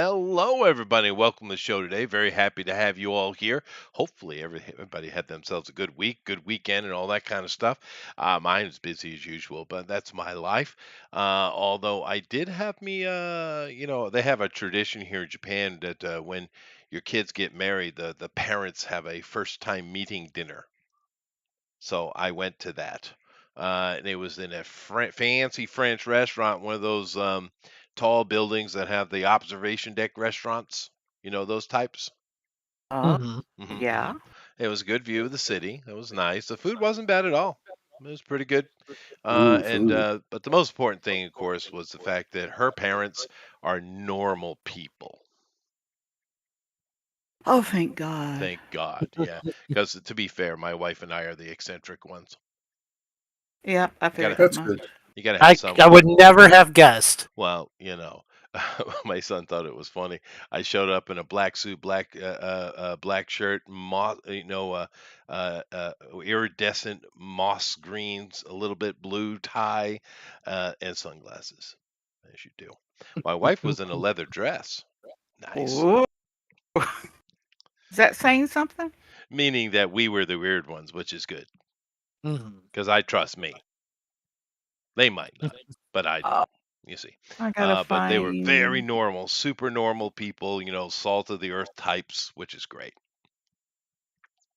Hello, everybody. Welcome to the show today. Very happy to have you all here. Hopefully, everybody had themselves a good week, good weekend, and all that kind of stuff. Mine is busy as usual, but that's my life. Although I did have me, they have a tradition here in Japan that when your kids get married, the parents have a first time meeting dinner. So I went to that. And it was in a fancy French restaurant, one of those tall buildings that have the observation deck restaurants. You know those types. Oh, Mhm. Hmm. yeah. It was a good view of the city. It was nice. The food wasn't bad at all. It was pretty good. Ooh, And food. but the most important thing, of course, was the fact that her parents are normal people. Oh, thank God. Thank God. Yeah, because to be fair, my wife and I are the eccentric ones. Yeah, I You gotta figured that That's much. good. you gotta have I someone. would never have guessed. Well, my son thought it was funny. I showed up in a black suit, black shirt, iridescent moss greens, a little bit blue tie, and sunglasses, as you do. My wife was in a leather dress. Nice. Oh, is that saying something? Meaning that we were the weird ones, which is good Mhm. because I trust me. They might not, but I do. Oh, You see. I gotta But they were very find. normal, super normal people, salt of the earth types, which is great.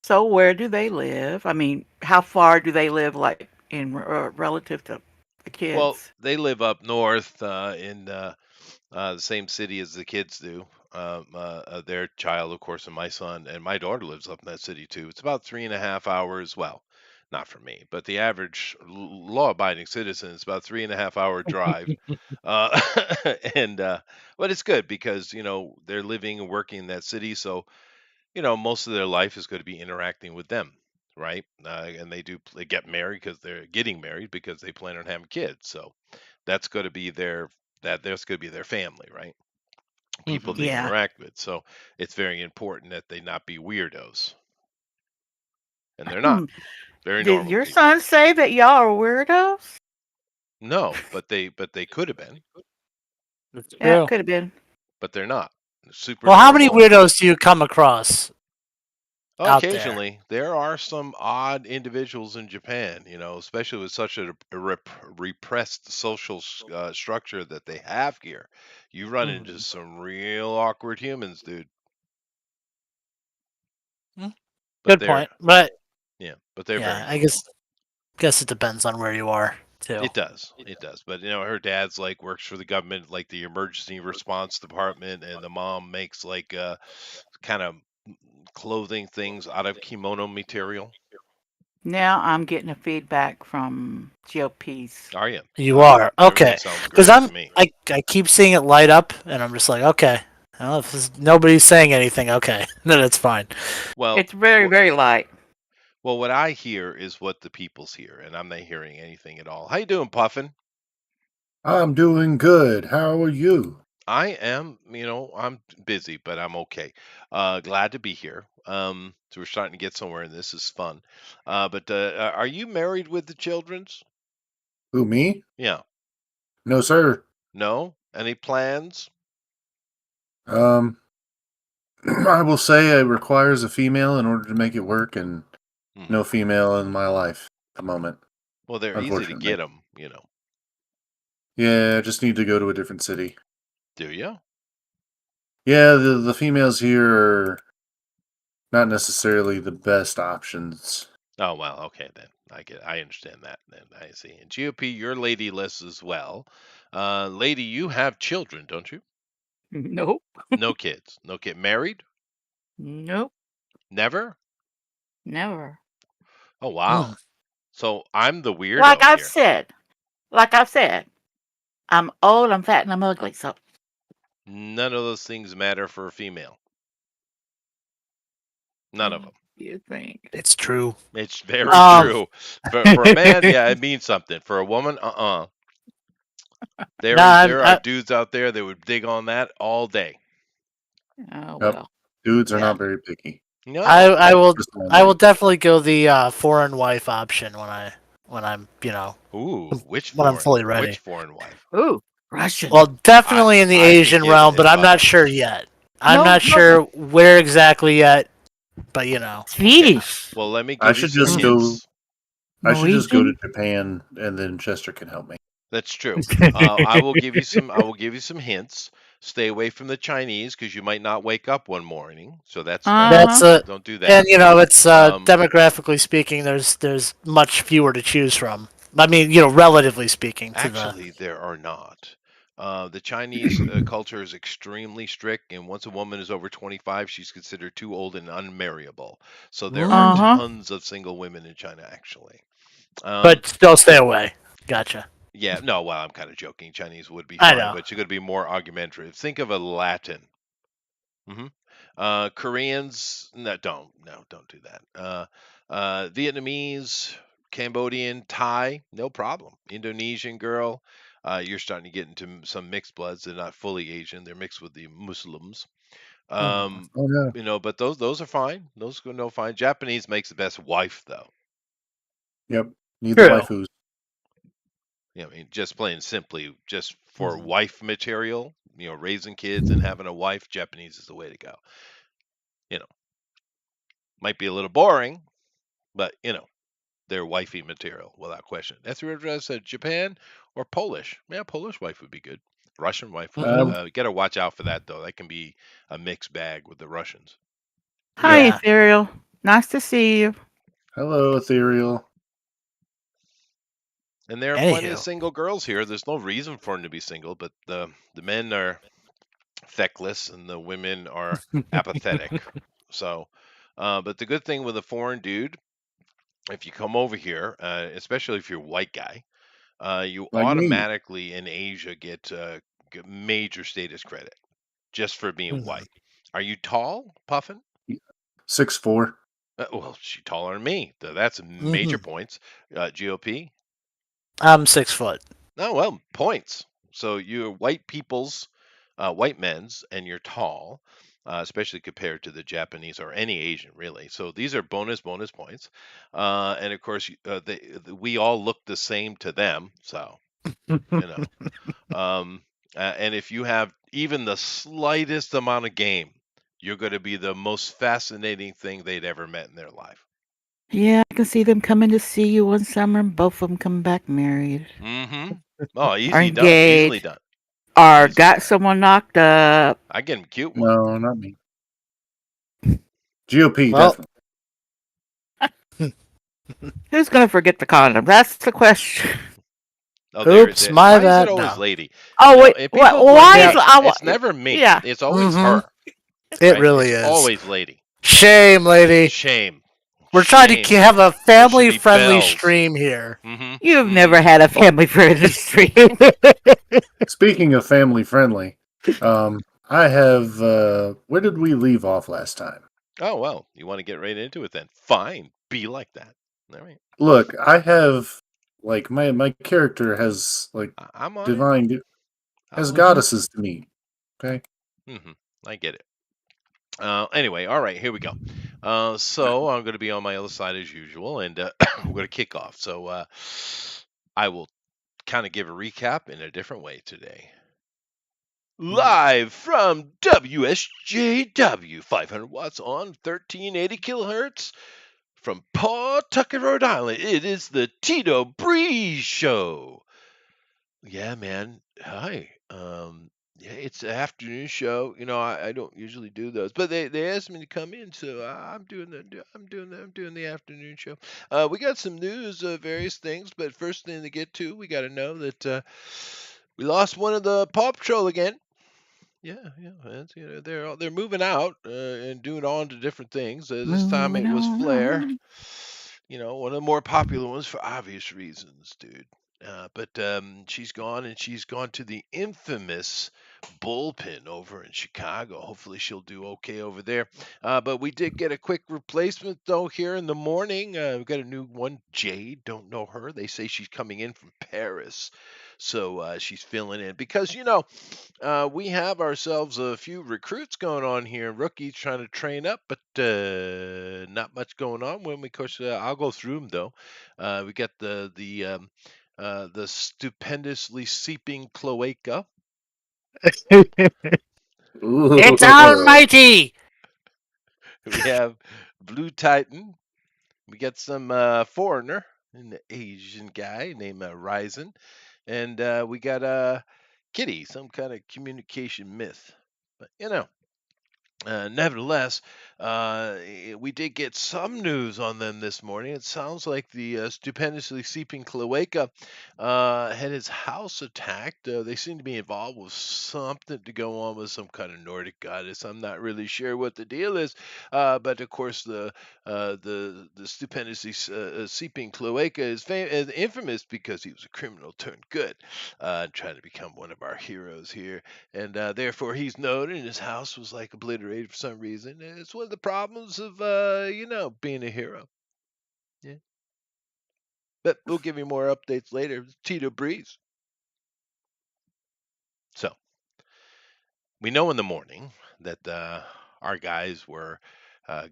So, where do they live? I mean, how far do they live, like in relative to the Well, kids? they live up north in the same city as the kids do. Their child, of course, and my son and my daughter lives up in that city too. It's about 3.5 hours. Well, not for me, but the average law-abiding citizen is about 3.5 hour drive. Uh, and but it's good because they're living and working in that city, so most of their life is going to be interacting with them, right? And they get married because they're getting married because they plan on having kids. So that's going to be that's going to be their family, right? People Mhm. they Yeah. interact with. So it's very important that they not be weirdos, and they're not. Hmm. Very Did normal your people. son say that y'all are weirdos? No, but they could have been, That's Yeah, true. could have been. but they're not. They're super Well, how many normal. weirdos do you come across out there? Occasionally, there are some odd individuals in Japan, especially with such a repressed social structure that they have here. You run into Mhm. some real awkward humans, dude. Mm, But Good they're, point. But yeah, but they're very yeah, I normal. guess it depends on where you are too. It does, it does. But her dad's like works for the government, like the emergency response department, and the mom makes like kind of clothing things out of kimono material. Now I'm getting a feedback from GOP's. Are you? You All right, are everything okay, sounds because great to me. I keep seeing it light up, and I'm just like, okay. Well, if nobody's saying anything, okay, then it's fine. Well, It's very, what very light. Well, what I hear is what the people's hear, and I'm not hearing anything at all. How you doing, Puffin? I'm doing good. How are you? I am, I'm busy, but I'm okay. Glad to be here. So we're starting to get somewhere, and this is fun. But are you married with the childrens? Who, me? Yeah. No, sir. No? Any plans? Um, I will say it requires a female in order to make it work, and Hmm. no female in my life at the moment, Well, they're easy to unfortunately. get them. Yeah, I just need to go to a different city. Do you? Yeah, the females here are not necessarily the best options. Oh well, okay then. I understand that then. I see. And GOP, you're ladyless as well. Lady, you have children, don't you? Nope. No kids. No kid. Married? Nope. Never? Never. Oh Mm. wow. So I'm the Like weirdo I've here. said, like I've said, I'm old, I'm fat, and I'm ugly. So None of those things matter for a female. None of them. you think? It's true. It's very Um, true. For a man, yeah, it means something. For a woman, no, There are dudes out there that would dig on that all day. Oh yep. well. Dudes are Yeah. not very picky. No. I No. will Just I will women. definitely go the foreign wife option when I'm Ooh, which when I'm foreign? fully Which ready. foreign wife? Ooh. Russian. Well, I definitely in the I could Asian give realm, it but I'm not five. sure yet. I'm No, not no, sure where exactly yet, but you know. Okay. Swedish. Well, let me I give you should some just go. hints. I should just go to Norwegian. Japan, and then Chester can help me. That's true. I will give you some. I will give you some hints. Stay away from the Chinese because you might not wake up one morning. So That's Uh-huh. a don't do and that. you know it's Um, demographically speaking, there's much fewer to choose from. I mean, you know, relatively speaking to the. Actually, there are not. The Chinese culture is extremely strict, and once a woman is over 25, she's considered too old and unmarriable. So there are Mm, Uh-huh. tons of single women in China, actually. Um, but still stay away. Gotcha. yeah, no, well, I'm kind of joking. Chinese would be I fine, know. but you're going to be more argumentative. Think of a Latin. hmm Koreans, no, don't do that. Vietnamese, Cambodian, Thai, no problem. Indonesian girl, you're starting to get into some mixed bloods. They're not fully Asian; they're mixed with the Muslims. Mhm. Um, Oh no. but those are fine. Those go no fine. Japanese makes the best wife, though. Yep. Need the True. waifus. I mean, just plain simply, just for Mhm. wife material, raising kids and having a wife, Japanese is the way to go. You know, might be a little boring, but they're wifey material without question. That's what I said. Japan or Polish? Yeah, Polish wife would be good. Russian wife would. Mhm. Um. You got to watch out for that though. That can be a mixed bag with the Russians. Hi, Yeah. Ethereal. Nice to see you. Hello, ethereal. And there are plenty of Anywho. single girls here. There's no reason for them to be single, but the men are feckless and the women are apathetic. So, but the good thing with a foreign dude, if you come over here, especially if you're a white guy, you Like me. automatically in Asia get major status credit just for being Mhm. white. Are you tall, Puffin? 6'4". Well, she's taller than me. That's major Mhm. points. GOP? I'm 6 foot. Oh, well, points. So you're white people's, white men's, and you're tall, especially compared to the Japanese or any Asian, really. So these are bonus points. And of course, we all look the same to them. So, you know. And if you have even the slightest amount of game, you're going to be the most fascinating thing they'd ever met in their life. Yeah, I can see them coming to see you one summer and both of them come back married. Mm-hmm. Oh, Or easy done. Easily engaged. done. Or Easily got done. someone knocked up. I get him a cute one. No, not me. GOP Well, definitely. Who's going to forget the condom? That's the question. Oh, oops, my why is it bad. always No. lady? Oh, wait. And What? people blame Why is Yeah, me. I? It's never me. Yeah. It's always hmm her, it right? really It's is. always lady. Shame, lady. Shame. We're trying to Shame. have a There should family be friendly bells. stream here. You've Mm-hmm. never had a family friend stream. Speaking of family friendly, I have. Where did we leave off last time? Oh, well, you want to get right into it then. Fine. Be like that. All right. Look, I have like my character has like I'm on it. divine I'm has on it. Mhm. goddesses to me. Okay. I get it. Anyway, all right, here we go. So I'm going to be on my other side as usual, and we're going to kick off. So I will kind of give a recap in a different way today. Live from WSJW, 500 watts on 1380 kilohertz from Pawtucket, Rhode Island. It is the Tito Breeze Show. Yeah, man. Hi. Yeah, it's an afternoon show. I don't usually do those, but they asked me to come in, so I'm doing the afternoon show. We got some news, various things, but first thing to get to, we got to know that we lost one of the Paw Patrol again. Yeah, yeah, they're moving out and doing on to different things. This time Moving it was Flair, on. one of the more popular ones for obvious reasons, dude. But she's gone, and she's gone to the infamous bullpen over in Chicago. Hopefully, she'll do okay over there. But we did get a quick replacement though here in the morning. We got a new one, Jade. Don't know her. They say she's coming in from Paris, so she's filling in because we have ourselves a few recruits going on here, rookies trying to train up, but not much going on. When we, of course, I'll go through them though. We got the the stupendously seeping cloaca. It's Ooh. almighty. We have Blue Titan. We got some foreigner, an Asian guy named Ryzen, and we got Kitty, some kind of communication myth. But nevertheless, we did get some news on them this morning. It sounds like the stupendously seeping cloaca had his house attacked. They seem to be involved with something to go on with some kind of Nordic goddess. I'm not really sure what the deal is, but of course the stupendously seeping cloaca is infamous because he was a criminal turned good, trying to become one of our heroes here, and therefore he's known, and his house was like obliterated for some reason. And it's one of the problems of being a hero. Yeah, but we'll give you more updates later. Tito Breeze. So we know in the morning that our guys were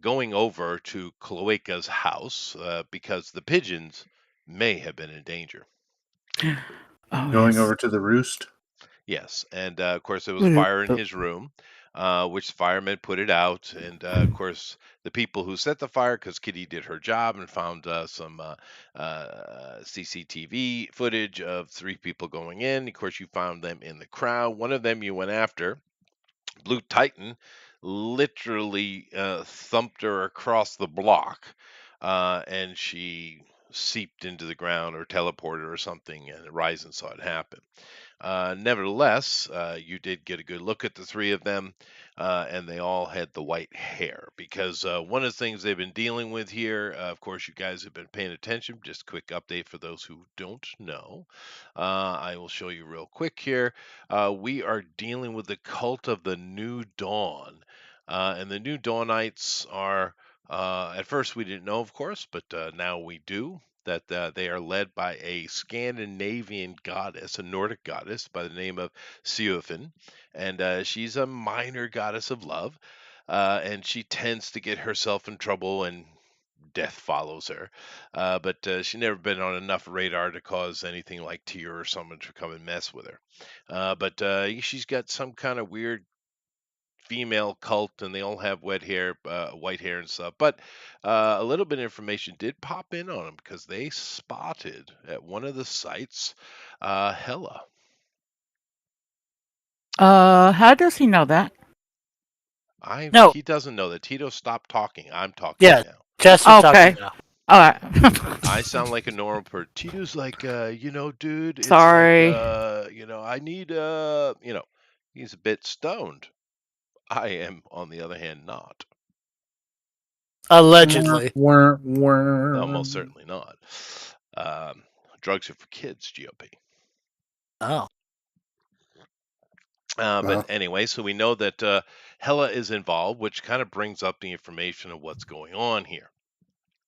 going over to Cloaca's house because the pigeons may have been in danger. Oh, Going yes. over to the roost. Yes, and of course there was a fire in his room, which the firemen put it out, and of course the people who set the fire, because Kitty did her job and found some CCTV footage of three people going in. Of course, you found them in the crowd. One of them you went after, Blue Titan, literally thumped her across the block, and she seeped into the ground or teleported or something, and Ryzen saw it happen. Nevertheless, you did get a good look at the three of them, and they all had the white hair. Because one of the things they've been dealing with here, of course, you guys have been paying attention. Just a quick update for those who don't know. I will show you real quick here. We are dealing with the cult of the New Dawn. And the New Dawnites are, at first we didn't know, of course, but now we do that they are led by a Scandinavian goddess, a Nordic goddess by the name of Siofin, and she's a minor goddess of love, and she tends to get herself in trouble and death follows her. But she's never been on enough radar to cause anything like Tyr or someone to come and mess with her. But she's got some kind of weird female cult, and they all have white hair and stuff. But a little bit of information did pop in on them because they spotted at one of the sites Hella. How does he know that? No, He doesn't know that. Tito, stop talking. I'm talking yeah, now. Chester's talking Okay. now. All right. I sound like a normal person. Tito's like, dude, it's like, Sorry. I need, he's a bit stoned. I am, on the other hand, not. Allegedly. Almost certainly not. Um, Drugs are for kids, GOP. Oh. But Well, anyway, so we know that Hella is involved, which kind of brings up the information of what's going on here.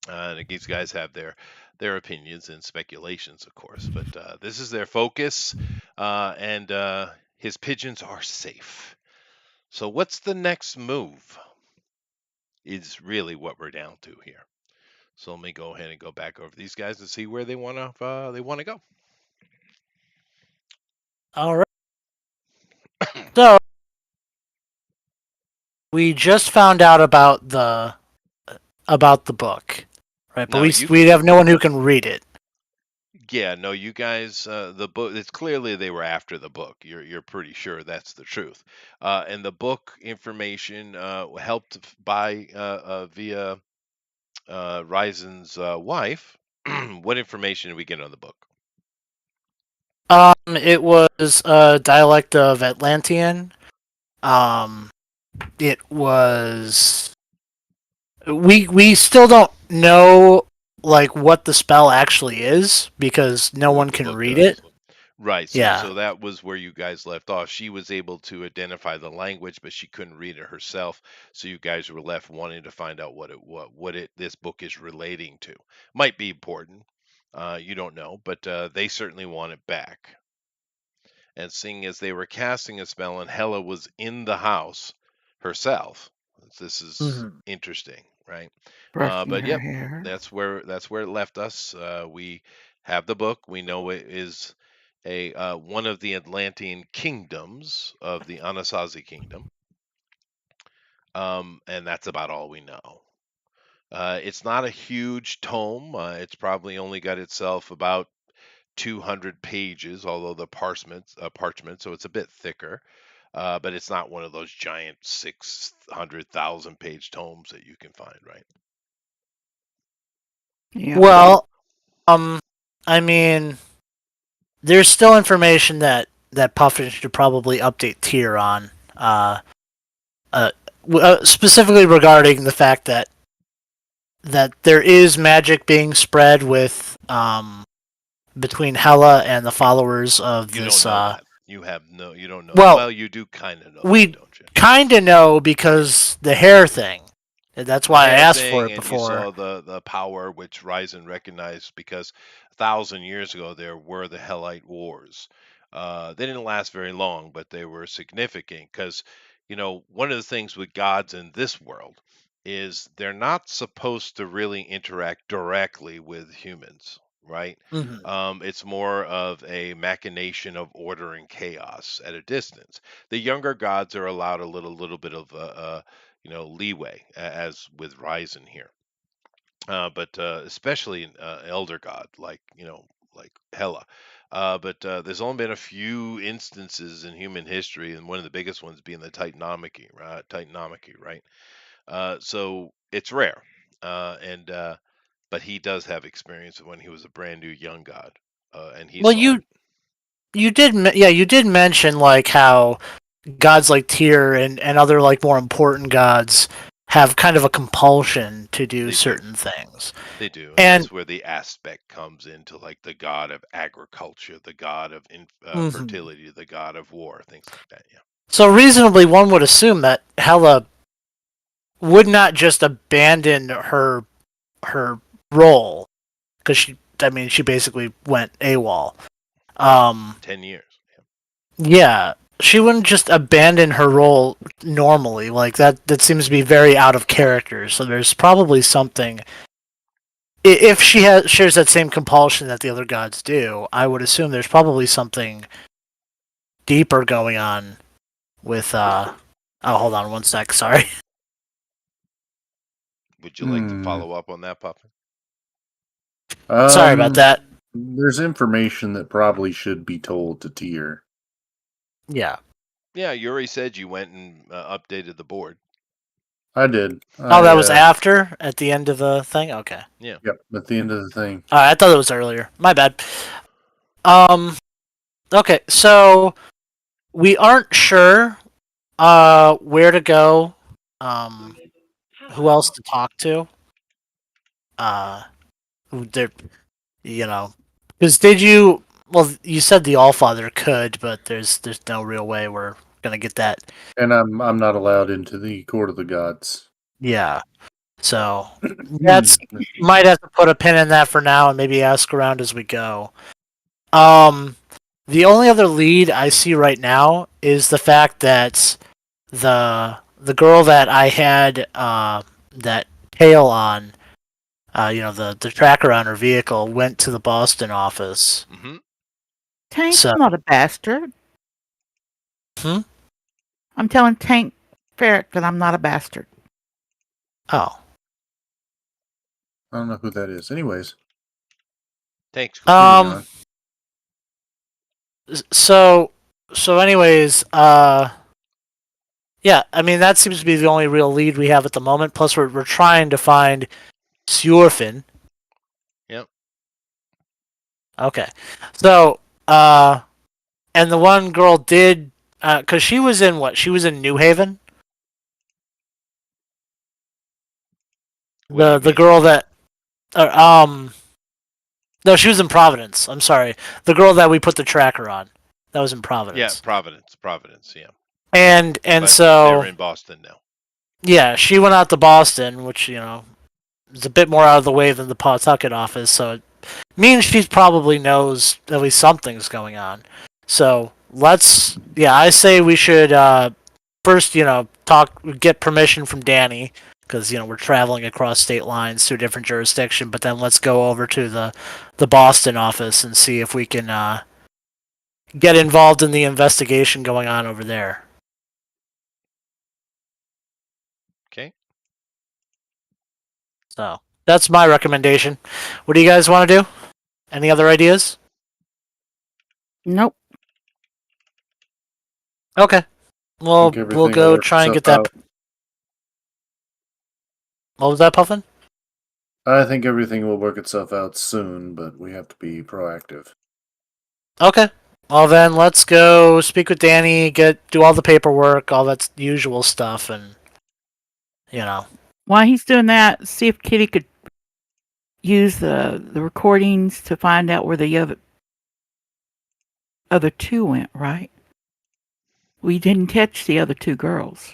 And these guys have their opinions and speculations, of course, but this is their focus, and his pigeons are safe. So what's the next move? Is really what we're down to here. So let me go ahead and go back over these guys and see where they want to go. All right. So we just found out about the book, right? But Now we have no one who can read it. Yeah, no, you guys, the book. It's clearly they were after the book. You're pretty sure that's the truth. And the book information helped by via Ryzen's wife. What information did we get on the book? It was a dialect of Atlantean. It was. We still don't know like what the spell actually is because no What one the can book read does. it. Right. So Yeah. so that was where you guys left off. She was able to identify the language, but she couldn't read it herself. So you guys were left wanting to find out what this book is relating to. Might be important. You don't know, but they certainly want it back. And seeing as they were casting a spell and Hela was in the house herself, this is Mhm. interesting, right? Brushing But her yep, hair. that's where it left us. We have the book. We know it is a one of the Atlantean kingdoms of the Anasazi kingdom, and that's about all we know. It's not a huge tome. It's probably only got itself about 200 pages, although the parchment, so it's a bit thicker. But it's not one of those giant 600,000 page tomes that you can find, right? Yeah. Well, I mean, there's still information that Puffin should probably update tier on, uh, specifically regarding the fact that there is magic being spread with between Hela and the followers of You this. don't know that. You don't know. Well, Well, you do kind of know that, we don't you? kind of know because the hair thing. That's The why I hair asked for thing, it and you before. saw the power which Ryzen recognized because 1,000 years ago there were the Hellite Wars. They didn't last very long, but they were significant because, one of the things with gods in this world is they're not supposed to really interact directly with humans, right? Mhm. It's more of a machination of order and chaos at a distance. The younger gods are allowed a little bit of leeway, as with Ryzen here. But especially Elder God, like Hela. But there's only been a few instances in human history, and one of the biggest ones being the Titanomachy, right? Titanomachy, right? So it's rare, and but he does have experience when he was a brand new young god, and he Well, saw it. you did mention like how gods like Tyr and other like more important gods have kind of a compulsion to do They do. certain things. They do, and And that's where the aspect comes into, like the god of agriculture, the god of mhm. fertility, the god of war, things like that. Yeah, So reasonably one would assume that Hela would not just abandon her role because she basically went AWOL. 10 years. Yeah, she wouldn't just abandon her role normally. Like that seems to be very out of character. So there's probably something. If she shares that same compulsion that the other gods do, I would assume there's probably something deeper going on with. Oh, hold on one sec. Sorry. Would you like to follow up on that, Puffin? Sorry about that. There's information that probably should be told to Tyr. Yeah. Yeah, you already said you went and updated the board. I did. Oh, that was after at the end of the thing. Okay. Yeah. Yep, at the end of the thing. I thought it was earlier. My bad. Okay, so we aren't sure where to go, who else to talk to. There, because did you? Well, you said the Allfather could, but there's no real way we're gonna get that. And I'm not allowed into the court of the gods. Yeah. So that's might have to put a pin in that for now and maybe ask around as we go. The only other lead I see right now is the fact that the girl that I had that tail on, the tracker on her vehicle went to the Boston office. Mm-hmm. Tank's So, not a bastard. I'm telling Tank Ferret that I'm not a bastard. oh, I don't know who that is. Anyways, Thanks. moving on. so anyways, yeah, I mean that seems to be the only real lead we have at the moment. Plus, we're trying to find Sjorfin. Yep. Okay, so and the one girl did because she was in what? She was in New Haven. What do you The mean? girl that no, she was in Providence. I'm sorry, the girl that we put the tracker on. That was in Providence. Yeah, Providence. Yeah. And But so they're in Boston now. yeah, she went out to Boston, which is a bit more out of the way than the Pawtucket office, so it means she probably knows at least something's going on. So I say we should first, get permission from Danny, because we're traveling across state lines to a different jurisdiction. But then let's go over to the Boston office and see if we can get involved in the investigation going on over there. Okay. So that's my recommendation. What do you guys want to do? Any other ideas? Nope. Okay. Well, think we'll everything will go work try and itself get that. out. What was that, Puffin? I think everything will work itself out soon, but we have to be proactive. Okay. Well, then let's go speak with Danny, do all the paperwork, all that usual stuff, and While he's doing that, see if Kitty could use the recordings to find out where the other two went. Right? We didn't catch the other two girls.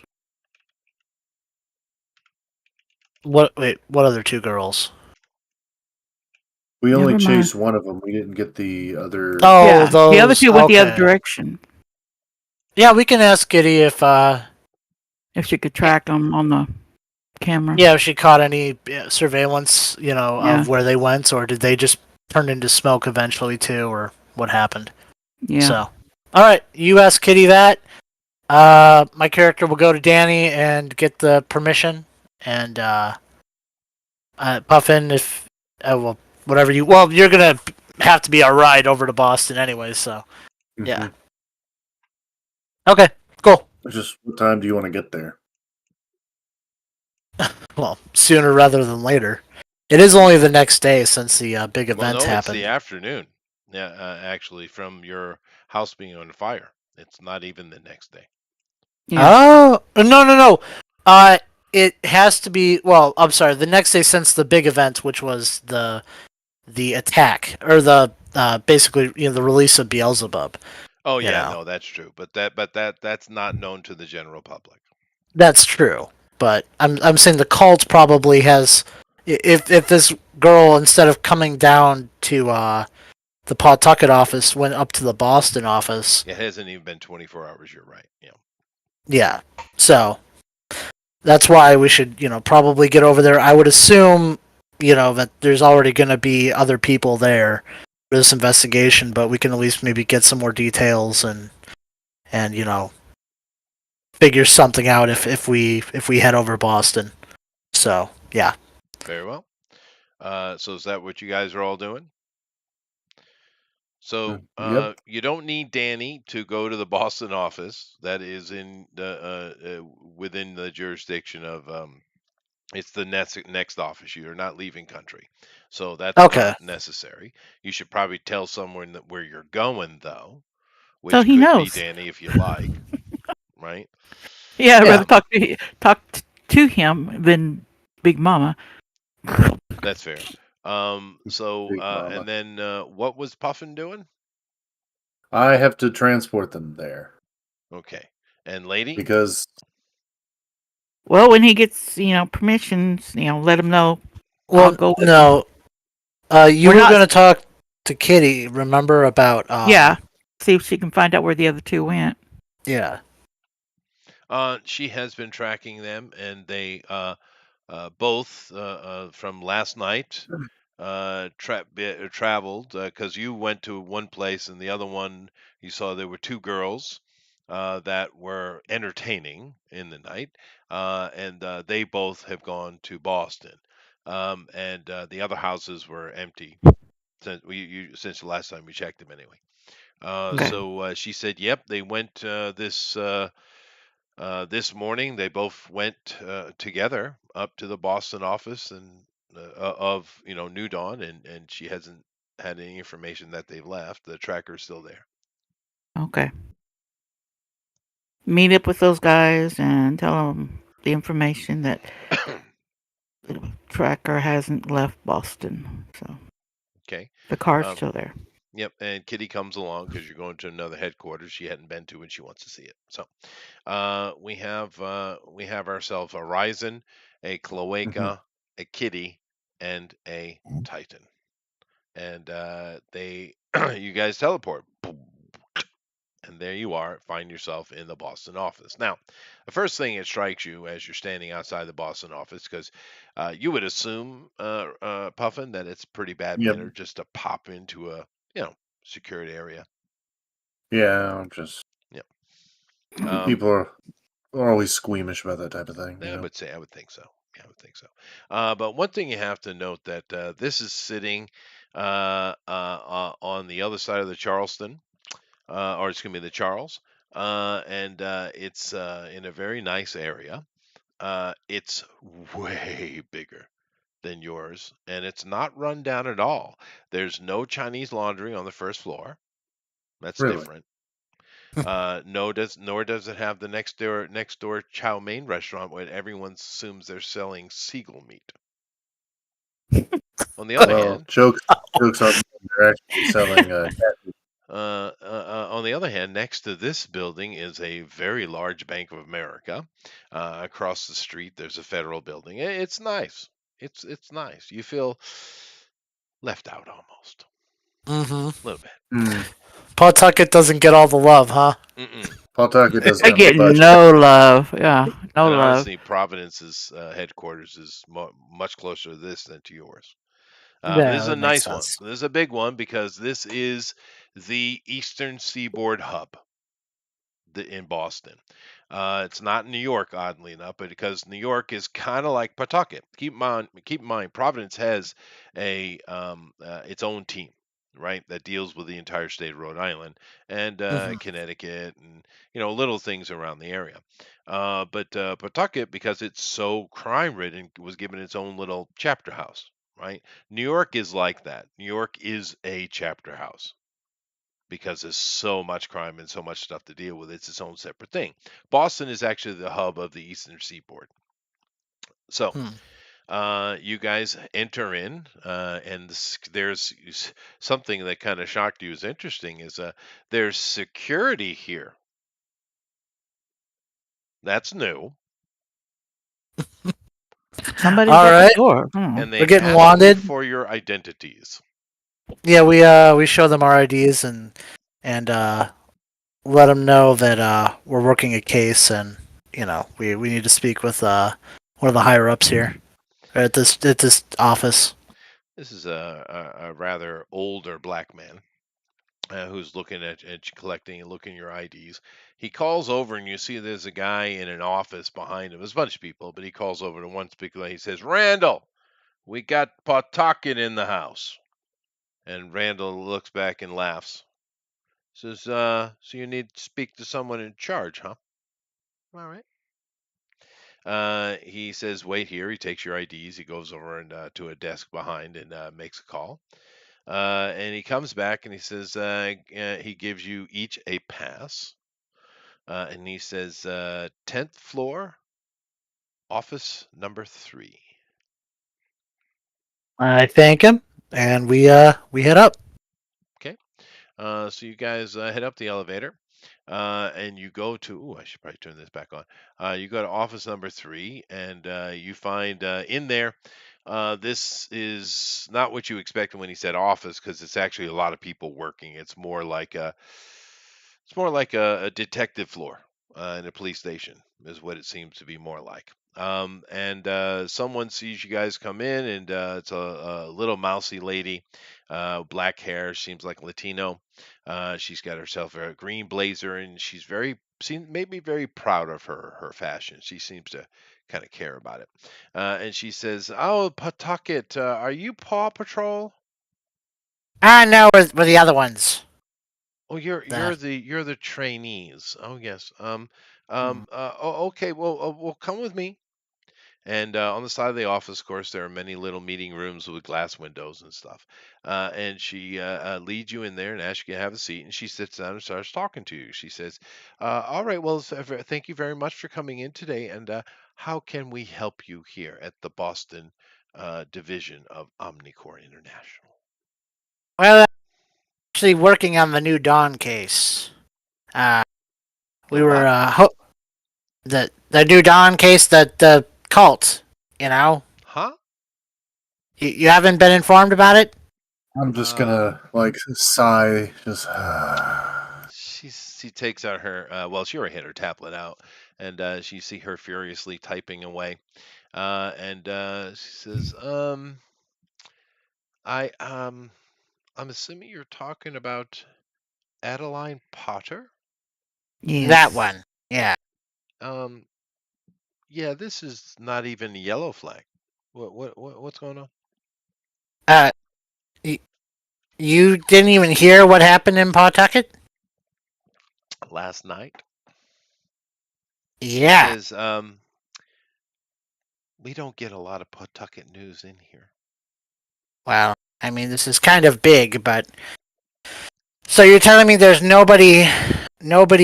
What other two girls? We only Never mind. chased one of them. We didn't get the other. Oh, Yeah, those. the other two went the other Okay. direction. Yeah, we can ask Kitty if she could track them on the camera. if she caught any surveillance, Yeah. of where they went, or did they just turn into smoke eventually too, or what happened? Yeah. So, all right, you ask Kitty that. My character will go to Danny and get the permission, and Puffin, if whatever you're gonna have to be a ride over to Boston anyway, so yeah. Mhm. Okay, cool. Just what time do you want to get there? Well, sooner rather than later. It is only the next day since the big Well, event no, it's happened. the afternoon. Yeah, actually, from your house being on fire, it's not even the next day. Yeah. Oh no. It has to be. Well, I'm sorry. The next day since the big event, which was the attack or the basically the release of Beelzebub. Oh You yeah, know. no, that's true. But that's not known to the general public. That's true, but I'm saying the cult probably has. If this girl, instead of coming down to the Pawtucket office, went up to the Boston office. It hasn't even been 24 hours. You're right. Yeah. Yeah. So that's why we should, probably get over there. I would assume, that there's already going to be other people there for this investigation, but we can at least maybe get some more details and figure something out if we head over to Boston. So yeah. Very well. So is that what you guys are all doing? So Yep. you don't need Danny to go to the Boston office. That is in the within the jurisdiction of it's the next office. You are not leaving country, so that's Okay. not necessary. You should probably tell someone where you're going though, So which he could be knows. Danny if you like, right? Yeah, I'd Yeah. rather talk to him than Big Mama. That's fair. So Big mama. and then what was Puffin doing? I have to transport them there Okay, and lady. because Well, when he gets permissions, let him know. I'll Well, go with him. no. You We're were not- going to talk to Kitty. Remember about Yeah, see if she can find out where the other two went. Yeah. She has been tracking them, and they both from last night traveled because you went to one place and the other one you saw there were two girls that were entertaining in the night, and they both have gone to Boston, and the other houses were empty since the last time we checked them anyway. Okay. So she said, "Yep, they went this morning. They both went together up to the Boston office and of New Dawn, and she hasn't had any information that they've left. The tracker's still there." Okay. Meet up with those guys and tell them the information that the tracker hasn't left Boston. So Okay. the car's Um, still there. Yep, and Kitty comes along because you're going to another headquarters she hadn't been to and she wants to see it. So we have ourselves a Ryzen, a Cloaca, a Kitty, and a Titan, and they you guys teleport, And there you are, find yourself in the Boston office. Now, the first thing that strikes you as you're standing outside the Boston office, because you would assume, Puffin, that it's pretty bad Yep. manner just to pop into a, you know, secured area. Yeah, just Yeah. Um, people are always squeamish about that type of thing. I would say, I would think so. Yeah, I would think so. But one thing you have to note that this is sitting on the other side of the Charleston, or excuse me, the Charles, and it's in a very nice area. It's way bigger than yours, and it's not run down at all. There's no Chinese laundry on the first floor. That's Really. different. Nor does it have the next door chow mein restaurant where everyone assumes they're selling seagull meat. On the other Well, hand, jokes on them. They're actually selling on the other hand, next to this building is a very large Bank of America. Across the street, there's a federal building. It's nice. It's nice. You feel left out almost Mm-hmm. a little bit. Pawtucket doesn't get all the love, huh? Mm-mm. Pawtucket doesn't I have a get budget. no love. Yeah, no And love. honestly, Providence's headquarters is much closer to this than to yours. But this Yeah, is a that makes nice one. sense. This is a big one because this is the Eastern Seaboard hub in Boston. It's not New York, oddly enough, but because New York is kind of like Pawtucket. Keep in mind, Providence has its own team, right, that deals with the entire state of Rhode Island and Hmm. Connecticut and little things around the area. But Pawtucket, because it's so crime ridden, was given its own little chapter house, right? New York is like that. New York is a chapter house because there's so much crime and so much stuff to deal with. It's its own separate thing. Boston is actually the hub of the Eastern Seaboard. So Hmm. you guys enter in, and there's something that kind of shocked you is interesting is there's security here. That's new, Somebody's All at the right, door. and we're they getting ask you wanted. for your identities. Yeah, we show them our IDs and let them know that we're working a case and we need to speak with one of the higher ups here at this office. This is a rather older black man who's looking at you, collecting and looking at your IDs. He calls over, and you see there's a guy in an office behind him. There's a bunch of people, but he calls over to one speaker. He says, "Randall, we got Pawtucket in the house." And Randall looks back and laughs. Says, "So you need to speak to someone in charge, huh? All right." He says, "Wait here." He takes your IDs. He goes over and to a desk behind and makes a call. And he comes back and he says, he gives you each a pass. And he says, 10th floor, office number 3. I thank him, and we head up. Okay. So you guys head up the elevator. And you go to, I should probably turn this back on. You go to office number 3, and you find in there, this is not what you expected when he said office, because it's actually a lot of people working. It's more like a detective floor in a police station, is what it seems to be more like. And someone sees you guys come in, and it's a little mousy lady, black hair, seems like Latino. She's got herself a green blazer, and made me very proud of her fashion. She seems to kind of care about it. And she says, "Oh, Pawtucket, are you Paw Patrol?" I know we're the other ones. Oh, you're The, you're the you're the trainees. Oh, yes. hmm. Okay. Well, come with me. And on the side of the office, of course, there are many little meeting rooms with glass windows and stuff. And she leads you in there and asks you to have a seat. And she sits down and starts talking to you. She says, "All right. Well, thank you very much for coming in today. And how can we help you here at the Boston division of Omnicore International?" Well, actually working on the new Dawn case. Uh, The we were what? the new Dawn case, the cult. You know, Huh? you haven't been informed about it. I'm just Uh, gonna like sigh, just. she takes out her well, she already had her tablet out, and she see her furiously typing away, and she says, I I'm assuming you're talking about Adeline Potter. That Yes. one. Yeah. Um, yeah, this is not even a yellow flag. What's going on? Uh, y- you didn't even hear what happened in Pawtucket? Last night, she Yeah. says, we don't get a lot of Pawtucket news in here. Well, I mean, this is kind of big, but so you're telling me there's nobody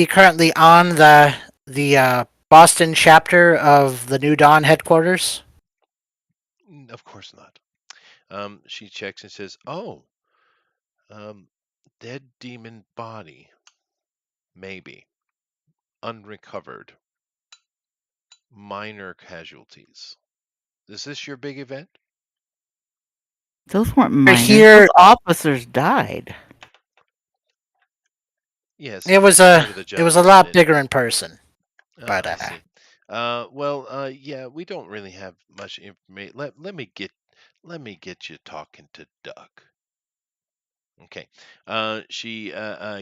currently on the Boston chapter of the New Dawn headquarters? Of course not. She checks and says, "Oh, um, dead demon body, maybe unrecovered, minor casualties. Is this your big event?" Those weren't We're minors. Those here. officers died. Yes, It was part of the a job, isn't lot it? bigger in person, Oh, but I see. Well, yeah, we don't really have much information. Let me get you talking to Doug. Okay. She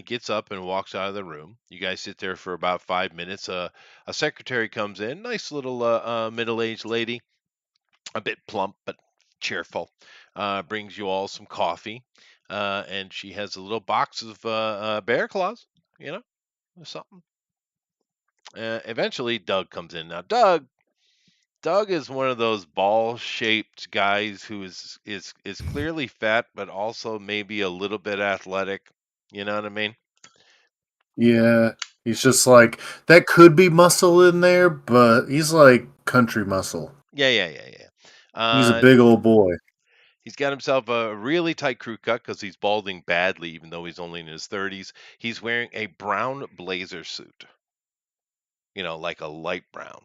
gets up and walks out of the room. You guys sit there for about 5 minutes. A secretary comes in, nice little middle-aged lady, a bit plump but cheerful. Brings you all some coffee, and she has a little box of bear claws. You know, or something. Eventually, Doug comes in. Now, Doug is one of those ball-shaped guys who is clearly fat, but also maybe a little bit athletic. You know what I mean? Yeah, he's just like that could be muscle in there, but he's like country muscle. Yeah. He's a big old boy. He's got himself a really tight crew cut because he's balding badly, even though he's only in his 30s. He's wearing a brown blazer suit, like a light brown,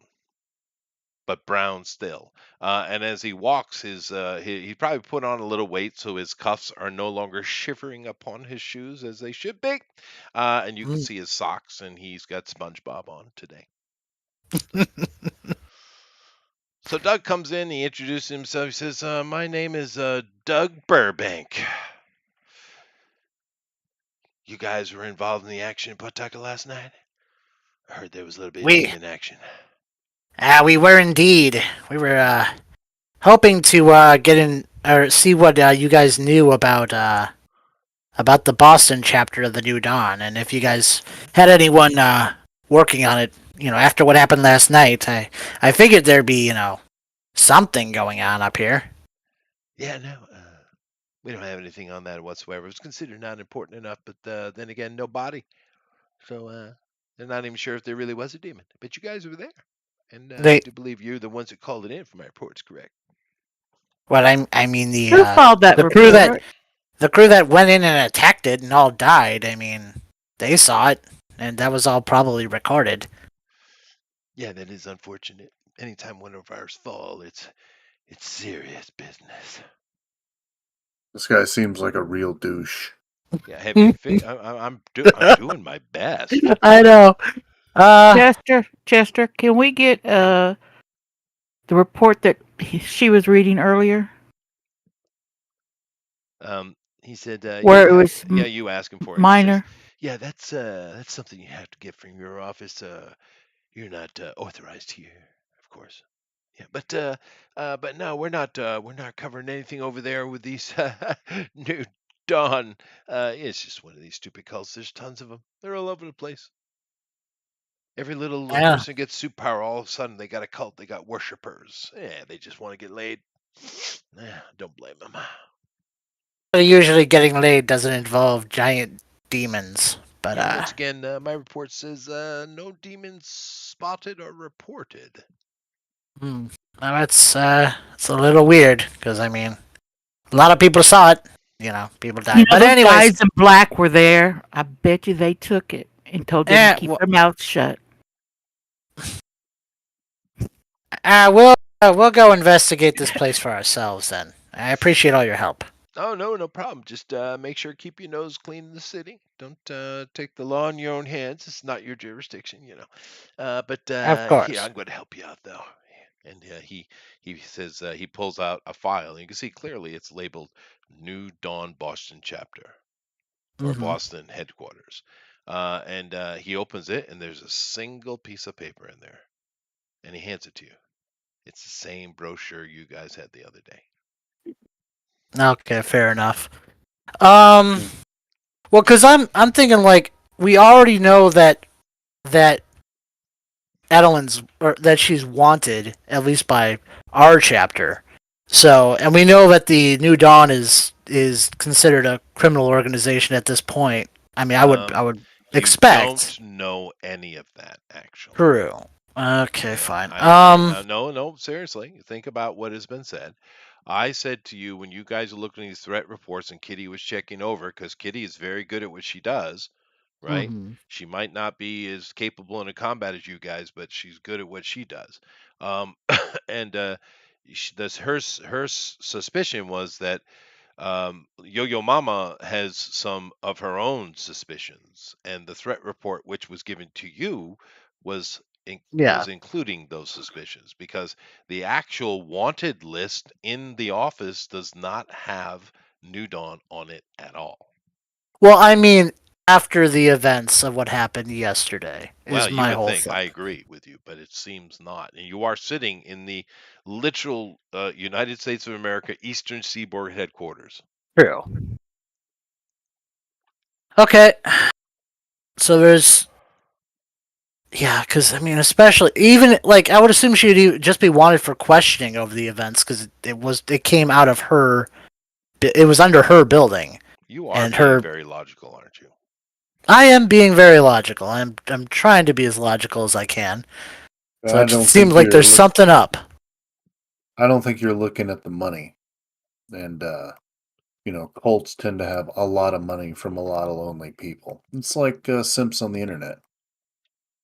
but brown still. And as he walks, he probably put on a little weight, so his cuffs are no longer shivering upon his shoes as they should be. And you can mm. see his socks, and he's got SpongeBob on today. So Doug comes in, he introduces himself. He says, "My name is Doug Burbank. You guys were involved in the action in Pawtucket last night? I heard there was a little bit of we demon action." we were indeed. We were hoping to get in or see what you guys knew about the Boston chapter of the New Dawn, and if you guys had anyone working on it, after what happened last night, I figured there'd be something going on up here. Yeah, no, we don't have anything on that whatsoever. It was considered not important enough, but then again, no body. So they're not even sure if there really was a demon. But you guys were there. And I They do believe you're the ones that called it in for my reports, correct? what I mean Who filed that the crew that report? the crew that went in and attacked it and all died. I mean, they saw it, and that was all probably recorded. Yeah, that is unfortunate. Anytime one of ours fall, it's serious business. This guy seems like a real douche. Yeah, have you? I'm doing my best. I know. Chester, can we get the report that she was reading earlier, He said, where it was yeah, you ask him for it. He says, minor? yeah, that's something you have to get from your office. You're not authorized here, of course. Yeah, but no, we're not covering anything over there with these new dawn. It's just one of these stupid cults. There's tons of them. They're all over the place. Every little Yeah. person gets superpower. All of a sudden, they got a cult. They got worshippers. Yeah, they just want to get laid. Don't blame them. Usually, getting laid doesn't involve giant demons, but Yeah, once again, my report says no demons spotted or reported. well, it's a little weird because I mean, a lot of people saw it. People You died. know But those anyways, guys in black were there. I bet you they took it and told them to keep well, their mouths shut. we'll go investigate this place for ourselves then. I appreciate all your help. Oh, no, no problem. Just make sure keep your nose clean in the city. Don't take the law in your own hands. It's not your jurisdiction, you know. But Of here, course. I'm going to help you out, though. And he says he pulls out a file, and you can see clearly it's labeled New Dawn Boston Chapter or Hmm. Boston Headquarters. And he opens it, and there's a single piece of paper in there, and he hands it to you. It's the same brochure you guys had the other day. Okay, fair enough. Um, Hmm. well, because I'm thinking like we already know that Adeline's or that she's wanted at least by our chapter. So, and we know that the New Dawn is considered a criminal organization at this point. I mean, I Um, would you expect. don't know any of that, actually. True. Okay, Yeah, fine. I no, no, seriously. Think about what has been said. I said to you when you guys are looking at these threat reports and Kitty was checking over, because Kitty is very good at what she does, right? Hmm. She might not be as capable in a combat as you guys, but she's good at what she does. Um, and her suspicion was that Yo-Yo Mama has some of her own suspicions, and the threat report, which was given to you, was Yeah. was including those suspicions because the actual wanted list in the office does not have New Dawn on it at all. Well, I mean, after the events of what happened yesterday Well, is you my would whole think thing. I agree with you, but it seems not. And you are sitting in the literal United States of America Eastern Seaboard headquarters. True. Okay. So there's yeah, because I mean, especially even like I would assume she'd just be wanted for questioning over the events because it came out of her. It was under her building You are and being her. very logical, aren't you? I am being very logical. I'm trying to be as logical as I can. So I it just don't seems think like you're there's look. something up. I don't think you're looking at the money, and cults tend to have a lot of money from a lot of lonely people. It's like simps on the internet.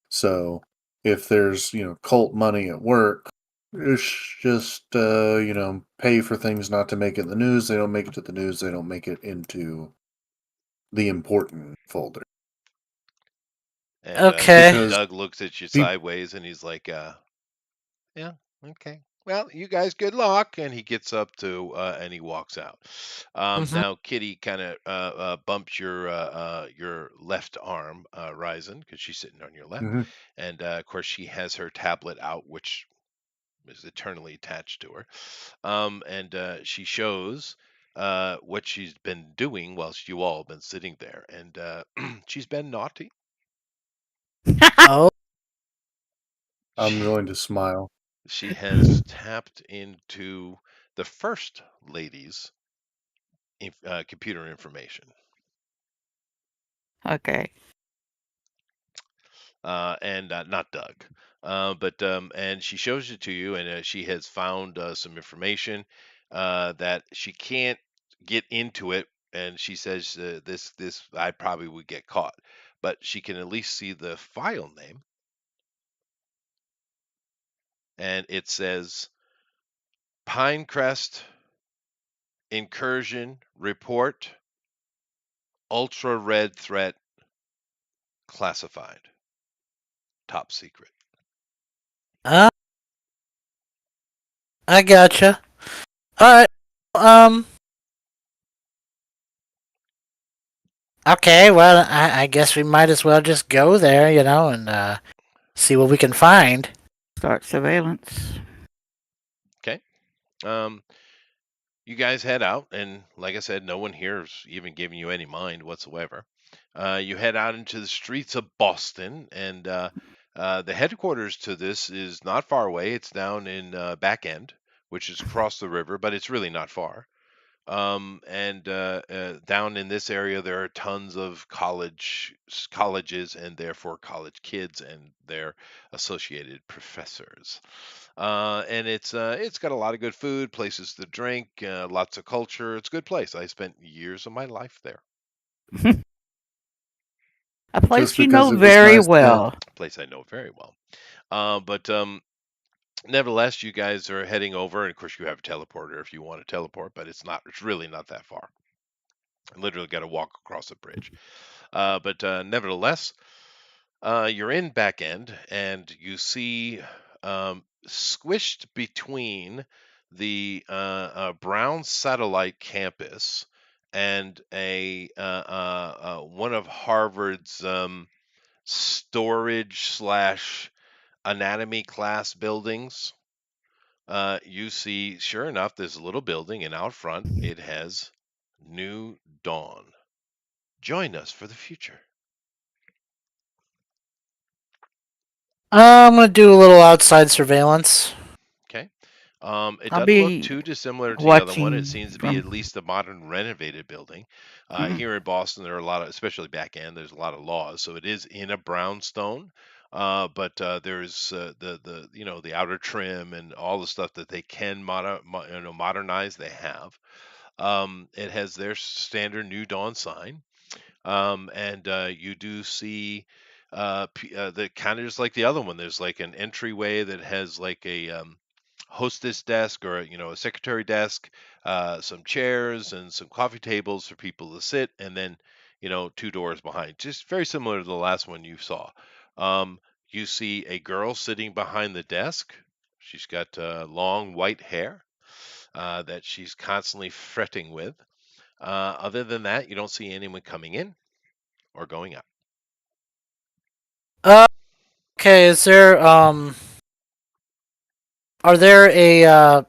So if there's cult money at work, it's just pay for things not to make it in the news. They don't make it to the news. They don't make it into the important folder And Okay. because Doug looks at you people. sideways and he's like, yeah, okay. Well, you guys, good luck. And he gets up to and he walks out. Hmm. Now, Kitty kind of bumps your left arm, Ryzen, because she's sitting on your left. Mhm. And of course, she has her tablet out, which is eternally attached to her. And she shows what she's been doing whilst you all have been sitting there. And she's been naughty. Oh. I'm She, going to smile. she has tapped into the first lady's computer information. Okay. And not Doug. But and she shows it to you, and she has found some information that she can't get into it, and she says this I probably would get caught, but she can at least see the file name, and it says Pinecrest Incursion Report Ultra Red Threat Classified Top Secret. Uh, I gotcha. All right. Um. Okay. Well, I guess we might as well just go there, and see what we can find. Start surveillance. Okay. Um, You guys head out, and like I said, no one here is even giving you any mind whatsoever. You head out into the streets of Boston, and the headquarters to this is not far away. It's down in Back End, which is across the river, but it's really not far. And down in this area, there are tons of colleges, and therefore college kids and their associated professors. And it's got a lot of good food, places to drink, lots of culture. It's a good place. I spent years of my life there. A Just place you because know it was very nice to well. A place I know very well. But Nevertheless, you guys are heading over, and of course, you have a teleporter if you want to teleport, but it's really not that far. Literally, got to walk across a bridge. But nevertheless, you're in back end, and you see squished between the Brown Satellite campus and a one of Harvard's storage slash anatomy class buildings. You see, sure enough, there's a little building, and out front it has New Dawn. Join us for the future. I'm gonna do a little outside surveillance. Okay. It I'll doesn't look be too dissimilar to the other one. It watching seems to be at from. least a modern renovated building. Mm, Here in Boston, there are a lot of, especially back end, there's a lot of laws. So it is in a brownstone, but there's the the outer trim and all the stuff that they can modernize. They have. It has their standard New Dawn sign. And you do see the kind of just like the other one. There's like an entryway that has like a hostess desk or a secretary desk, some chairs and some coffee tables for people to sit, and then two doors behind. Just very similar to the last one you saw. Um, you see a girl sitting behind the desk. She's got long white hair that she's constantly fretting with. Other than that, you don't see anyone coming in or going up. Uh, okay, is there are there a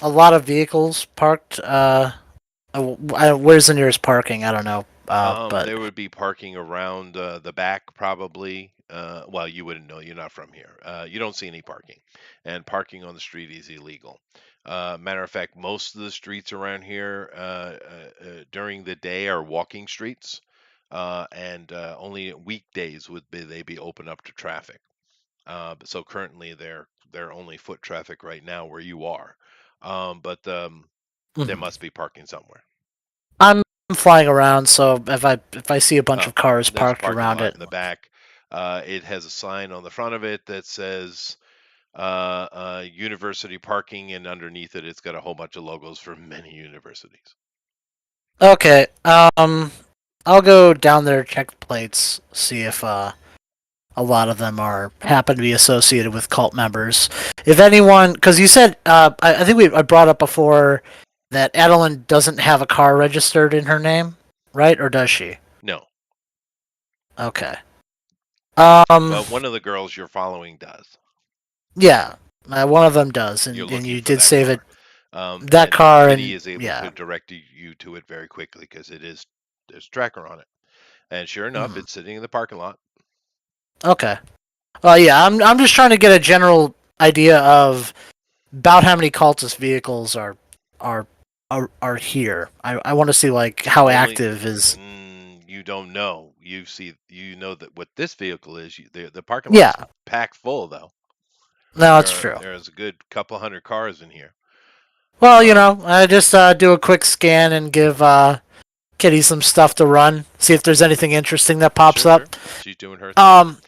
lot of vehicles parked? Where's the nearest parking? I don't know. But There would be parking around the back, probably. Well, you wouldn't know. You're not from here. You don't see any parking, and parking on the street is illegal. Matter of fact, most of the streets around here during the day are walking streets, and only weekdays would they be open up to traffic. So currently, they're only foot traffic right now where you are, but there mhm. must be parking somewhere. I'm flying around, so if I see a bunch Oh, of cars there's a parked parking around lot it, in the back. It has a sign on the front of it that says university parking, and underneath it, it's got a whole bunch of logos for many universities. okay. I'll go down there, check the plates, see if a lot of them are happen to be associated with cult members. If anyone, because you said, I think I brought up before that Adeline doesn't have a car registered in her name, right? Or does she? No, Okay. Um, but one of the girls you're following does. yeah, one of them does, You're and looking you for did that save it. car. That And car, Kitty and is able yeah. to direct you to it very quickly because there's a tracker on it. And sure enough, Mhm. it's sitting in the parking lot. Okay. Well, yeah, I'm just trying to get a general idea of about how many cultist vehicles are are here. I want to see like how Only active is. you don't know. You know that what this vehicle is. The parking lot's Yeah, packed full though. no, that's true. There's a good couple hundred cars in here. Well, Um, I just do a quick scan and give Kitty some stuff to run. See if there's anything interesting that pops sure, sure. up. She's doing her thing. Um,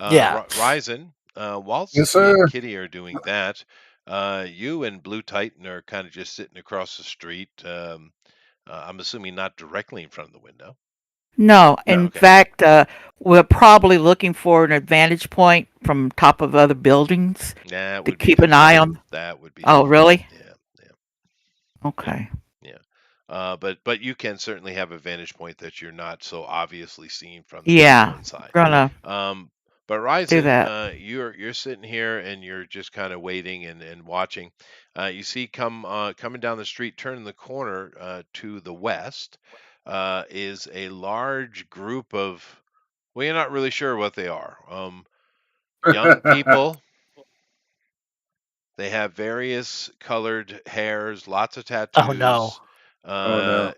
yeah. Ryzen, whilst Yes, she and sir. Kitty are doing that, you and Blue Titan are kind of just sitting across the street. I'm assuming not directly in front of the window. no, in Okay. fact, we're probably looking for an advantage point from top of other buildings That to would be keep an eye difficult. on. That would be Oh, difficult. really? Yeah, yeah, yeah. Okay. Yeah. But you can certainly have a vantage point that you're not so obviously seen from the Yeah, unknown side. gonna Um, but do Ryzen, that. you're sitting here and you're just kind of waiting and watching. You see coming down the street, turning the corner to the west, is a large group of, well, you're not really sure what they are. Young people. They have various colored hairs, lots of Oh no. tattoos, Oh uh, no.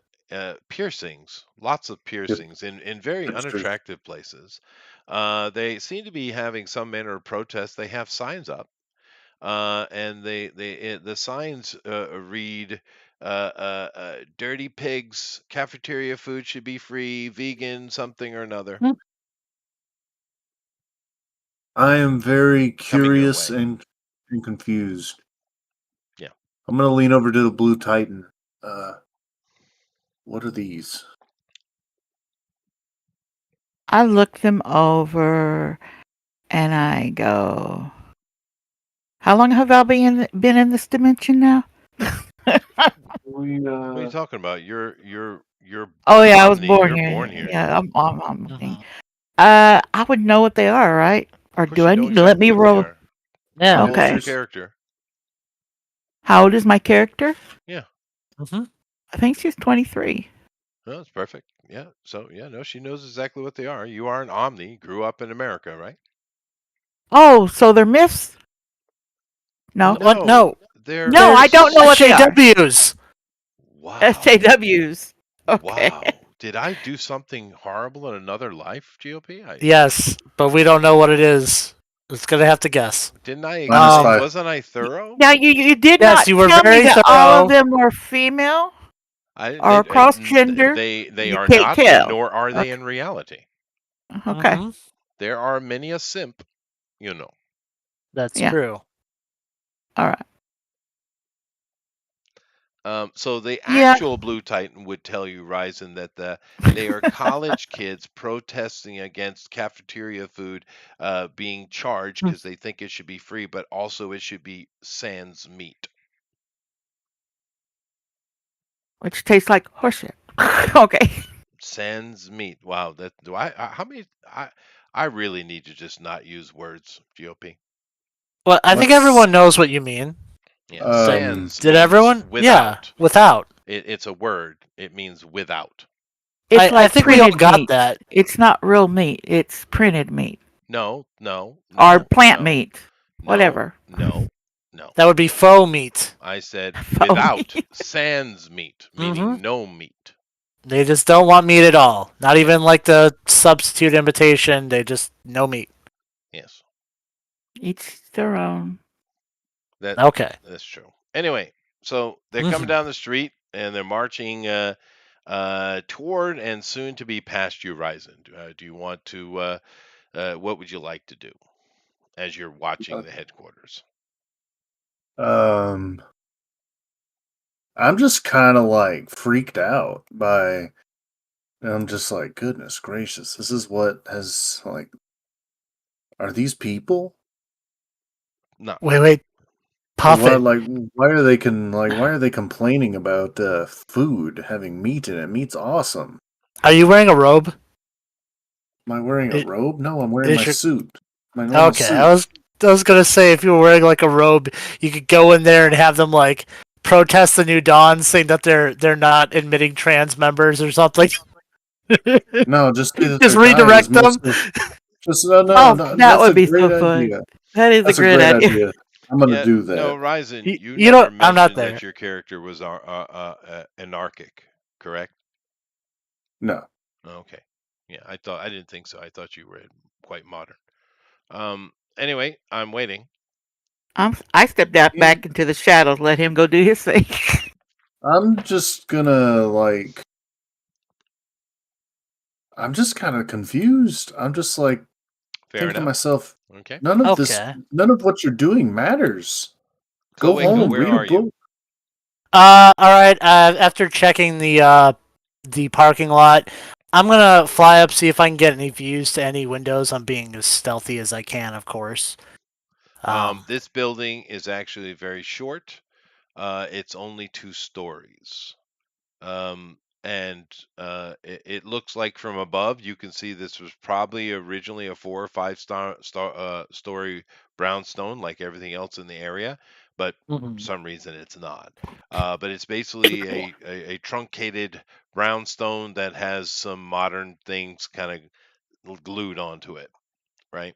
piercings, lots of Hip, piercings in very hipsters. unattractive places. They seem to be having some manner of protest. They have signs up, and the signs read, "Dirty pigs, cafeteria food should be free, vegan, something or another." Hmm. I am very coming your curious way. and confused. Yeah. I'm gonna lean over to the Blue Titan. What are these? I look them over and I go, how long have I been in this dimension now? We What are you talking about? You're Oh yeah, I was Omni. born You're here. born here. Yeah, Yeah. I'm looking. Mhm. I would know what they are, right? Of Or course do you I know need to let exactly me what they roll? are. Yeah. How old's Okay. your Answers. character? How old is my character? Yeah. Hmm. I think she's 23. No, that's perfect. Yeah. So yeah, no, she knows exactly what they are. You are an Omni. Grew up in America, right? Oh, so they're myths? No. What? No, No, No, they're I don't know what they are. SJWs. Wow. SJWs. Okay. Wow. Did I do something horrible in another life, GOP? I Yes, but we don't know what it is. It's gonna have to guess. didn't I Minus explain, 5. wasn't I thorough? Now you did Yes, not you were tell me very that all of thorough. them were female I or cross gender. they You are can't not, and tell. nor are they Okay. in reality. Okay. Hmm. There are many a simp, you know. That's Yeah. true. All right. So the Yeah. actual Blue Titan would tell you, Ryzen, that they are college kids protesting against cafeteria food being charged because they think it should be free, but also it should be sans meat. Which tastes like horseshit. Okay. Sans meat. Wow, that do how many I really need to just not use words, GOP. Well, I think Let's everyone knows what you mean. Yeah, um sans Did means everyone? Yeah, without. without. It's a word. It means without. It's I like think we all printed got meat. that. It's not real meat. It's printed meat No, no, or no, plant no, meat. no, Whatever. no, no. That would be faux meat. I said Phony. without sans meat, Hmm. meaning no meat. They just don't want meat at all. Not Yeah, even like the substitute invitation. They just no meat. yes. Each their own. That Okay. that's true. Anyway, so they're coming Hmm. down the street and they're marching toward and soon to be past you, Ryzen. Do you want to? What would you like to do as you're watching the headquarters? um I'm just kind of like freaked out by I'm just like goodness gracious. This is what has like are these people? Not really. Wait. Or what Puffin. like why are they complaining about food having meat in it? Meat's awesome. Are you wearing a robe? Am I wearing a Is, robe? No, I'm wearing is my your suit. My normal okay? suit. I was gonna say if you were wearing like a robe, you could go in there and have them like protest the New Dawn, saying that they're not admitting trans members or something. No, just say that Just their diet is redirect them. mostly just no, no, Oh, no. that That's a would be so great fun. idea. That is a That's a great great idea. idea. I'm gonna Yeah, do no, that. Ryzen, you You know, never I'm not mentioned there. that your character was anarchic, correct? No. Okay. Yeah, I didn't think so. I thought you were quite modern. Anyway, I'm waiting. I stepped out Yeah, back into the shadows, let him go do his thing. I'm just gonna like I'm just kind of confused. I'm just like Fair thinking to enough. myself, Okay. Okay. none of what you're doing matters. Go Coeco, home, where read a are you? book. All right. After checking the parking lot, I'm gonna fly up see if I can get any views to any windows. I'm being as stealthy as I can, of course. This building is actually very short. It's only 2 stories. And it looks like from above you can see this was probably originally a 4 or 5 story brownstone like everything else in the area, but for Mhm. some reason it's not. But it's basically a truncated brownstone that has some modern things kind of glued onto it, right?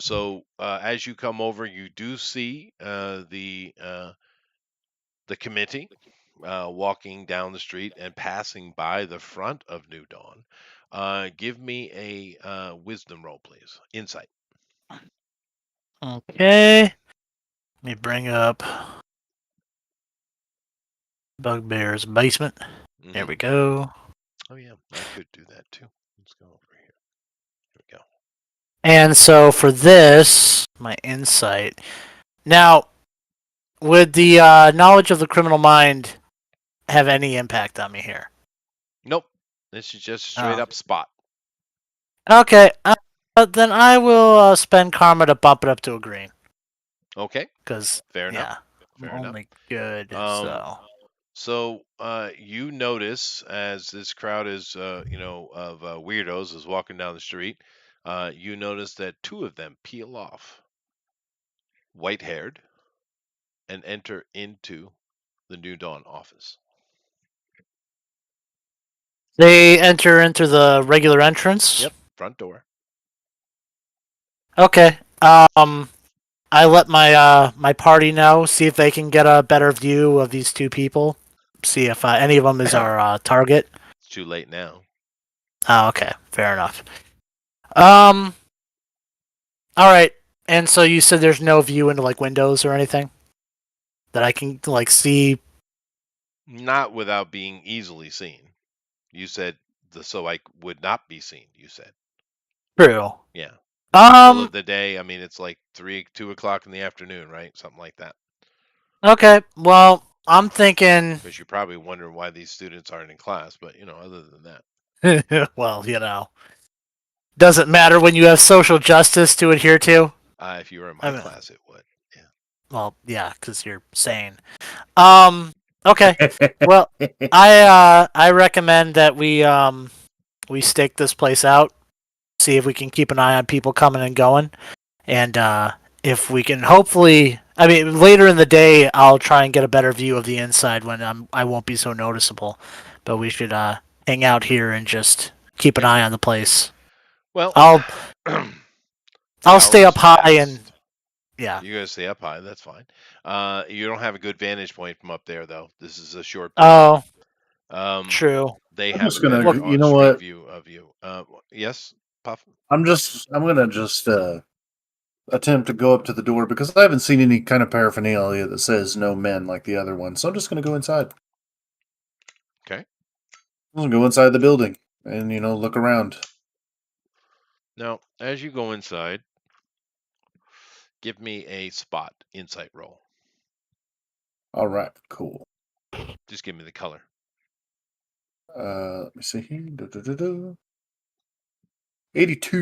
So as you come over, you do see the committee walking down the street and passing by the front of New Dawn. Give me a wisdom roll, please. Insight. Okay. Let me bring up Bugbear's basement. There Hmm. we go. Oh yeah, I could do that too. Let's go over here. Here we go. And so for this, my insight. Now, would the knowledge of the criminal mind have any impact on me here? Nope. This is just straight Oh. up spot. Okay. Then I will spend karma to bump it up to a green. Okay. Because, Fair enough. yeah, I'm Fair enough. only good, Um, so. So you notice as this crowd is, of weirdos is walking down the street, you notice that two of them peel off, white-haired, and enter into the New Dawn office. They enter into the regular entrance. Yep, front door. Okay. I let my party know, see if they can get a better view of these two people. See if any of them is It's our target. too late now. Oh, okay, fair enough. All right. And so you said there's no view into like windows or anything that I can like see. Not without being easily seen. You said so I would not be seen. You said, True. yeah. Middle Um. of the day. I mean, it's like 2 o'clock in the afternoon, right? Something like that. Okay. Well, I'm thinking. Because you're probably wondering why these students aren't in class, but other than that. Well, doesn't matter when you have social justice to adhere to. If you were in I my mean, class, it would. Yeah. well, yeah, because you're sane. Okay. Well, I recommend that we stake this place out, see if we can keep an eye on people coming and going, and if we can hopefully, I mean, later in the day, I'll try and get a better view of the inside when I won't be so noticeable. But we should hang out here and just keep an Okay. eye on the place. Well, I'll the I'll stay hours up high and passed. yeah. You gotta stay up high. That's fine. You don't have a good vantage point from up there, though. This is a short building. Oh, Um, true. they I'm have just a gonna, better Well, you know street what? view of you. Yes, Puff. I'm gonna just attempt to go up to the door because I haven't seen any kind of paraphernalia that says no men like the other one. So I'm just gonna go inside. Okay. I'm gonna go inside the building and look around. Now, as you go inside, give me a spot insight roll. All right, cool. Just give me the color. Let me see here. 82.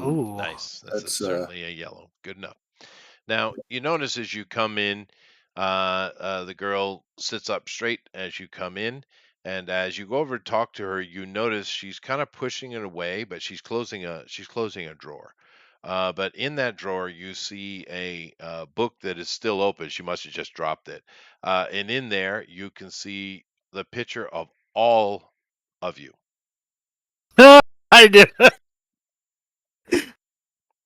ooh. Nice. That's That's certainly a yellow. Good enough. Now, you notice as you come in, the girl sits up straight as you come in. And as you go over to talk to her, you notice she's kind of pushing it away, but she's closing a drawer. But in that drawer, you see a book that is still open. She must have just dropped it. And in there, you can see the picture of all of you. I do.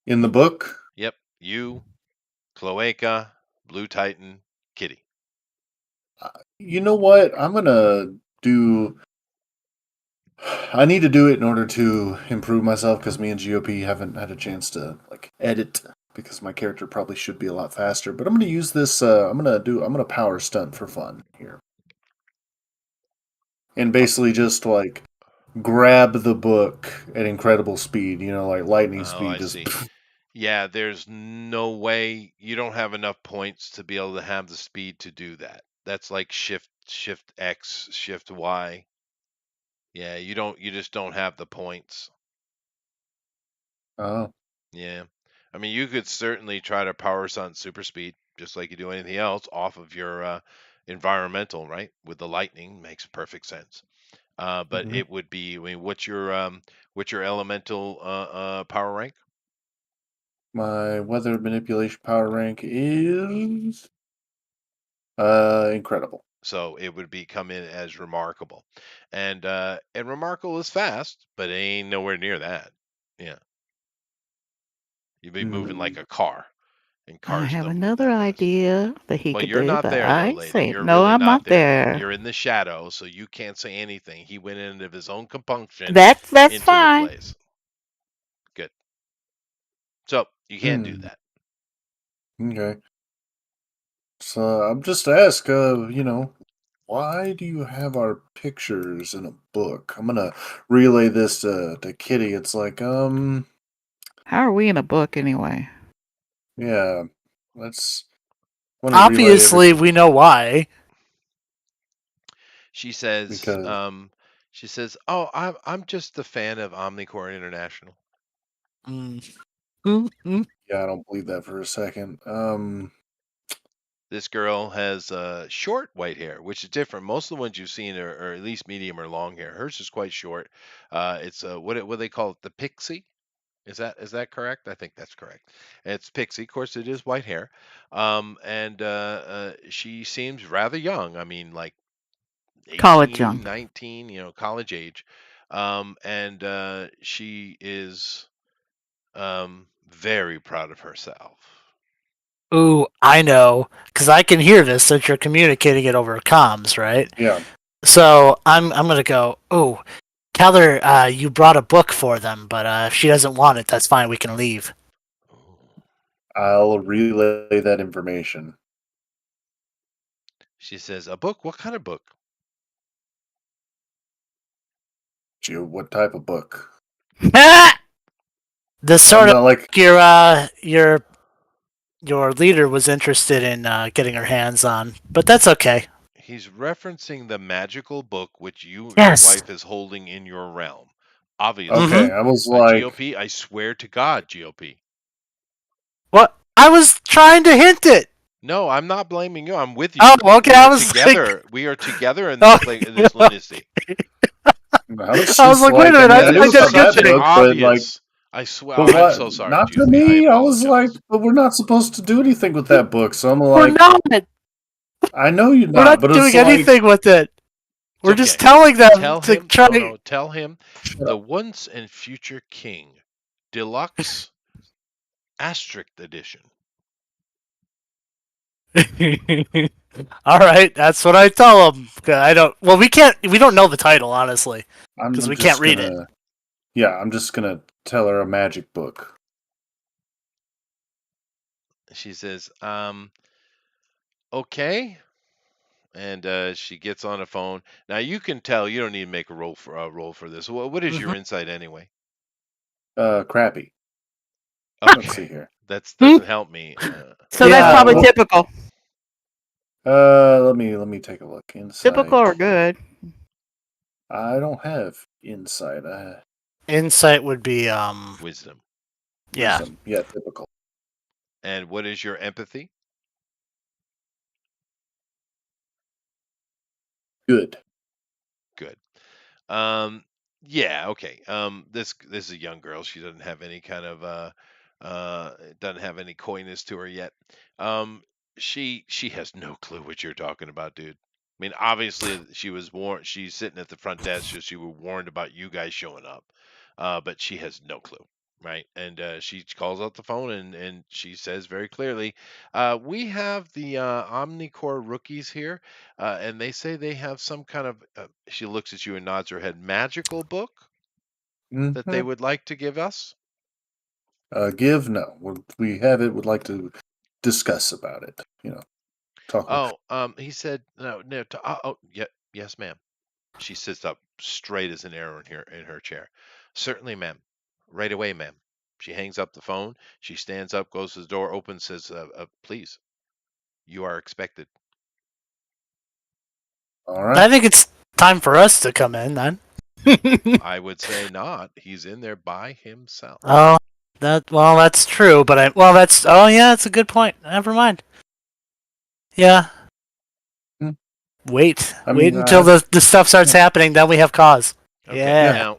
in the book. Yep, you, Cloaca, Blue Titan, Kitty. You know what? I'm gonna do. I need to do it in order to improve myself because me and GOP haven't had a chance to edit because my character probably should be a lot faster. But I'm gonna use this. I'm gonna power stunt for fun here, and basically just grab the book at incredible speed. Like lightning Oh, speed. I Just see. Yeah, there's no way you don't have enough points to be able to have the speed to do that. That's like shift X, shift Y. Yeah, you just don't have the points. oh. Yeah. I mean, you could certainly try to power stunt super speed just like you do anything else off of your environmental, right? With the lightning makes perfect sense. But Mhm. it would be, I mean, what's your elemental power rank? My weather manipulation power rank is incredible. So it would be come in as remarkable, and remarkable is fast, but it ain't nowhere near that. Yeah, you'd be moving like Hmm. a car, and I cars have don't move another that fast. idea that he Well, could you're do, not but there though, I lady. say, You're no, really I'm not not there. there. You're in the shadow, so you can't say anything. He went in of his own compunction That's into the fine. place. Good. So you can't do Hmm. that. Okay. So I'm just ask, why do you have our pictures in a book? I'm gonna relay this to Kitty. It's like, How are we in a book anyway? Yeah, let's want to relay Obviously, everything we know why. She says, because "Oh, I'm just a fan of Omnicore International." Mm. Mm. yeah, I don't believe that for a second. This girl has short white hair, which is different. Most of the ones you've seen are at least medium or long hair. Hers is quite short. It's what do they call it? The pixie? Is that correct? I think that's correct. It's pixie. Of course, it is white hair. And she seems rather young. I mean, like College young. 18, 19, college age. And she is very proud of herself. Ooh, I know, because I can hear this since you're communicating it over comms, right? yeah, So I'm gonna go. Oh, tell her you brought a book for them, but if she doesn't want it, that's fine. We can leave. Ooh. I'll relay that information. She says, "A book? What kind of book?" What type of book? The I'm sort of not like your leader was interested in getting her hands on, but that's okay. He's referencing the magical book which your Yes. wife is holding in your realm. Obviously. okay. Mm-hmm. I was like, GOP, I swear to God, GOP. What? I was trying to hint it. No, I'm not blaming you. I'm with Oh, you. okay. We I are was like, together. We are together in oh, this in this lunacy. I was I was just like, wait a like, I minute. mean, I That I knew is did a about good such that an thing. book, but like, obvious. I swear. but I'm what? so sorry, Not to GOP. I me. I was like, apologize. but we're not supposed to do anything with that book. So I'm We're like, not. I know you're We're not, not but it's doing like, anything with it. It's We're just okay. telling them Tell to him. try. No, no. Tell him shut the up. once and future king, deluxe asterisk edition. All right, that's what I tell them. I don't. Well, we can't. We don't know the title, honestly, because I'm we can't just read it. gonna, yeah, I'm just gonna tell her a magic book. She says, okay. And she gets on the phone. Now you can tell you don't need to make a roll for this. What is your Mhm. insight anyway? Crappy. Let's see Okay, here. that Hmm? doesn't help me. So that's Yeah. probably Well, typical. let me take a look. Typical Insight. or good. I don't have insight. Insight would be Wisdom. yeah. Wisdom. Yeah, typical. And what is your empathy? Good. Good. Um, yeah, okay. This is a young girl. She doesn't have any kind of doesn't have any coyness to her yet. Um, she has no clue what you're talking about, dude. I mean, obviously she was warned. She's sitting at the front desk, so she was warned about you guys showing up. But she has no clue, right? And she calls out the phone and she says very clearly, "We have the Omnicore rookies here." And they say they have some kind of, she looks at you and nods her head, magical book that they Mm-hmm. would like to give us. Give no. We have it. Would like to discuss about it. Talk with. Oh, he said, no, no, oh, yeah, yes, ma'am. She sits up straight as an arrow in her chair. Certainly, ma'am. Right away, ma'am. She hangs up the phone. She stands up, goes to the door, opens, says, please, you are expected. All I right. think it's time for us to come in then. I would say not. He's in there by himself. Oh, that's true. But that's oh yeah, that's a good point. Never mind. Yeah, Hmm. I wait mean, until the stuff starts happening. Then we have cause. Okay, yeah. Yeah. now,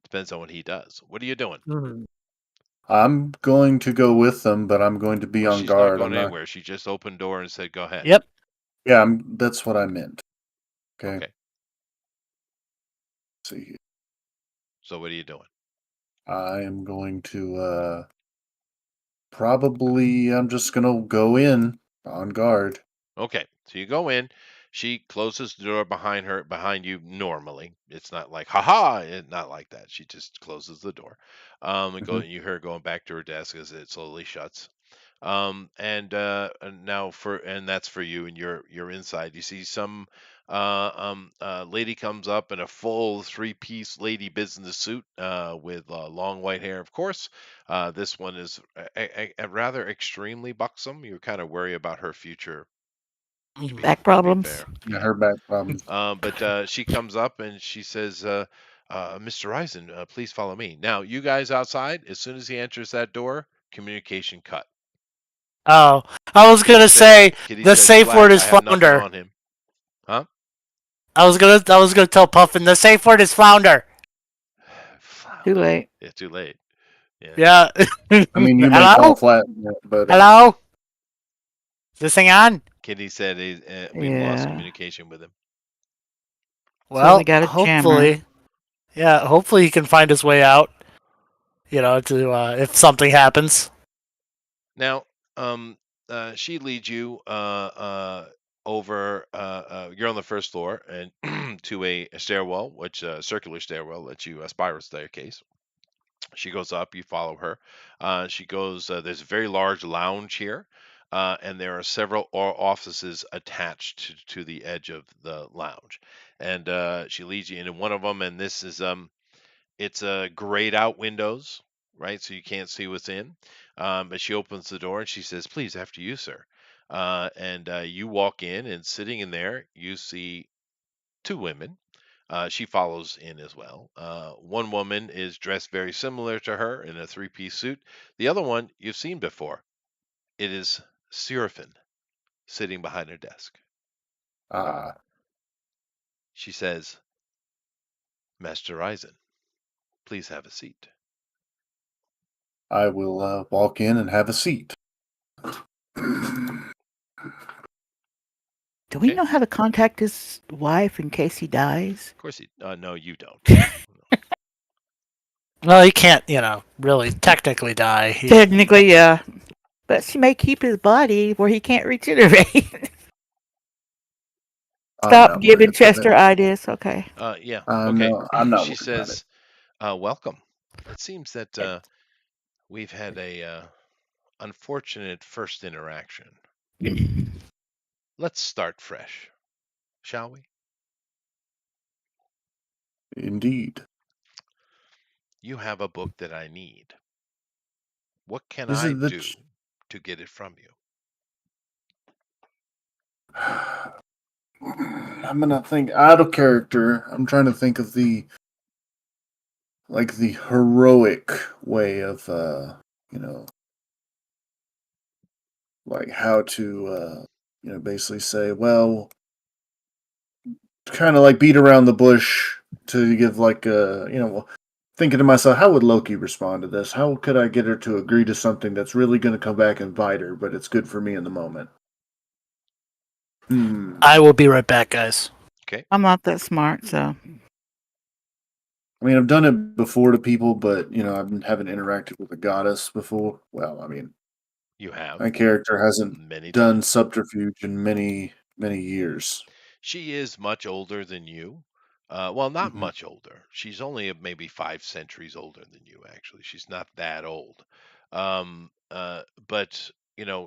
depends on what he does. What are you doing? Mhm. I'm going to go with them, but I'm going to be Well, on she's not guard. going I'm not. anywhere. She just opened door and said, "Go ahead." Yep. Yeah, that's what I meant. Okay. Okay. See, here. So what are you doing? I am going to probably. I'm just gonna go in on guard. Okay. So you go in. She closes the door behind you normally. It's not like haha, not like that. She just closes the door. And Hmm. you hear her going back to her desk as it slowly shuts. And now and that's for you and your inside. You see some lady comes up in a full three-piece lady business suit with long white hair, of course. This one is a rather extremely buxom. You kind of worry about her future, to Mhm. be Back to be problems. fair. Yeah, Yeah. her back problems. But she comes up and she says, "Mr. Eisen, please follow me." Now, you guys outside, as soon as he enters that door, communication cut. Oh, I was gonna say Kitty the says safe word flat. is I have nothing flounder. on him. Huh? I was gonna tell Puffin the safe word is flounder. Too Flounder. late. Yeah, too late. Yeah. Yeah. I mean, you may call Hello? flat, but Hello? Is this thing on? Kitty said we've lost Yeah. communication with him. So they Well, got a jammer. hopefully, yeah, hopefully he can find his way out. To if something happens. Now, um, she leads you over. You're on the first floor and to a stairwell, which circular stairwell, lets you a spiral staircase. She goes up, you follow her. She goes, there's a very large lounge here, and there are several offices attached to the edge of the lounge. And she leads you into one of them, and this is it's grayed out windows, right? So you can't see what's in. But she opens the door and she says, "Please, after you, sir." And you walk in, and sitting in there, you see two women. She follows in as well. One woman is dressed very similar to her in a three-piece suit. The other one you've seen before. It is Seraphine sitting behind her desk. uh, She says, "Master Eisen, please have a seat." I will walk in and have a seat. Do we Okay. know how to contact his wife in case he dies? Of course, no, you don't. Well, he can't, really technically die. Technically, yeah. But she may keep his body where he can't regenerate. I'm Stop not worried giving about it. Chester ideas. Okay. Yeah. Okay. No, I'm not She worried about it. says, "Welcome. It seems that we've had a unfortunate first interaction. Let's start fresh, shall we? Indeed. You have a book that I need. What can Is I it the? do to get it from you?" I'm gonna think out of character. I'm trying to think of the heroic way of you know like how to basically say, well, kind of like beat around the bush to give like thinking to myself, how would Loki respond to this? How could I get her to agree to something that's really going to come back and bite her, but it's good for me in the moment? I Hmm. will be right back, guys. Okay. I'm not that smart, so. I mean, I've done it before to people, but haven't interacted with a goddess before. Well, I mean, You have my character hasn't many done times. subterfuge in many, many years. She is much older than you. Well, not Hmm. much older. She's only maybe 5 centuries older than you, actually. She's not that old. But,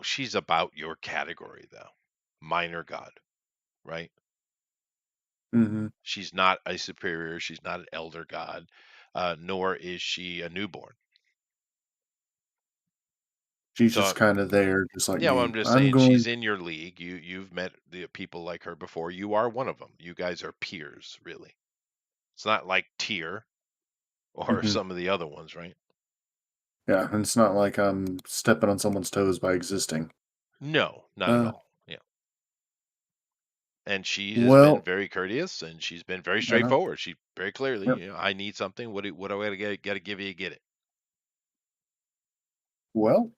she's about your category, though. Minor god, right? Hmm. She's not a superior. She's not an elder god, nor is she a newborn. She's just So, kind of there, just like yeah, well, me. I'm just I'm saying she's going. in your league. You've met the people like her before. You are one of them. You guys are peers, really. It's not like tier or Hmm. some of the other ones, right? Yeah, and it's not like I'm stepping on someone's toes by existing. No, not at Uh, all. Yeah. And she has been well, very courteous and she's been very uh straightforward. She very clearly, yep. I need something. What do I gotta give you to get it? Well,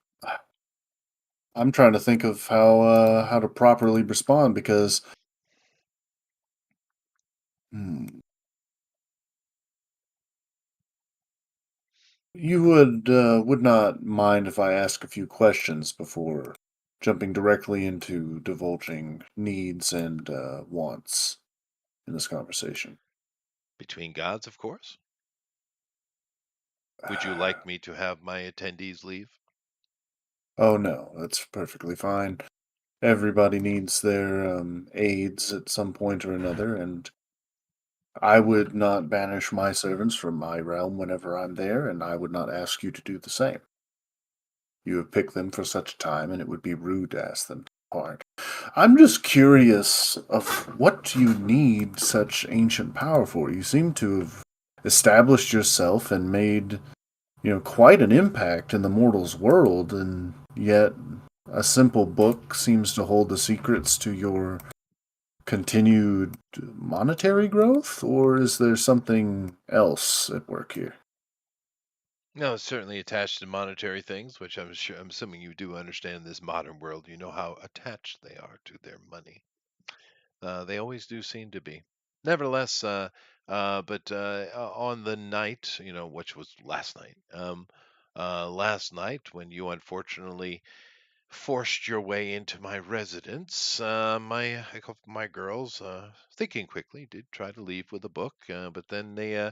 I'm trying to think of how to properly respond because hmm, you would not mind if I ask a few questions before jumping directly into divulging needs and wants in this conversation. Between gods, of course. Would you like me to have my attendees leave? Oh no, that's perfectly fine. Everybody needs their aids at some point or another, and I would not banish my servants from my realm whenever I'm there, and I would not ask you to do the same. You have picked them for such a time, and it would be rude to ask them to depart. I'm just curious of what you need such ancient power for. You seem to have established yourself and made, quite an impact in the mortal's world, and yet a simple book seems to hold the secrets to your continued monetary growth, or is there something else at work here? No, it's certainly attached to monetary things, which I'm assuming you do understand in this modern world. You know how attached they are to their money. They always do seem to be. Nevertheless, but on the night, which was last night when you unfortunately forced your way into my residence, a couple of my girls, thinking quickly, did try to leave with a book, but then they,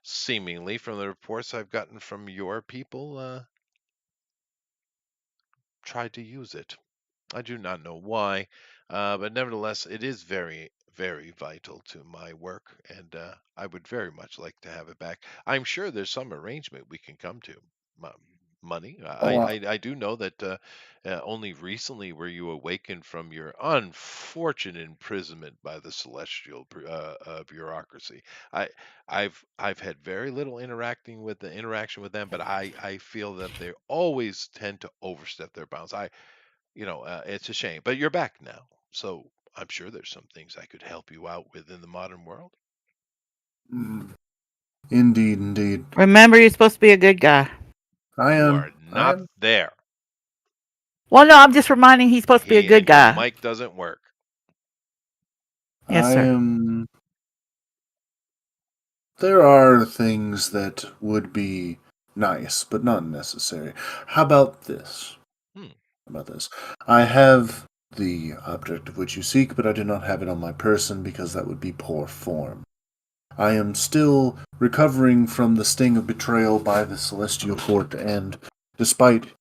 seemingly, from the reports I've gotten from your people, tried to use it. I do not know why, but nevertheless, it is very, very vital to my work, and I would very much like to have it back. I'm sure there's some arrangement we can come to. Mo- Money. Oh, I do know that only recently were you awakened from your unfortunate imprisonment by the celestial bureaucracy. I I've had very little interacting with the interaction with them, but I feel that they always tend to overstep their bounds. It's a shame, but you're back now. So I'm sure there's some things I could help you out with in the modern world. mm, indeed, indeed. Remember, you're supposed to be a good guy. I You am. are I not am. there. Well, no, I'm just reminding he's supposed to be a He good and your guy. mic doesn't work. Yes, I sir. am. There are things that would be nice, but not necessary. How about this? Hmm. How about this? I have the object of which you seek, but I do not have it on my person because that would be poor form. I am still recovering from the sting of betrayal by the Celestial Court, and despite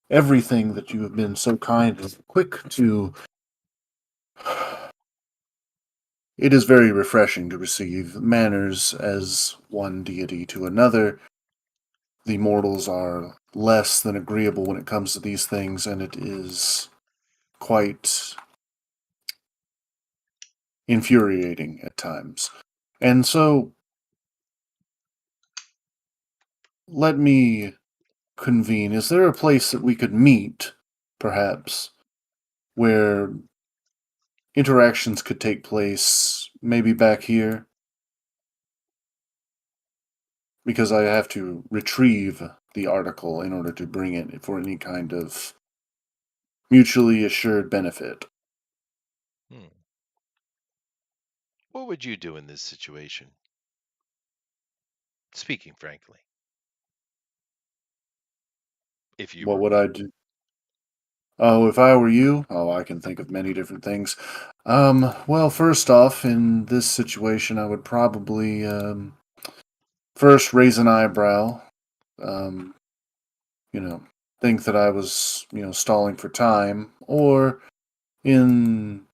everything that you have been so kind and quick to, it is very refreshing to receive manners as one deity to another. The mortals are less than agreeable when it comes to these things, and it is quite infuriating at times. And so, let me convene. Is there a place that we could meet, perhaps, where interactions could take place, maybe back here? Because I have to retrieve the article in order to bring it for any kind of mutually assured benefit. Hmm. What would you do in this situation? Speaking frankly, if you What were would I me. do? Oh, if I were you? Oh, I can think of many different things. Well, first off, in this situation, I would probably, first raise an eyebrow. Um, you know, think that I was, stalling for time, or in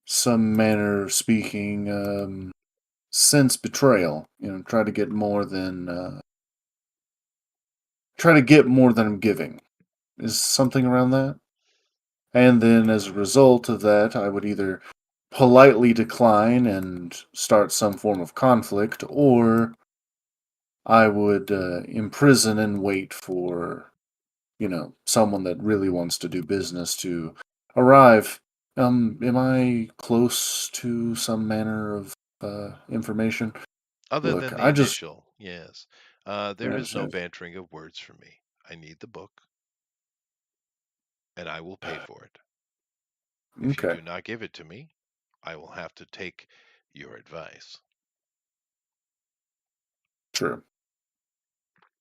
some manner of speaking, sense betrayal. Try to get more than I'm giving. Is something around that? And then as a result of that, I would either politely decline and start some form of conflict, or I would imprison and wait for, someone that really wants to do business to arrive. Am I close to some manner of information? Other Look, than the I just, initial, yes. There is yes, no yes. bantering of words for me. I need the book, and I will pay for it. If you Okay, do not give it to me, I will have to take your advice. true.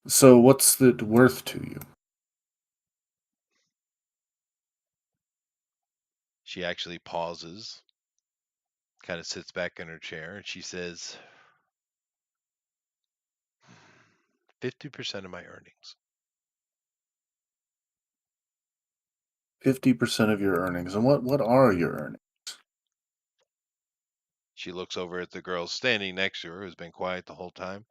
So what's it worth to you? She actually pauses, kind of sits back in her chair, and she says, 50% of my earnings. 50% of your earnings. And what are your earnings? She looks over at the girl standing next to her, who's been quiet the whole time.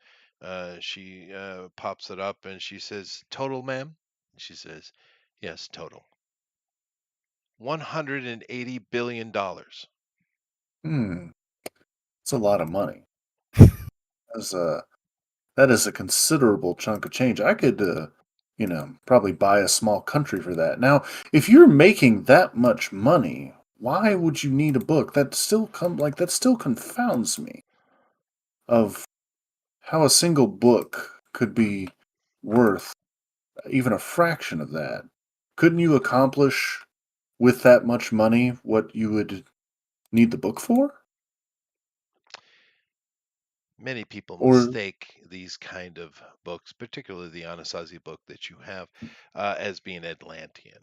She pops it up and she says, "Total, ma'am?" She says, "Yes, total. $180 billion." Hmm, it's a lot of money. That's that is a considerable chunk of change. I could, probably buy a small country for that. Now, if you're making that much money, why would you need a book? That still confounds me of how a single book could be worth even a fraction of that. Couldn't you accomplish with that much money what you would need the book for? Many people Or mistake these kind of books, particularly the Anasazi book that you have, as being Atlantean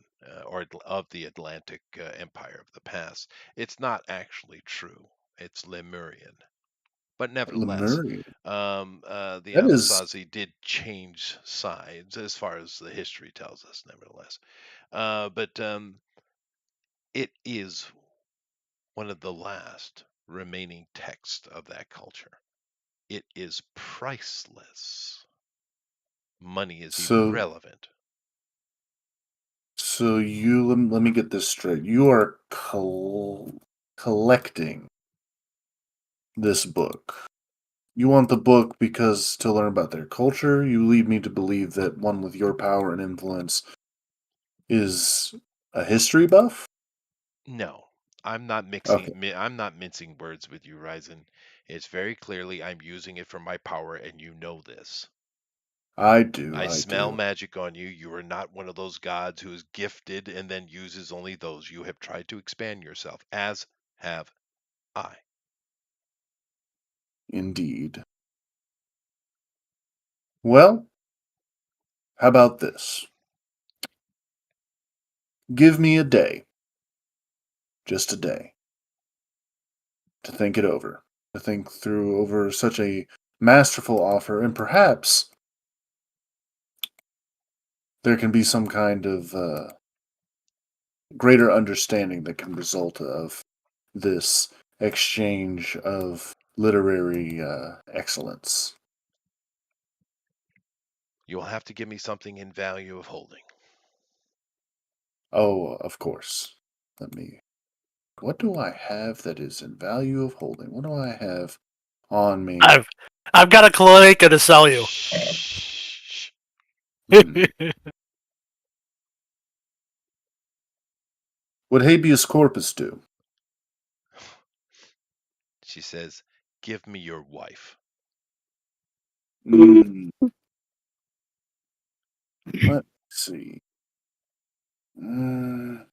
or of the Atlantic Empire of the past. It's not actually true. It's Lemurian. But nevertheless, Lemuria? the That is Anasazi did change sides as far as the history tells us, nevertheless. But it is one of the last remaining texts of that culture. It is priceless. Money is so. irrelevant. So let me get this straight. You are collecting this book. You want the book because to learn about their culture. You lead me to believe that one with your power and influence is a history buff. No, I'm not Okay, I'm not mincing words with you, Ryzen. It's very clearly I'm using it for my power, and you know this. I do. I I smell do. magic on you. You are not one of those gods who is gifted and then uses only those. You have tried to expand yourself, as have I. Indeed. Well, how about this? Give me a day, just a day, to think it over, to think through over such a masterful offer, and perhaps there can be some kind of greater understanding that can result of this exchange of literary excellence. You will have to give me something in value of holding. Oh, of course. Let me. What do I have that is in value of holding? What do I have on me? I've I've got a cloaca to sell you. Shh. Hmm. What habeas corpus do? She says, "Give me your wife." Mm, let's see. Mm,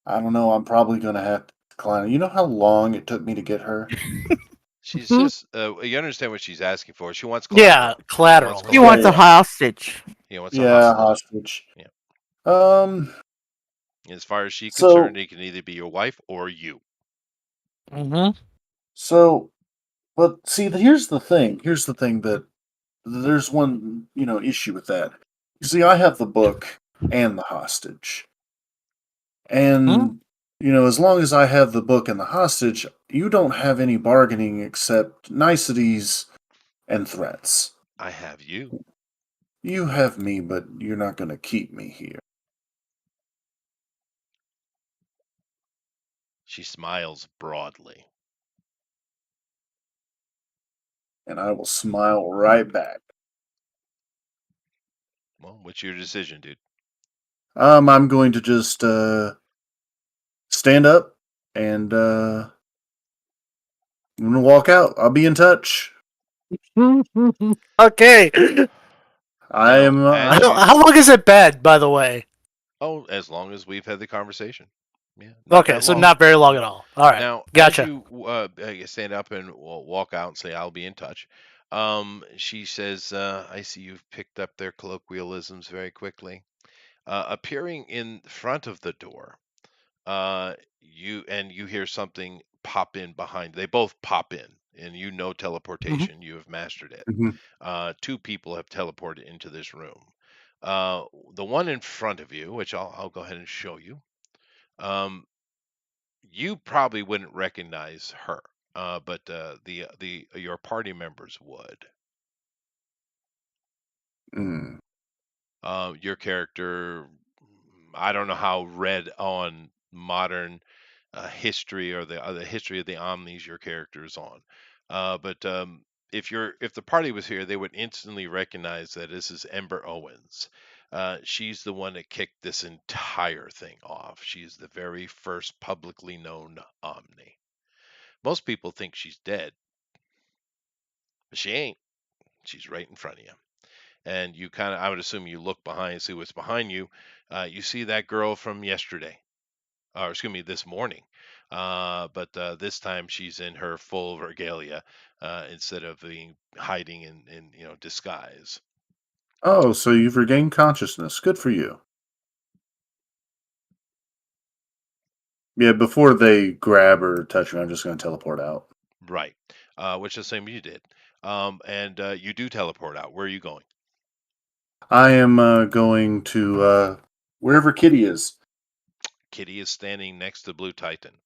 I don't know. I'm probably going to have to decline. You know how long it took me to get her? She's just, you understand what she's asking for. She wants Yeah, collateral. He wants collateral. He Yeah, wants a collateral. yeah. hostage. He wants a Yeah, hostage. hostage. Yeah. Um, As far as she's concerned, so, it can either be your wife or you. Mm-hmm. so, but see, here's the thing. Here's the thing that there's one, issue with that. You see, I have the book and the hostage. And, as long as I have the book and the hostage, you don't have any bargaining except niceties and threats. I have you. You have me, but you're not going to keep me here. She smiles broadly. And I will smile right back. Well, what's your decision, dude? I'm going to just stand up and I'm going to walk out. I'll be in touch. Okay. I Now, am. as you, How long has it been, by the way? oh, as long as we've had the conversation. Yeah, not Okay, that so long. not very long Yeah. at all. All right, Now, as gotcha. you stand up and walk out and say, "I'll be in touch," she says, "I see you've picked up their colloquialisms very quickly." Appearing in front of the door, you hear something pop in behind. They both pop in, and you know Hmm. teleportation. You have mastered it. Mhm. Two people have teleported into this room. Uh, the one in front of you, which I'll go ahead and show you, um, you probably wouldn't recognize her, but the your party members would. Mm. Your character, I don't know how read on modern history or the history of the Omnis your character is on, but if the party was here, they would instantly recognize that this is Ember Owens. She's the one that kicked this entire thing off. She's the very first publicly known Omni. Most people think she's dead, but she ain't. She's right in front of you. And you kind of, I would assume you look behind, see what's behind you. You see that girl from yesterday, or excuse me, this morning. But this time she's in her full regalia instead of being hiding in disguise. Oh, so you've regained consciousness. Good for you. Yeah, before they grab or touch me, I'm just going to teleport out. Right. Which is the same you did. And you do teleport out. Where are you going? I am going to wherever Kitty is. Kitty is standing next to Blue Titan.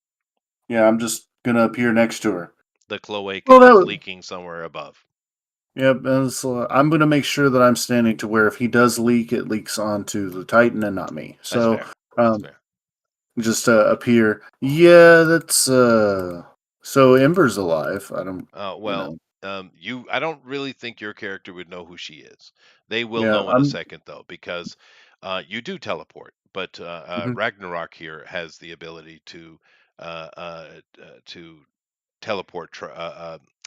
Yeah, I'm just going to appear next to her. The Well, cloaca that is was, leaking somewhere above. yep. I'm going to make sure that I'm standing to where if he does leak, it leaks onto the Titan and not me. That's So, fair. That's um, fair. just appear. Yeah, that's so Ember's alive. I don't, you Well, know. I don't really think your character would know who she is. They will Yeah, know in a I'm. second though, because you do teleport. But Mhm. Ragnarok here has the ability to teleport.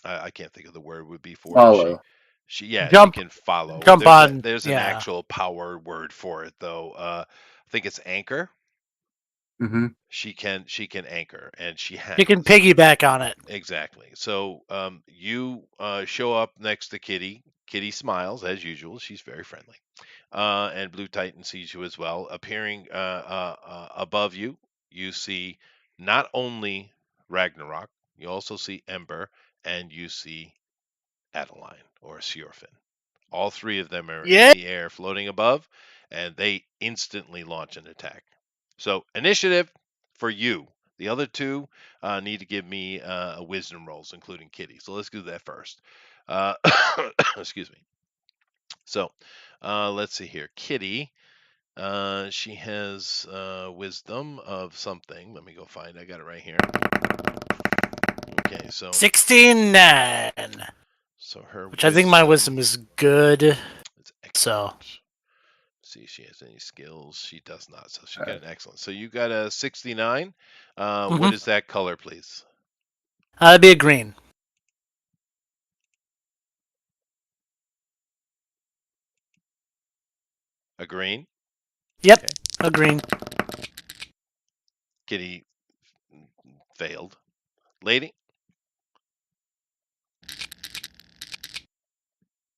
I can't think of the word would be for it. Follow. She Jump, can follow. jump on. There's an Yeah, actual power word for it though. I think it's anchor. Hmm. She can anchor, and she you can has. piggyback on it. Exactly. So you show up next to Kitty. Kitty smiles as usual. She's very friendly. And Blue Titan sees you as well. Appearing above you, you see not only Ragnarok, you also see Ember, and you see Adeline or Sjorfin. All three of them are in Yeah. the air floating above, and they instantly launch an attack. So, initiative for you. The other two need to give me wisdom rolls, including Kitty. So, let's do that first. Uh, excuse me. So, let's see here. Kitty, she has wisdom of something. Let me go find it. I got it right here. Okay, so 16-9, her which I think my wisdom wisdom is good. is So excellent. See if she has any skills. She does not. So she got Okay. an excellent. So you got a 69. What mhm. is that color, please? That'd be a green. A green. Yep, Okay. a green. Kitty failed. Lady.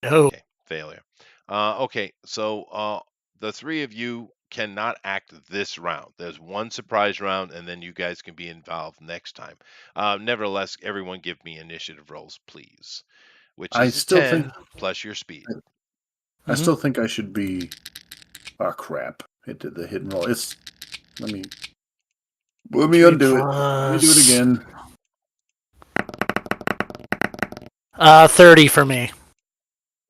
No. Okay. Failure. Okay. So the three of you cannot act this round. There's one surprise round, and then you guys can be involved next time. Nevertheless, everyone give me initiative rolls, please. Which I is a still think 10 plus your speed. I Mhm. still think I should be. Oh crap! It did the hit and roll. It's let me 3 undo it. Let me do it plus again. 30 for me.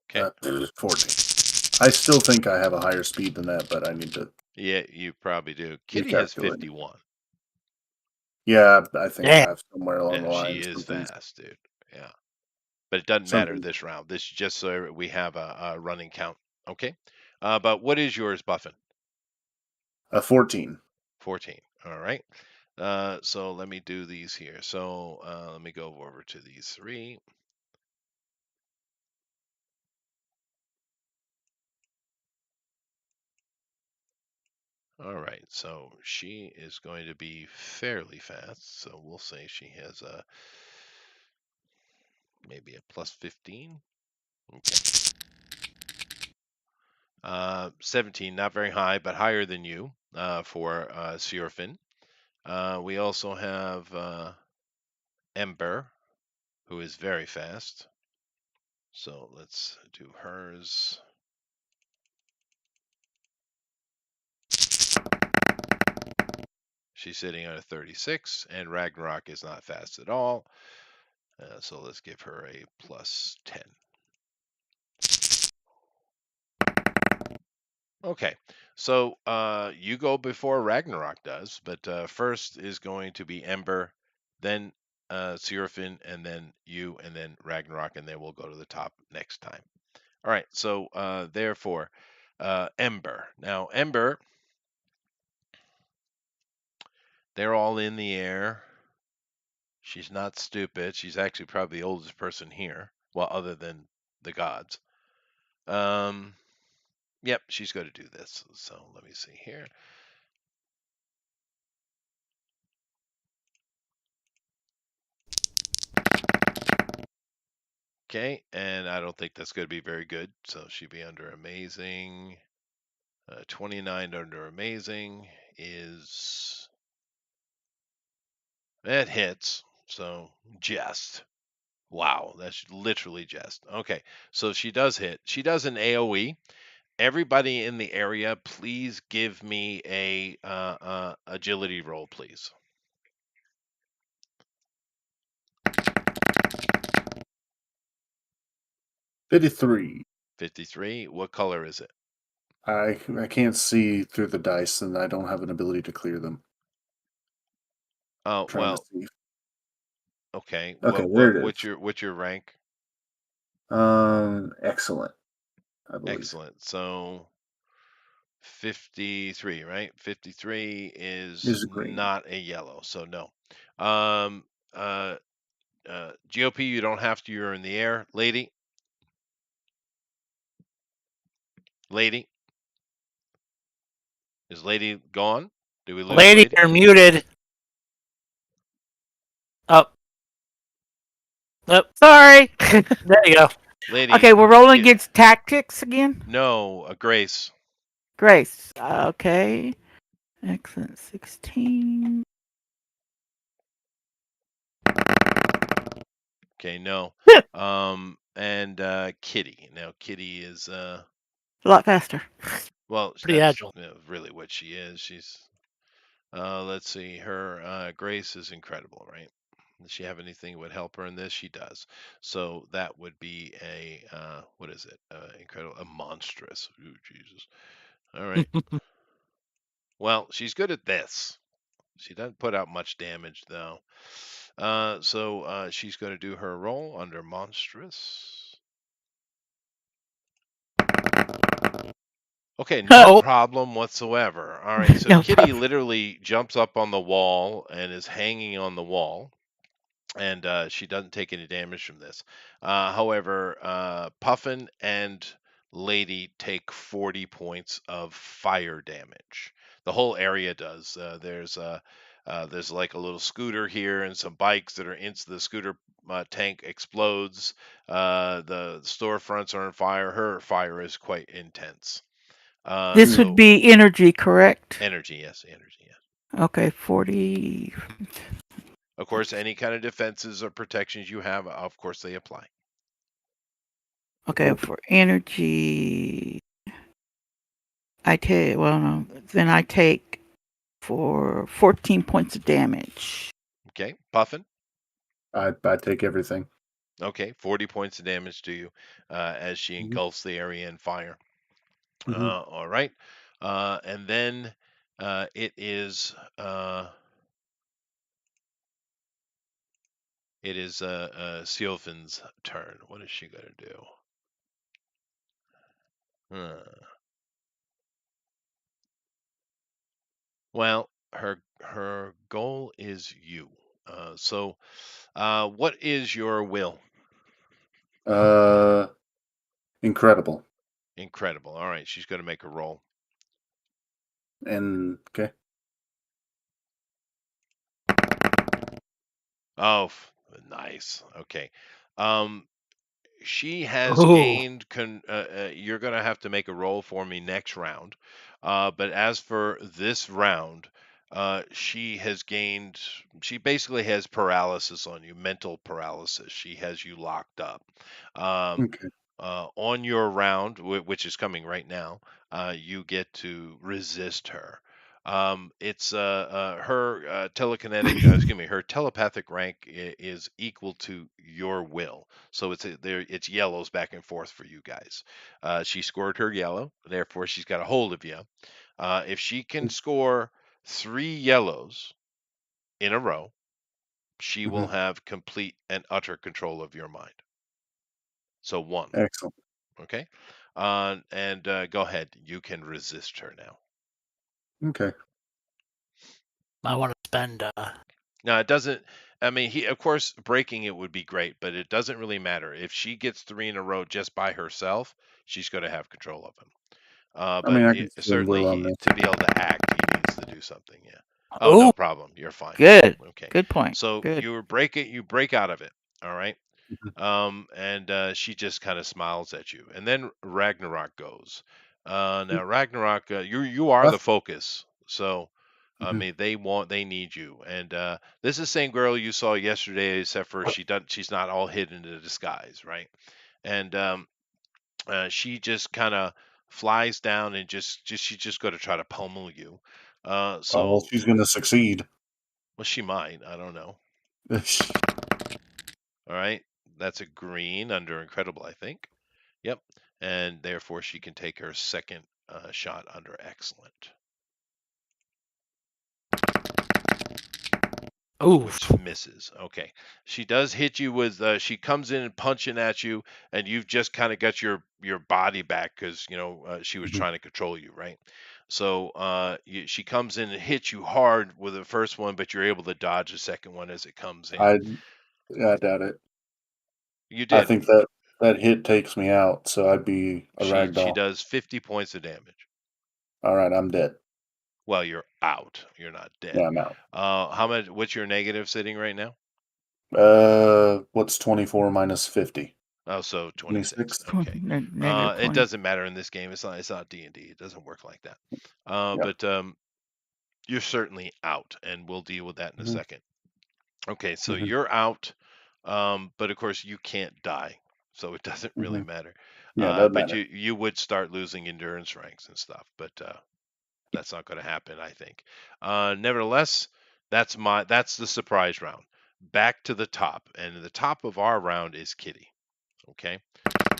Okay. 14. I still think I have a higher speed than that, but I need to Yeah, you probably do. Kitty has recalculate. 51. Yeah, I think I Damn. have somewhere along Yeah, the she line is something's fast, dude. Yeah. But it doesn't matter something this round. This is just so we have a running count. Okay. But what is yours, Buffin? a 14. 14. All right. So let me do these here. So let me go over to these three. All right. So she is going to be fairly fast. So we'll say she has maybe a plus 15. Okay. 17, not very high, but higher than you for Sierfin. We also have Ember, who is very fast. So let's do hers. She's sitting on a 36, and Ragnarok is not fast at all. So let's give her a plus 10. Okay, so you go before Ragnarok does, but first is going to be Ember, then Seraphine, and then you, and then Ragnarok, and then we'll go to the top next time. All right, so therefore, Ember. Now, Ember, they're all in the air. She's not stupid. She's actually probably the oldest person here, well, other than the gods. Yep, she's going to do this. So let me see here. Okay, and I don't think that's going to be very good. So she'd be under amazing. 29 under amazing is. It hits. So just. Wow, that's literally just. Okay, so she does hit. She does an AoE. Everybody in the area, please give me a agility roll, please. 53. 53. What color is it? I can't see through the dice, and I don't have an ability to clear them. Oh Trying to well, see. okay. Okay, What there what it what's is. your rank? Excellent, I believe. Excellent. So 53, right? 53 is Is green. not a yellow, so no. Um, uh, GOP, you don't have to. You're in the air, lady. Lady, is lady gone? Did we lose Lady, lady? you're muted. Oh, oh, sorry. There you go. Okay, Lady, we're rolling against tactics again. no, Grace. Grace. Okay. Excellent. 16. Okay, no. And Kitty. Now Kitty is A lot faster. well, Pretty that's agile. really what she is. She's let's see, her Grace is incredible, right? Does she have anything that would help her in this? She does. So that would be a what is it? Incredible, a monstrous. Ooh, Jesus. All right. Well, she's good at this. She doesn't put out much damage though. So she's going to do her roll under monstrous. Okay, no Oh, problem whatsoever. All right, so No Kitty problem. literally jumps up on the wall and is hanging on the wall, and she doesn't take any damage from this. However, Puffin and Lady take 40 points of fire damage. The whole area does. There's like a little scooter here and some bikes that are into the scooter tank explodes. The storefronts are on fire. Her fire is quite intense. This would So be energy, correct? energy, yes, energy, yes. Okay, 40. Of course, any kind of defenses or protections you have, of course, they apply. Okay, for energy, no, then I take for 14 points of damage. Okay, Puffin. I take everything. Okay, 40 points of damage to you as she Hmm. engulfs the area in fire. Hmm. All right, and then it is Sylphin's turn. What is she gonna do? Well, her goal is you. So, what is your will? Uh, Incredible. Incredible. All right, she's gonna make a roll. And okay. Oh, nice. Okay. Um, she has ooh. gained. You're going to have to make a roll for me next round. But as for this round, she has gained. She basically has paralysis on you, mental paralysis. She has you locked up. Um, Okay. on your round, which is coming right now, you get to resist her. It's her her telepathic rank is equal to your will. So it's yellows back and forth for you guys. She scored her yellow, therefore she's got a hold of you. If she can score 3 yellows in a row, she will Mhm. have complete and utter control of your mind. So 1, Excellent. okay? And go ahead, you can resist her now. Okay. I want to spend. Now it doesn't. I mean, of course breaking it would be great, but it doesn't really matter. If she gets 3 in a row just by herself, she's going to have control of him. I mean, But I can swing certainly, blue on this. to be able to act, he needs to do something. Yeah. Oh, Oh, no problem. You're fine. Good. Okay. Good point. So Good. you break out of it. All right. Mhm. And she just kind of smiles at you, and then Ragnarok goes. Now Ragnarok, you are the That's- focus, so I mhm. mean they need you, and this is the same girl you saw yesterday, except for she's not all hidden in a disguise, right? And she just kind of flies down and she's just going to try to pummel you. Oh, well, So she's going to succeed. well, she might, I don't know. All right, that's a green under incredible, I think. Yep. And therefore, she can take her second shot under excellent, oof. which misses. Okay. She does hit you with. She comes in and punching at you, and you've just kind of got your body back because she was Mhm. trying to control you, right? So she comes in and hits you hard with the first one, but you're able to dodge the second one as it comes in. I I doubt it. You I did. think that hit takes me out, so I'd be a She ragdoll. does 50 points of damage. All right, I'm dead. Well, you're out. You're not dead. Yeah, I'm out. How much? What's your negative sitting right now? What's 24 minus 50? Oh, so 26. 26. Okay. Negative It 20. doesn't matter in this game. It's not D&D. It doesn't work like that. Yep. But you're certainly out, and we'll deal with that in a Mhm. second. Okay, so Mhm. you're out, but of course you can't die, so it doesn't really Mhm. matter. Yeah, it doesn't But matter. you would start losing endurance ranks and stuff, but that's not going to happen, I think. Nevertheless, that's the surprise round. Back to the top, and the top of our round is Kitty. Okay.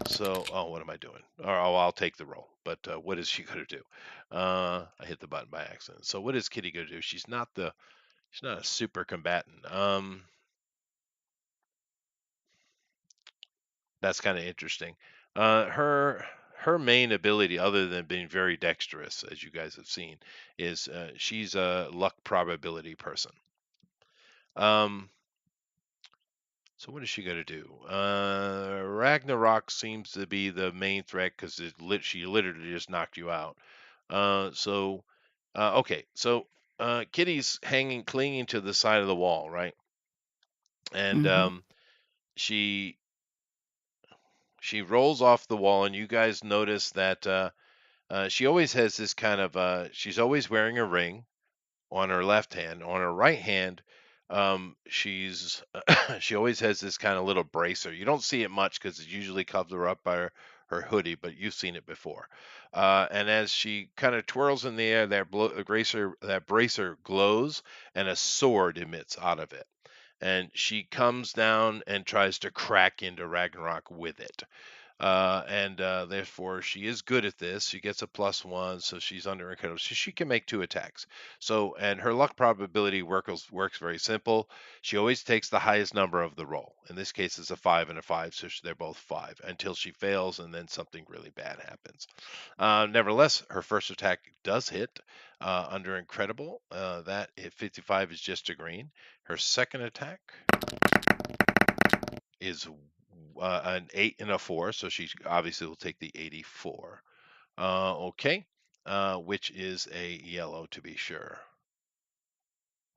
So, oh, what am I doing? I'll take the roll. But what is she going to do? I hit the button by accident. So, what is Kitty going to do? She's not a super combatant. That's kind of interesting. Her main ability, other than being very dexterous, as you guys have seen, is she's a luck probability person. Um, So what is she going to do? Ragnarok seems to be the main threat because she literally just knocked you out. So okay, so Kitty's clinging to the side of the wall, right? And Mm-hmm. she she rolls off the wall, and you guys notice that she always has this kind of she's always wearing a ring on her left hand. On her right hand, she's she always has this kind of little bracer. You don't see it much because it's usually covered up by her hoodie, but you've seen it before. And as she kind of twirls in the air, that bracer glows, and a sword emits out of it. And she comes down and tries to crack into Ragnarok with it. And therefore she is good at this. She gets a +1, so she's under incredible. So she can make 2 attacks. So, and her luck probability works very simple. She always takes the highest number of the roll. In this case, it's a 5 and a 5, so they're both 5 until she fails, and then something really bad happens. Nevertheless, her first attack does hit under incredible. That 55 is just a green. Her second attack is an 8 and a 4, so she obviously will take the 84. Okay, which is a yellow to be sure.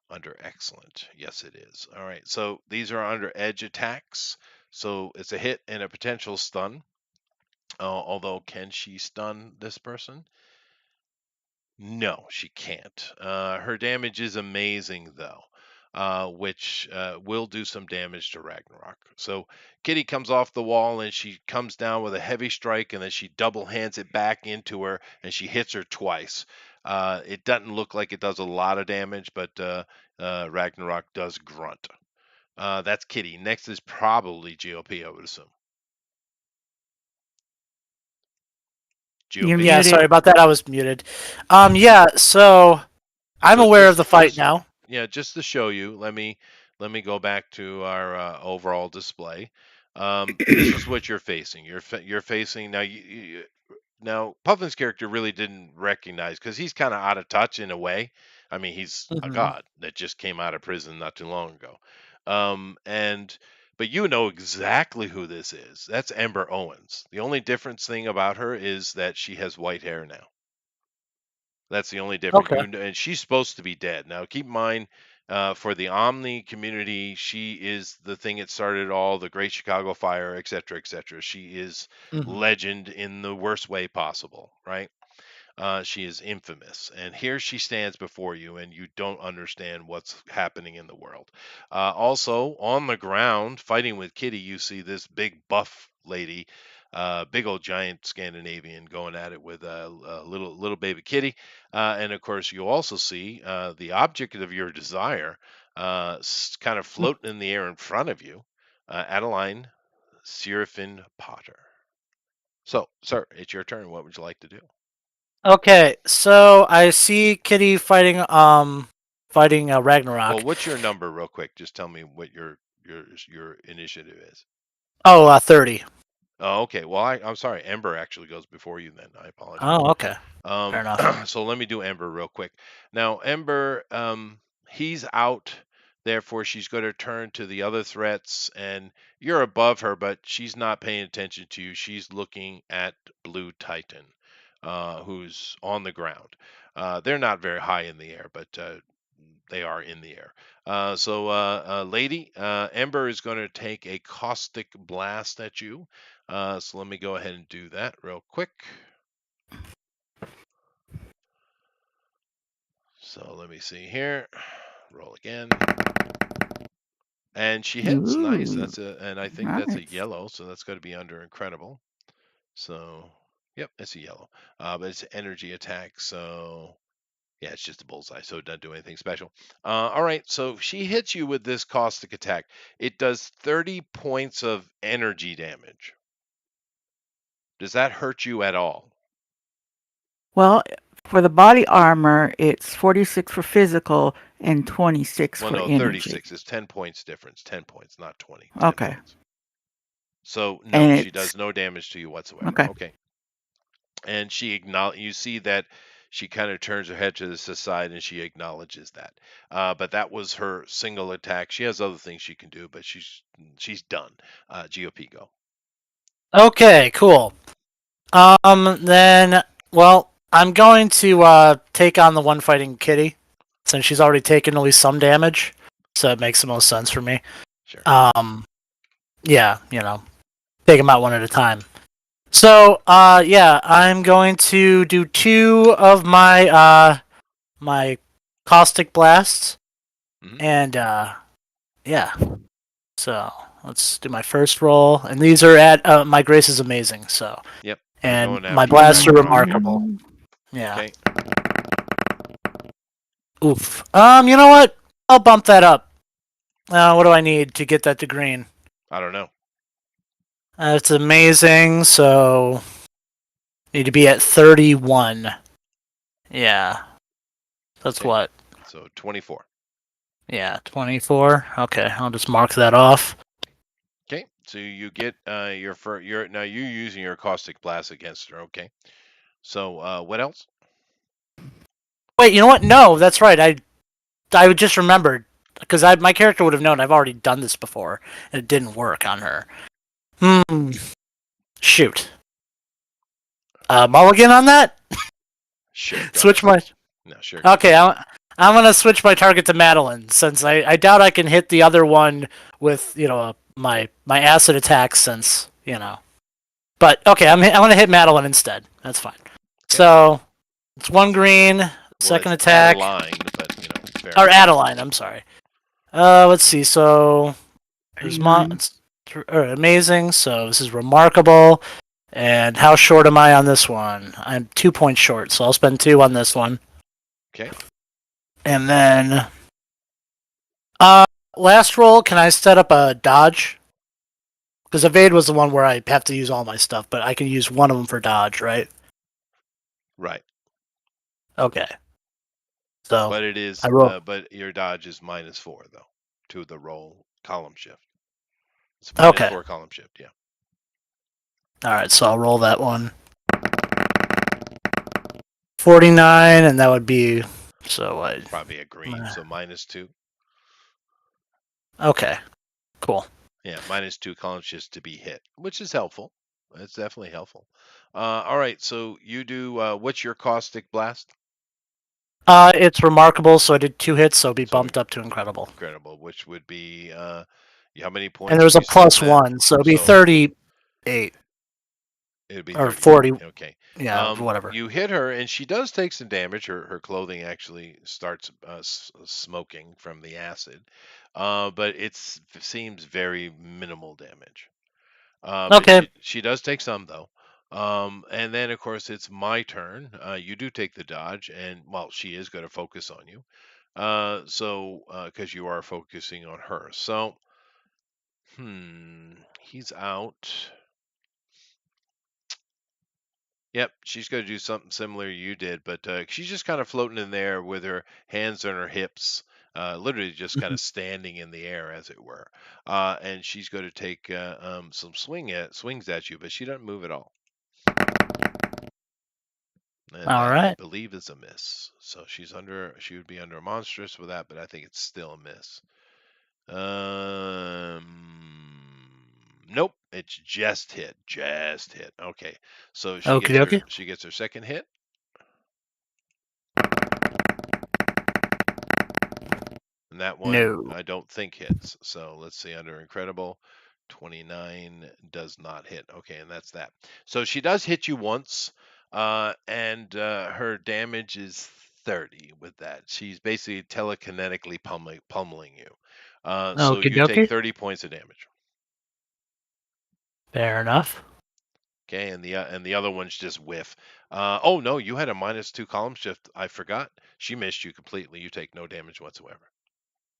Under excellent. Yes, it is. All right, so these are under edge attacks. So it's a hit and a potential stun. Although, can she stun this person? No, she can't. Her damage is amazing, though, which will do some damage to Ragnarok. So Kitty comes off the wall and she comes down with a heavy strike, and then she double hands it back into her and she hits her twice. It doesn't look like it does a lot of damage, but Ragnarok does grunt. That's Kitty. Next is probably GOP, I would assume. You're GOP. Yeah, muted. sorry about that. I was muted. Yeah, so I'm So aware of just the fight just now. yeah, just to show you, let me go back to our overall display. This is what you're facing. You're facing now. Now Puffin's character really didn't recognize because he's kind of out of touch in a way. I mean, he's a Hmm. god that just came out of prison not too long ago. And but you know exactly who this is. That's Ember Owens. The only difference thing about her is that she has white hair now. That's the only difference. Okay. And she's supposed to be dead. Now, keep in mind, for the Omni community, she is the thing that started all the Great Chicago Fire, et cetera, et cetera. She is Hmm. legend in the worst way possible, right? She is infamous. And here she stands before you, and you don't understand what's happening in the world. Also, on the ground, fighting with Kitty, you see this big buff lady, big old giant Scandinavian, going at it with a little baby Kitty. And of course, you also see the object of your desire kind of floating in the air in front of you, Adeline Seraphin Potter. So, sir, it's your turn. What would you like to do? Okay, so I see Kitty fighting Well, Ragnarok. what's your number, real quick? Just tell me what your initiative is. Oh, 30. Oh, okay. Well, I'm sorry. Ember actually goes before you. Then I apologize. Oh, okay. Fair enough. So let me do Ember real quick. Now, Ember, he's out. Therefore, she's going to turn to the other threats, and you're above her, but she's not paying attention to you. She's looking at Blue Titan, who's on the ground. They're not very high in the air, but they are in the air. Lady, Ember is going to take a caustic blast at you. So let me go ahead and do that real quick. So let me see here. Roll again. And she hits. Nice. Ooh, And I think that's a nice. yellow, so that's going to be under incredible. So, yep, it's a yellow. But it's an energy attack, so yeah, it's just a bullseye, so it doesn't do anything special. All right, so she hits you with this caustic attack. It does 30 points of energy damage. Does that hurt you at all? Well, for the body armor, it's 46 for physical and 26 Well, for no, energy. 36 is 10 points difference. 10 points, not 20. 10 Okay. points. So, no, And she it's does no damage to you whatsoever. okay. Okay. And you see that she kind of turns her head to the side and she acknowledges that. But that was her single attack. She has other things she can do, but she's done. GOP, go. Okay, cool. Then, well, I'm going to take on the one fighting Kitty, since she's already taken at least some damage, so it makes the most sense for me. Sure. Yeah, take them out one at a time. So, yeah, I'm going to do 2 of my caustic blasts, Mhm. and yeah. So let's do my first roll, and these are at my grace is amazing. So Yep. They're and going my after you, blasts are Ragnarok. remarkable. Yeah. Okay. Oof. You know what? I'll bump that up. What do I need to get that to green? I don't know. It's amazing. So need to be at 31. Yeah. That's Okay. what. So 24. Yeah, 24. Okay, I'll just mark that off. Okay. So you get now you're using your caustic blast against her. Okay. So what else? Wait, you know what? No, that's right. I just remembered because my character would have known I've already done this before and it didn't work on her. Shoot. Mulligan on that? Sure. Go Switch ahead. my. No, sure. Go Okay, ahead. I'm gonna switch my target to Madeline since I doubt I can hit the other one with my acid attack since. But okay, I'm gonna hit Madeline instead. That's fine. Okay. So it's 1 green. Well, Second it's attack. Adeline, but fair Or enough. Adeline. I'm sorry. Let's see. So there's amazing. So this is remarkable. And how short am I on this one? I'm 2 points short, so I'll spend 2 on this one. Okay. And then last roll, can I set up a dodge? Because evade was the one where I have to use all my stuff, but I can use one of them for dodge, right? Right. Okay. So But it is, I roll. but your dodge is -4 though to the roll column shift. It's Okay. -4 column shift. Yeah. All right. So I'll roll that one. 49, and that would be so I. Probably a green, so -2. Okay. Cool. Yeah, -2 column shifts to be hit, which is helpful. It's definitely helpful. All right, so you do. What's your caustic blast? It's remarkable. So I did 2 hits, so it'll be So bumped up to incredible. incredible, which would be how many And points there's do a you spend that? +1, so it'll be So 38 it'd be or 38. 40. Okay. Yeah, whatever. You hit her, and she does take some damage. Her clothing actually starts smoking from the acid, but it seems very minimal damage. But Okay. she does take some though. And then of course it's my turn. You do take the dodge, and well, she is going to focus on you. So because you are focusing on her. So he's out. Yep, she's going to do something similar you did, but she's just kind of floating in there with her hands on her hips, literally just kind Mhm. of standing in the air, as it were. And she's going to take some swings at you, but she doesn't move at all. And All that, I right. believe, is a miss. So she would be under a monstrous with that, but I think it's still a miss. Nope, it's just hit. Just hit. Okay. So Okie dokie. she gets her second hit. And that one No. I don't think hits. So let's see, under incredible, 29 does not hit. Okay, and that's that. So she does hit you once, and her damage is 30 with that. She's basically telekinetically pummeling you. So Okie you take dokie. 30 points of damage. Fair enough. Okay, and the other one's just whiff. Oh no, you had a -2 column shift. I forgot. She missed you completely. You take no damage whatsoever.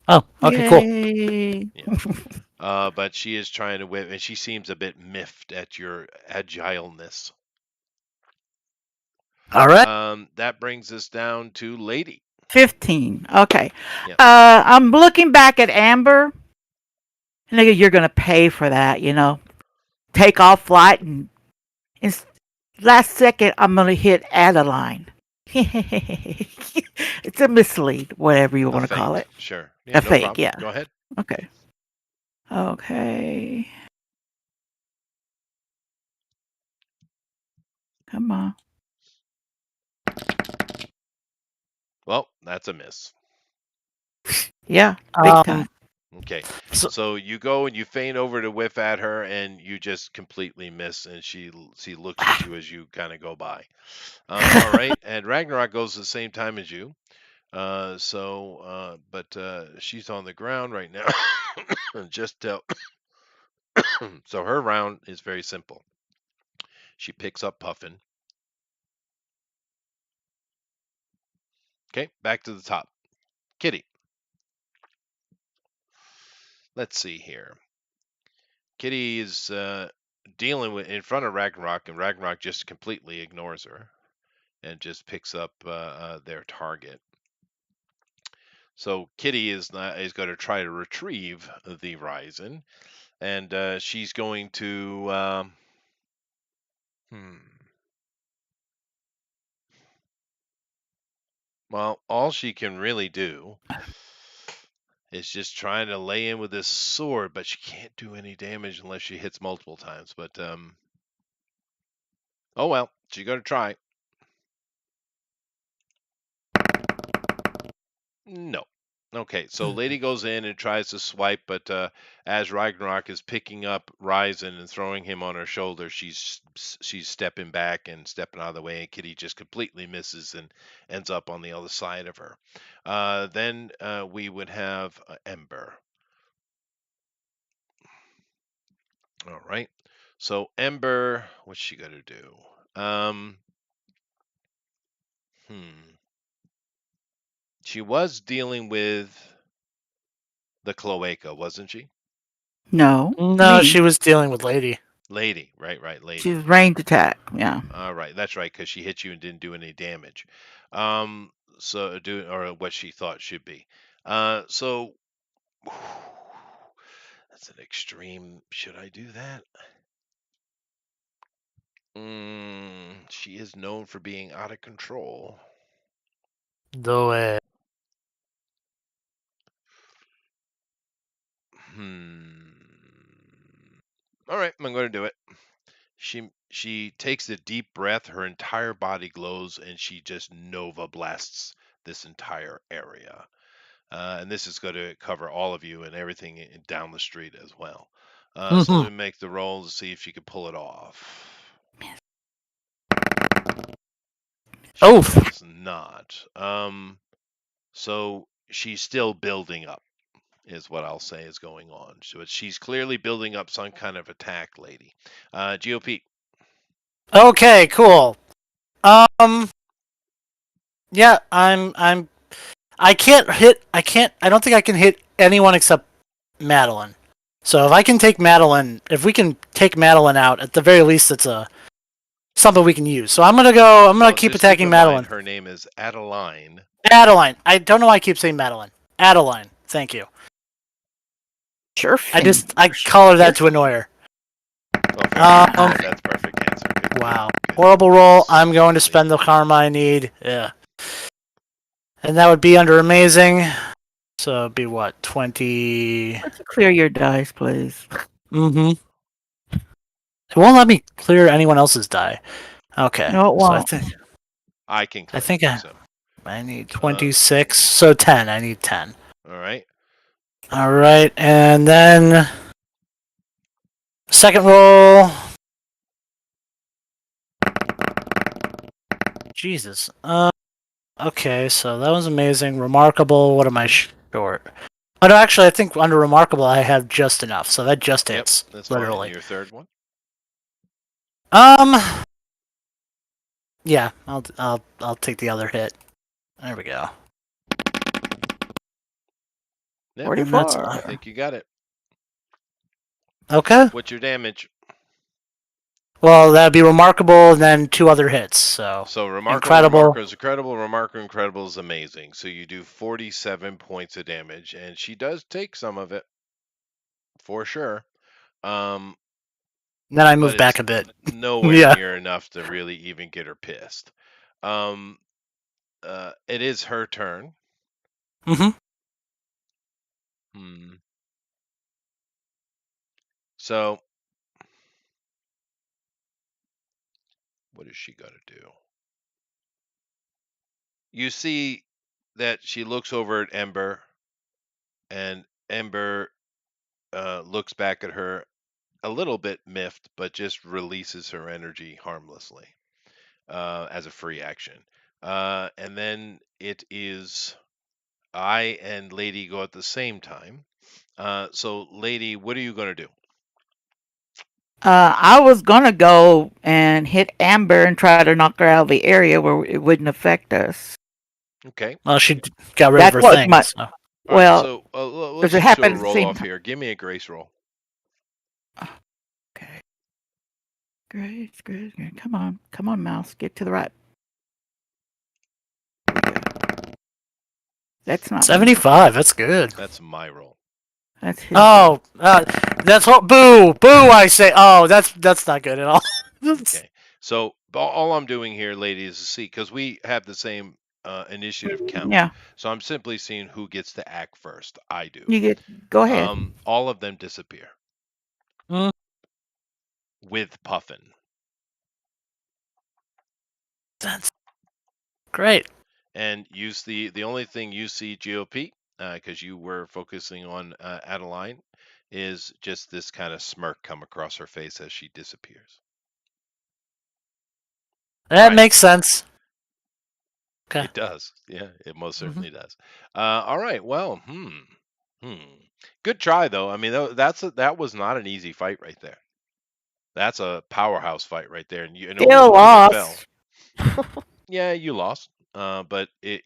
Oh, okay, cool. Yay. Yeah. But she is trying to whip, and she seems a bit miffed at your agileness. All right. That brings us down to Lady. 15. Okay. Yeah, I'm looking back at Amber. Nigga, you're going to pay for that, you know. Take off flight and last second I'm going to hit Adeline. It's a mislead, whatever you a want to call feint. it. Sure. Yeah, A no fake, problem. yeah. Go ahead. Okay. Okay. Come on. Well, that's a miss. Yeah, big Um. time. Okay. So, So you go and you feint over to whiff at her, and you just completely miss, and she looks at you as you kind of go by. All right. And Ragnarok goes the same time as you. But she's on the ground right now. Just tell. So her round is very simple. She picks up Puffin. Okay, back to the top. Kitty. Let's see here. Kitty is dealing with in front of Ragnarok, and Ragnarok just completely ignores her and just picks up their target. So Kitty is going to try to retrieve the Ryzen, and she's going to. Well, all she can really do is just trying to lay in with this sword, but she can't do any damage unless she hits multiple times. But oh well, she's gonna try. No. Okay, so Lady goes in and tries to swipe, but as Ragnarok is picking up Ryzen and throwing him on her shoulder, she's stepping back and stepping out of the way, and Kitty just completely misses and ends up on the other side of her. Then we would have Ember. All right. So Ember, what's she gonna do? Hmm. She was dealing with the cloaca, wasn't she? No, No, me. she was dealing with Lady. Lady, right, lady. She's range attack. Yeah. All right, that's right, because she hit you and didn't do any damage. So do or what she thought should be. So that's an extreme. Should I do that? She is known for being out of control. Do it. All right, I'm going to do it. She takes a deep breath. Her entire body glows, and she just nova blasts this entire area. And this is going to cover all of you and everything down the street as well. So let me make the roll to see if she can pull it off. She does not. So she's still building up, is what I'll say is going on. So she's clearly building up some kind of attack, lady. GOP. Okay, cool. Yeah, I can't hit. I don't think I can hit anyone except Madeline. So if I can take Madeline, if we can take Madeline out, at the very least, it's something we can use. So I'm gonna go. I'm gonna keep Just attacking in Madeline. mind, her name is Adeline. Adeline. I don't know why I keep saying Madeline. Adeline. Thank you. Sure. I call her that to annoy her. Oh, that's perfect answer. Good. Wow. Good. Horrible roll. I'm going to spend the karma I need. Yeah. And that would be under amazing. So it'd be what, 20? Let's clear your dice, please. Mm-hmm. It won't let me clear anyone else's die. Okay. No, it won't. I can clear. I think so. I need 26. So 10. I need 10. All right. All right. And then second roll. Jesus. Okay, so that was amazing. Remarkable. What am I short? Oh, no, actually, I think under remarkable I have just enough, so that just hits. That's literally. fine. Your third one. Yeah, I'll take the other hit. There we go. Yep, 44. I think you got it. Okay. What's your damage? Well, that'd be remarkable, and then 2 other hits. So remarkable is incredible. Remarkable, incredible is amazing. So you do 47 points of damage, and she does take some of it for sure. Then I move back a bit. Nowhere near enough to really even get her pissed. It is her turn. Mm-hmm. So what is she gonna do? You see that she looks over at Ember, and Ember looks back at her a little bit miffed, but just releases her energy harmlessly as a free action. And then it is I and Lady go at the same time. So, Lady, what are you going to do? I was gonna go and hit Amber and try to knock her out of the area where it wouldn't affect us. Okay. Well, she got rid of her thing. So. Well, so let's just do a roll off here. Give me a grace roll. Okay. Grace. Come on, mouse. Get to the right. That's not 75. That's good. That's my roll. That's his. Oh, that's what. Boo! I say. Oh, that's not good at all. Okay. So all I'm doing here, lady, is to see because we have the same initiative count. Yeah. So I'm simply seeing who gets to act first. I do. Go ahead. All of them disappear. With Puffin. That's great. And you see the only thing you see, GOP, because you were focusing on Adeline, is just this kind of smirk come across her face as she disappears. That makes sense. Okay. It does. Yeah, it most certainly does. All right. Well, good try though. I mean, that was not an easy fight right there. That's a powerhouse fight right there, and you still lost. Yeah, you lost. But it,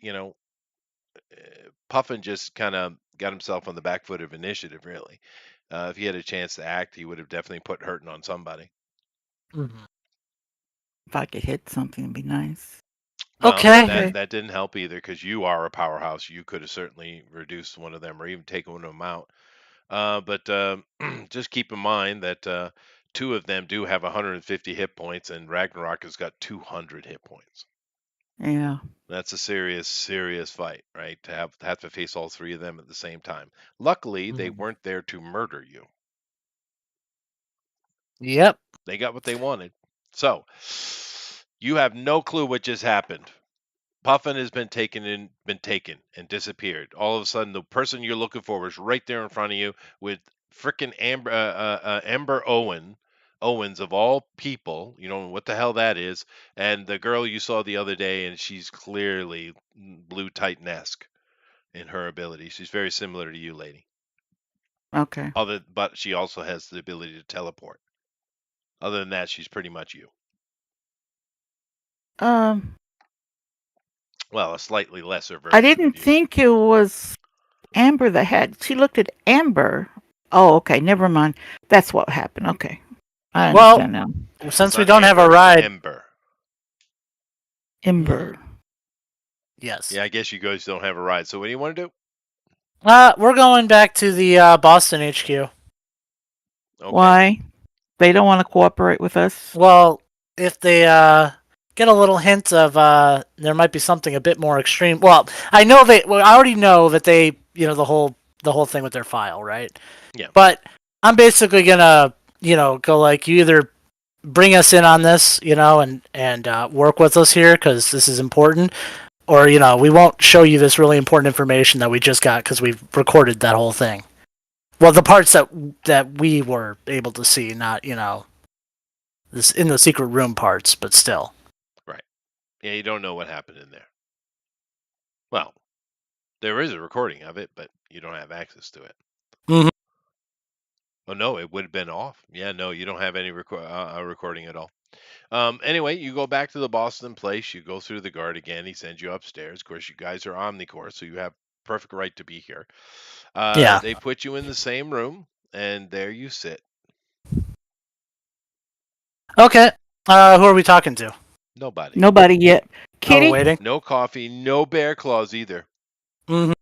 Puffin just kind of got himself on the back foot of initiative, really. If he had a chance to act, he would have definitely put hurting on somebody. Mhm. If I could hit something, it'd be nice. Well, Okay. Okay. that didn't help either because you are a powerhouse. You could have certainly reduced one of them or even taken one of them out. But just keep in mind that two of them do have 150 hit points, and Ragnarok has got 200 hit points. Yeah. That's a serious, serious fight, right? To have to face all three of them at the same time. Luckily, they Mhm. weren't there to murder you. Yep. They got what they wanted. So you have no clue what just happened. Puffin has been taken and disappeared. All of a sudden, the person you're looking for was right there in front of you with frickin' Amber Owens of all people. You know what the hell that is, and the girl you saw the other day, and she's clearly Blue Titan-esque in her ability. She's very similar to you, lady. Okay. But she also has the ability to teleport. Other than that, she's pretty much you. Um, Well, a slightly lesser I version of didn't you. think it was Amber that had. She looked at Amber. Oh, okay. Never mind. That's what happened. Okay. I Well, understand now. It's since we not don't have a Amber, it's ride. Ember. Ember. Yes. Yeah, I guess you guys don't have a ride. So what do you want to do? We're going back to the Boston HQ. Okay. Why? They don't want to cooperate with us? Well, if they get a little hint of there might be something a bit more extreme. Well, I know they. Well, I already know that they. The whole thing with their file, right? Yeah. But I'm basically gonna go like you either bring us in on this, and work with us here because this is important, or we won't show you this really important information that we just got because we've recorded that whole thing. Well, the parts that we were able to see, not this in the secret room parts, but still. Right. Yeah, you don't know what happened in there. Well, there is a recording of it, but you don't have access to it. Mhm. Oh no, it would have been off. Yeah, no, you don't have any recording at all. Anyway, you go back to the Boston place. You go through the guard again. He sends you upstairs. Of course, you guys are Omnicore, so you have perfect right to be here. Yeah. They put you in the same room, and there you sit. Okay. Who are we talking to? Nobody. Nobody yet. Oh, we're Kitty? waiting. No coffee. No bear claws either. Mm-hmm.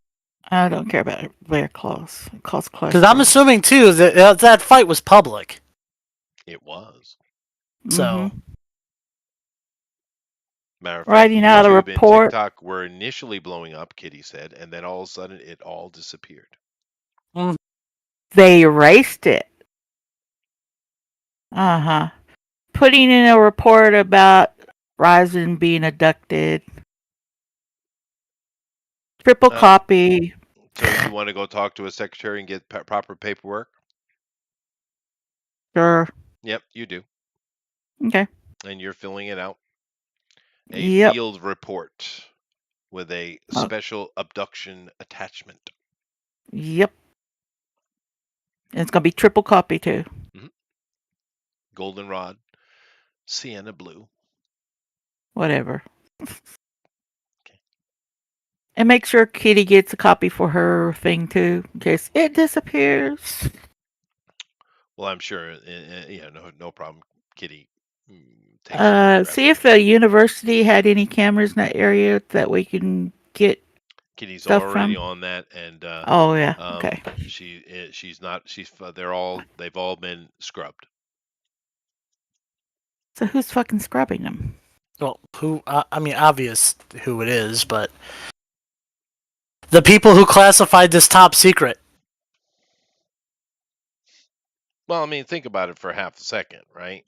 I don't care about bear claws. It causes Because I'm cholesterol. assuming too that that fight was public. It was. So Mm-hmm. Matter of fact, Writing out a YouTube and report. TikTok were initially blowing up, Kitty said, and then all of a sudden it all disappeared. They erased it. Uh-huh. Putting in a report about Ryzen being abducted. Triple Uh, copy. so you want to go talk to a secretary and get proper paperwork? Sure. Yep, you do. Okay. And you're filling it out. A Yep. field report with a Oh, special abduction attachment. yep. And it's gonna be triple copy too. Goldenrod, sienna blue. Whatever. And make sure Kitty gets a copy for her thing too, in case it disappears. Well, I'm sure. Yeah, no problem. Kitty takes care of the See rest of if it. the university had any cameras in that area that we can get Kitty's stuff already from. on that, and Oh yeah. Okay. she's not. They've all been scrubbed. So who's fucking scrubbing them? well, who? I mean, obvious who it is, but the people who classified this top secret. Well, I mean, think about it for half a second, right?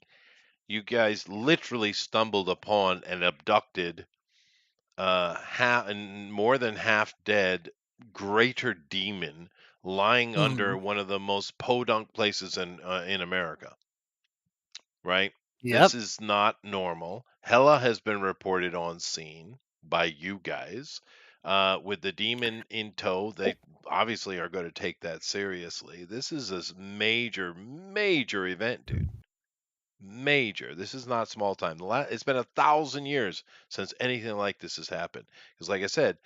You guys literally stumbled upon and abducted half and more than half dead greater demon lying under Mhm. one of the most podunk places in America, right? Yep. This is not normal. Hella has been reported on scene by you guys. With the demon in tow, they obviously are going to take that seriously. This is a major, major event, dude. Major. This is not small time. It's been 1,000 years since anything like this has happened. Because, like I said,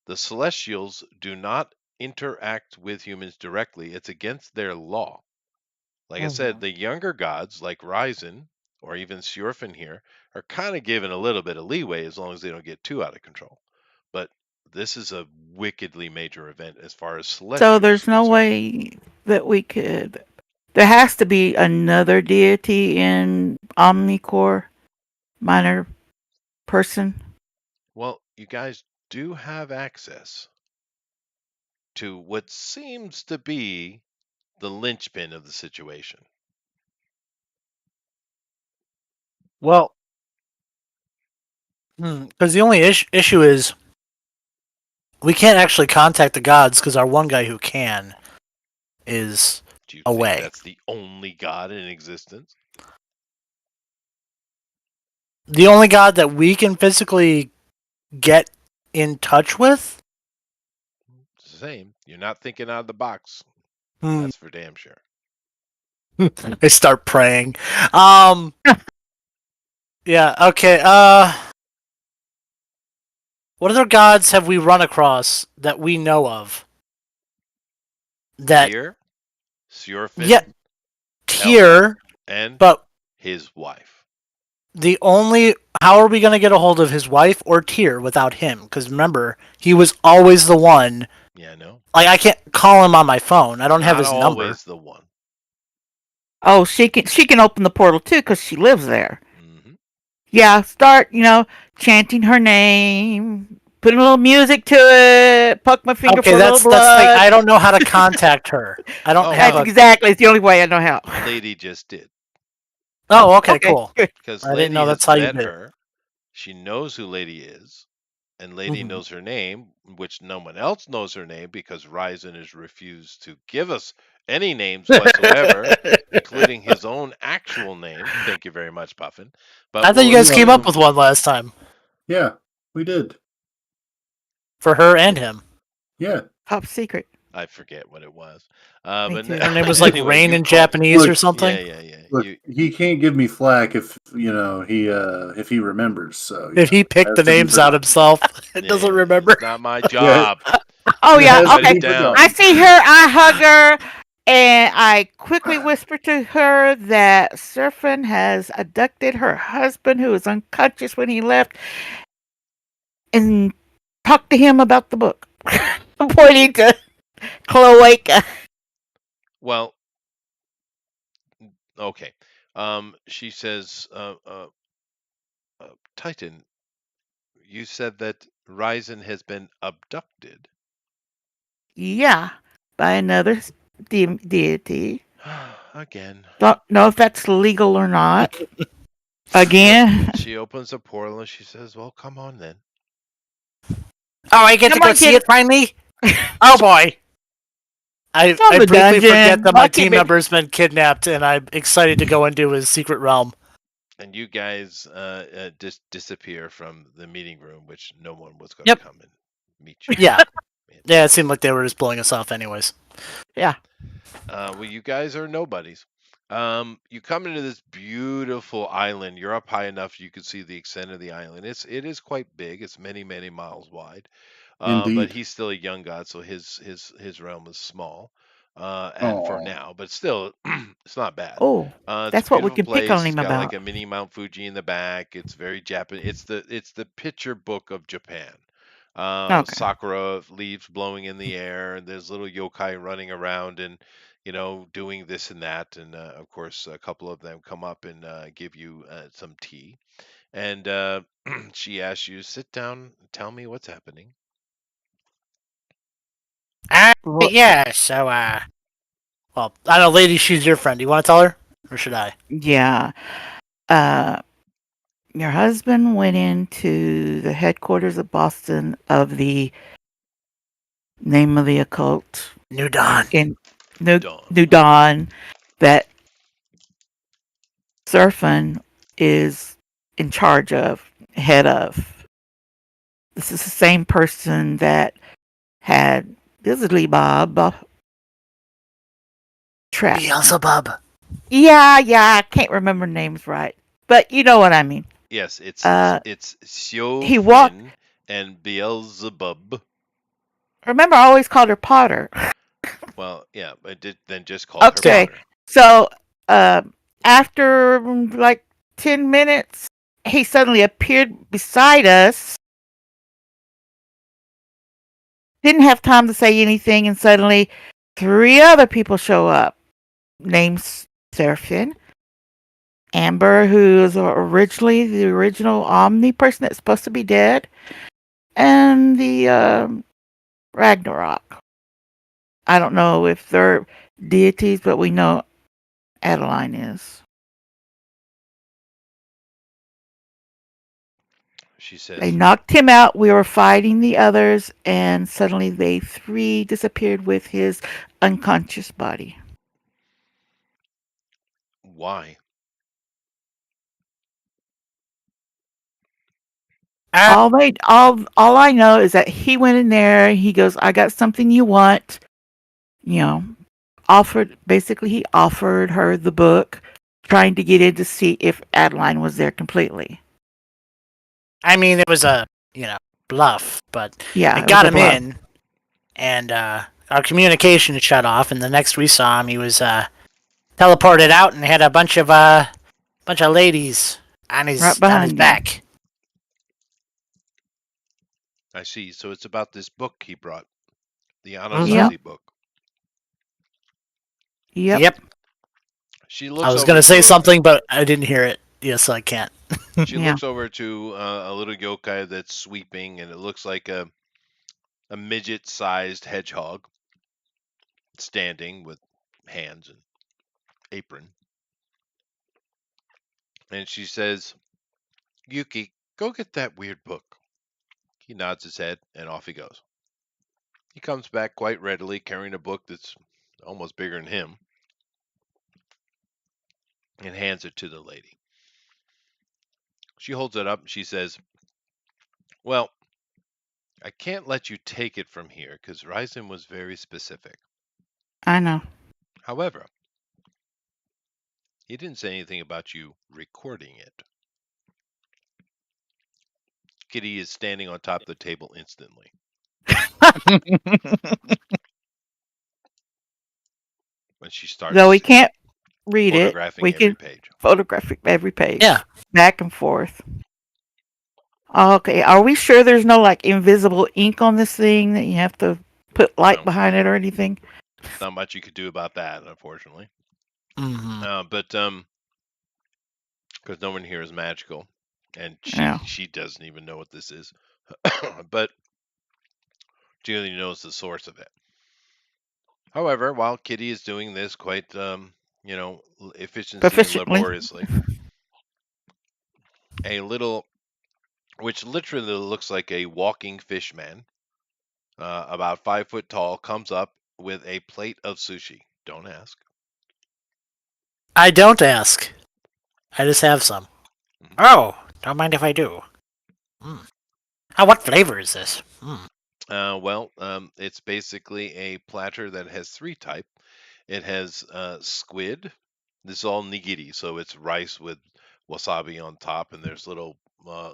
The Celestials do not interact with humans directly. It's against their law. Like I said, the younger gods like Ryzen or even Sjorfin here are kind of given a little bit of leeway as long as they don't get too out of control. But this is a wickedly major event as far as So Celestials there's are no concerned. way that we could. There has to be another deity in Omnicore, minor person. Well, you guys do have access to what seems to be the linchpin of the situation. Well, because the only issue is we can't actually contact the gods because our one guy who can is Do you think away. that's the only god in existence? The only god that we can physically get in touch with? It's the same. You're not thinking out of the box. Hmm. That's for damn sure. I start praying. Yeah, okay. What other gods have we run across that we know of? That Tyr, Sjorfin, yeah, Tyr, and but his wife. the only how are we going to get a hold of his wife or Tyr without him? Because remember, he was always the one. Yeah, I know. Like I can't call him on my phone. I don't have Not his number. always the one. Oh, she can open the portal too because she lives there. Hmm. Yeah, start chanting her name, put a little music to it, poke my finger Okay, for a little that's the blood. thing. I don't know how to contact her. I don't Oh, have That's a. exactly it's the only way I know how. Lady just did. Oh, okay, cool. Good. Because I didn't Lady know has that's how you met did it. her. She knows who Lady is. And Lady Mhm. knows her name, which no one else knows her name because Ryzen has refused to give us any names whatsoever, including his own actual name. Thank you very much, Puffin. But I thought you we'll guys You're came up welcome. with one last time Yeah, we did. for her and him. Yeah. Top secret. I forget what it was. Me But too. Her name was like anyway, Rain you in call. Japanese or Look, something. Yeah. Look, he can't give me flack if if he remembers. So If he it picked has the to be names out forgotten. himself, it doesn't remember. It's not my Yeah, job. Oh it yeah, has Write to okay. be it down. I forgotten. see her, I hug her, and I quickly whisper to her that Surfin has abducted her husband who was unconscious when he left and talk to him about the book. I'm pointing to Cloaca. Well, okay. She says, Titan, you said that Ryzen has been abducted. Yeah, by another deity. Again. Don't know if that's legal or not. Again. She opens a portal and she says, well, come on then. Oh, I get to Come go on, see kid. it finally. Oh boy! It's on I the briefly forget dungeon. that my Bucket team baby. member's been kidnapped, and I'm excited to go into his secret realm. And you guys disappear from the meeting room, which no one was going to Yep. come and meet you. Yeah, yeah. It seemed like they were just blowing us off, anyways. Yeah. Well, you guys are nobodies. You come into this beautiful island. You're up high enough you can see the extent of the island. It is quite big. It's many miles wide. But Indeed. he's still a young god, so his realm is small. For Oh, now, but still, it's not bad. Oh, It's a that's what we beautiful can pick on place. It's him got like about. a mini Mount Fuji in the back. It's very Japanese. It's the picture book of Japan. Okay. Sakura leaves blowing in the air, and there's little yokai running around and doing this and that. And of course, a couple of them come up and give you some tea. And she asks you, sit down, tell me what's happening. Well, Yeah. So, well, I know, lady, she's your friend. Do you want to tell her, or should I? yeah. Uh, your husband went into the headquarters of Boston of the name of the occult New Dawn. in New, Dawn. New Dawn that Surfin is in charge of, head of. This is the same person that had Bizzly Bob trapped. Beelzebub. Yeah, I can't remember names right, but you know what I mean. Yes, it's Uh, it's he walked. Siofin and Beelzebub. Remember, I always called her Potter. Well, yeah, but then just called her Okay, Potter. so after like 10 minutes, he suddenly appeared beside us. Didn't have time to say anything, and suddenly 3 other people show up. Named Seraphin, Amber, who is originally the original Omni person that's supposed to be dead, and the Ragnarok. I don't know if they're deities, but we know Adeline is. She They says, knocked him out. We were fighting the others, and suddenly they 3 disappeared with his unconscious body. "Why?" Uh, All I know is that he went in there. He goes, "I got something you want." You know, he offered her the book, trying to get in to see if Adeline was there completely. I mean, it was a bluff, but Yeah, it it was got a him bluff. in, and our communication shut off. And the next we saw him, he was teleported out and had a bunch of ladies on Right his behind him. back. I see. So it's about this book he brought, the Mm-hmm. Anasazi book. Yep. Yep. She I looks was over gonna say to something, but I didn't hear it. Yes, I can't. she Yeah. looks over to a little yokai that's sweeping, and it looks like a midget-sized hedgehog standing with hands and apron. And she says, "Yuki, go get that weird book." He nods his head, and off he goes. He comes back quite readily, carrying a book that's almost bigger than him, and hands it to the lady. She holds it up and she says, "Well, I can't let you take it from here because Ryzen was very specific. I know. However, he didn't say anything about you recording it." Kitty is standing on top of the table instantly when she Though we starts can't read it, photographing we every can page. photograph every page, Yeah. back and forth. Okay, are we sure there's no like invisible ink on this thing that you have to put light No, behind it or anything? not much you could do about that, unfortunately. Mm-hmm. But because no one here is magical, and Yeah. she doesn't even know what this is, but she only knows the source of it. However, while Kitty is doing this quite, efficiency and Proficiently. laboriously, a little, which literally looks like a walking fish man, about 5 foot tall, comes up with a plate of sushi. Don't ask. I don't ask. I just have some. Mhm. Oh, don't mind if I do. Mm. Oh, what flavor is this? Mm. It's basically a platter that has 3 types. It has squid. This is all nigiri, so it's rice with wasabi on top, and there's little.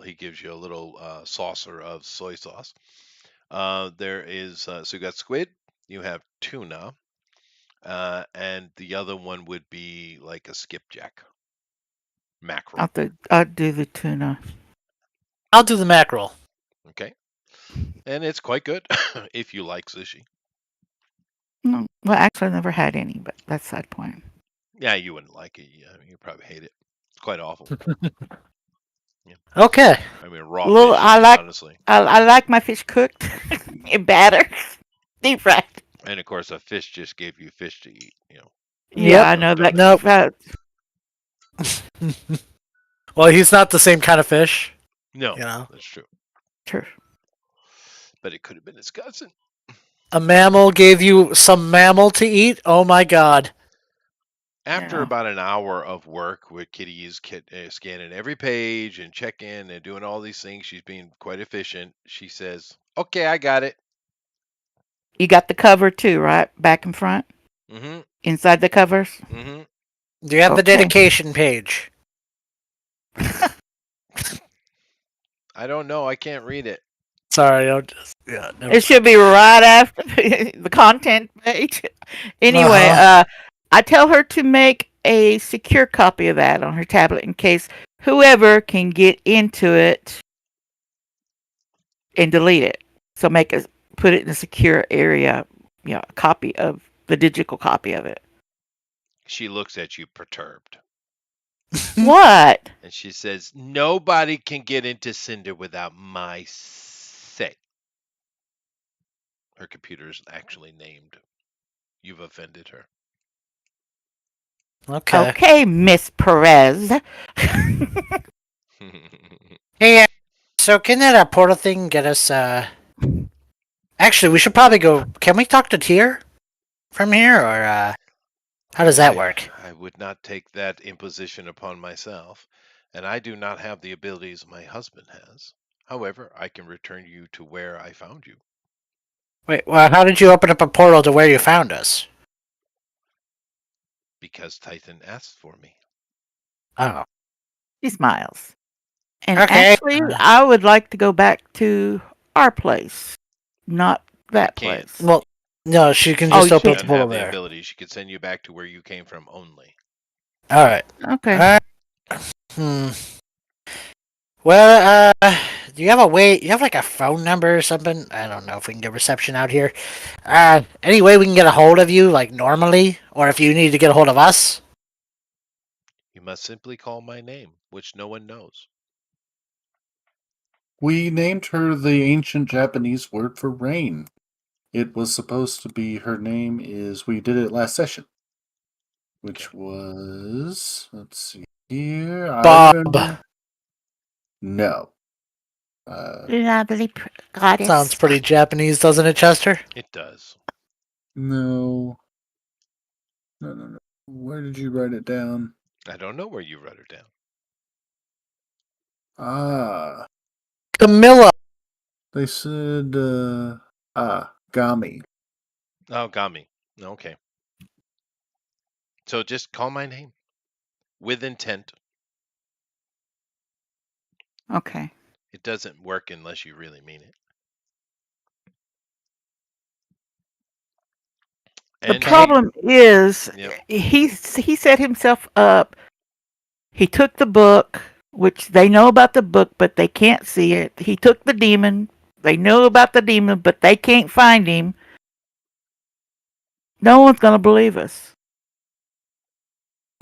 He gives you a little saucer of soy sauce. There is so you got squid, you have tuna, and the other one would be like a skipjack, mackerel. I'll do the tuna. I'll do the mackerel. Okay, and it's quite good if you like sushi. No, well, actually, I never had any, but that's side point. Yeah, you wouldn't like it. Yeah, you probably hate it. It's quite awful. Yeah. Okay. I mean, raw Little, fish, honestly. I like my fish cooked in batter, deep fried. And of course, a fish just gave you fish to eat. Yeah, Yep. I know that. Nope. that Well, he's not the same kind of fish. No, You know, that's true. true. But it could have been his cousin. a mammal gave you some mammal to eat. Oh my god. After Yeah. about an hour of work where Kitty is scanning every page and checking and doing all these things, she's being quite efficient. She says, "Okay, I got it." You got the cover too, right? Back and front, Mm-hmm. inside the covers. Mm-hmm. Do you have the Okay. dedication page? I don't know. I can't read it. Sorry, I'll just never It should mind. be right after the content page. Anyway, Uh-huh. I tell her to make a secure copy of that on her tablet in case whoever can get into it and delete it. So put it in a secure area, a copy of the digital copy of it. She looks at you perturbed. What? And she says, "Nobody can get into Cinder without my say." Her computer is actually named. You've offended her. Okay. Okay, Miss Perez. Hey, so can that portal thing get us? Actually, we should probably go. Can we talk to Tyr from here, or how does that work? I would not take that imposition upon myself, and I do not have the abilities my husband has. However, I can return you to where I found you. Wait, well, how did you open up a portal to where you found us? Because Titan asked for me. Oh, She smiles. And okay. actually, I would like to go back to our place, not that can't. place. Well, no, she can Oh, just you open She up the doesn't portal have the there. ability. She could send you back to where you came from only. All right. Okay. Hmm. Well, do you have a way? You have like a phone number or something? I don't know if we can get reception out here. Any way we can get a hold of you, like normally, or if you need to get a hold of us? You must simply call my name, which no one knows. We named her the ancient Japanese word for rain. It was supposed to be her name is we did it last session. Which was let's see here. I Bob. remember. No. Lovely goddess. Sounds pretty Japanese, doesn't it, Chester? It does. No. No. Where did you write it down? I don't know where you wrote it down. Ah. Camilla. They said Gami. Oh, got me. Okay. So just call my name with intent. Okay. It doesn't work unless you really mean it. The And problem is, Yep. he set himself up. He took the book, which they know about the book, but they can't see it. He took the demon. They know about the demon, but they can't find him. No one's gonna believe us.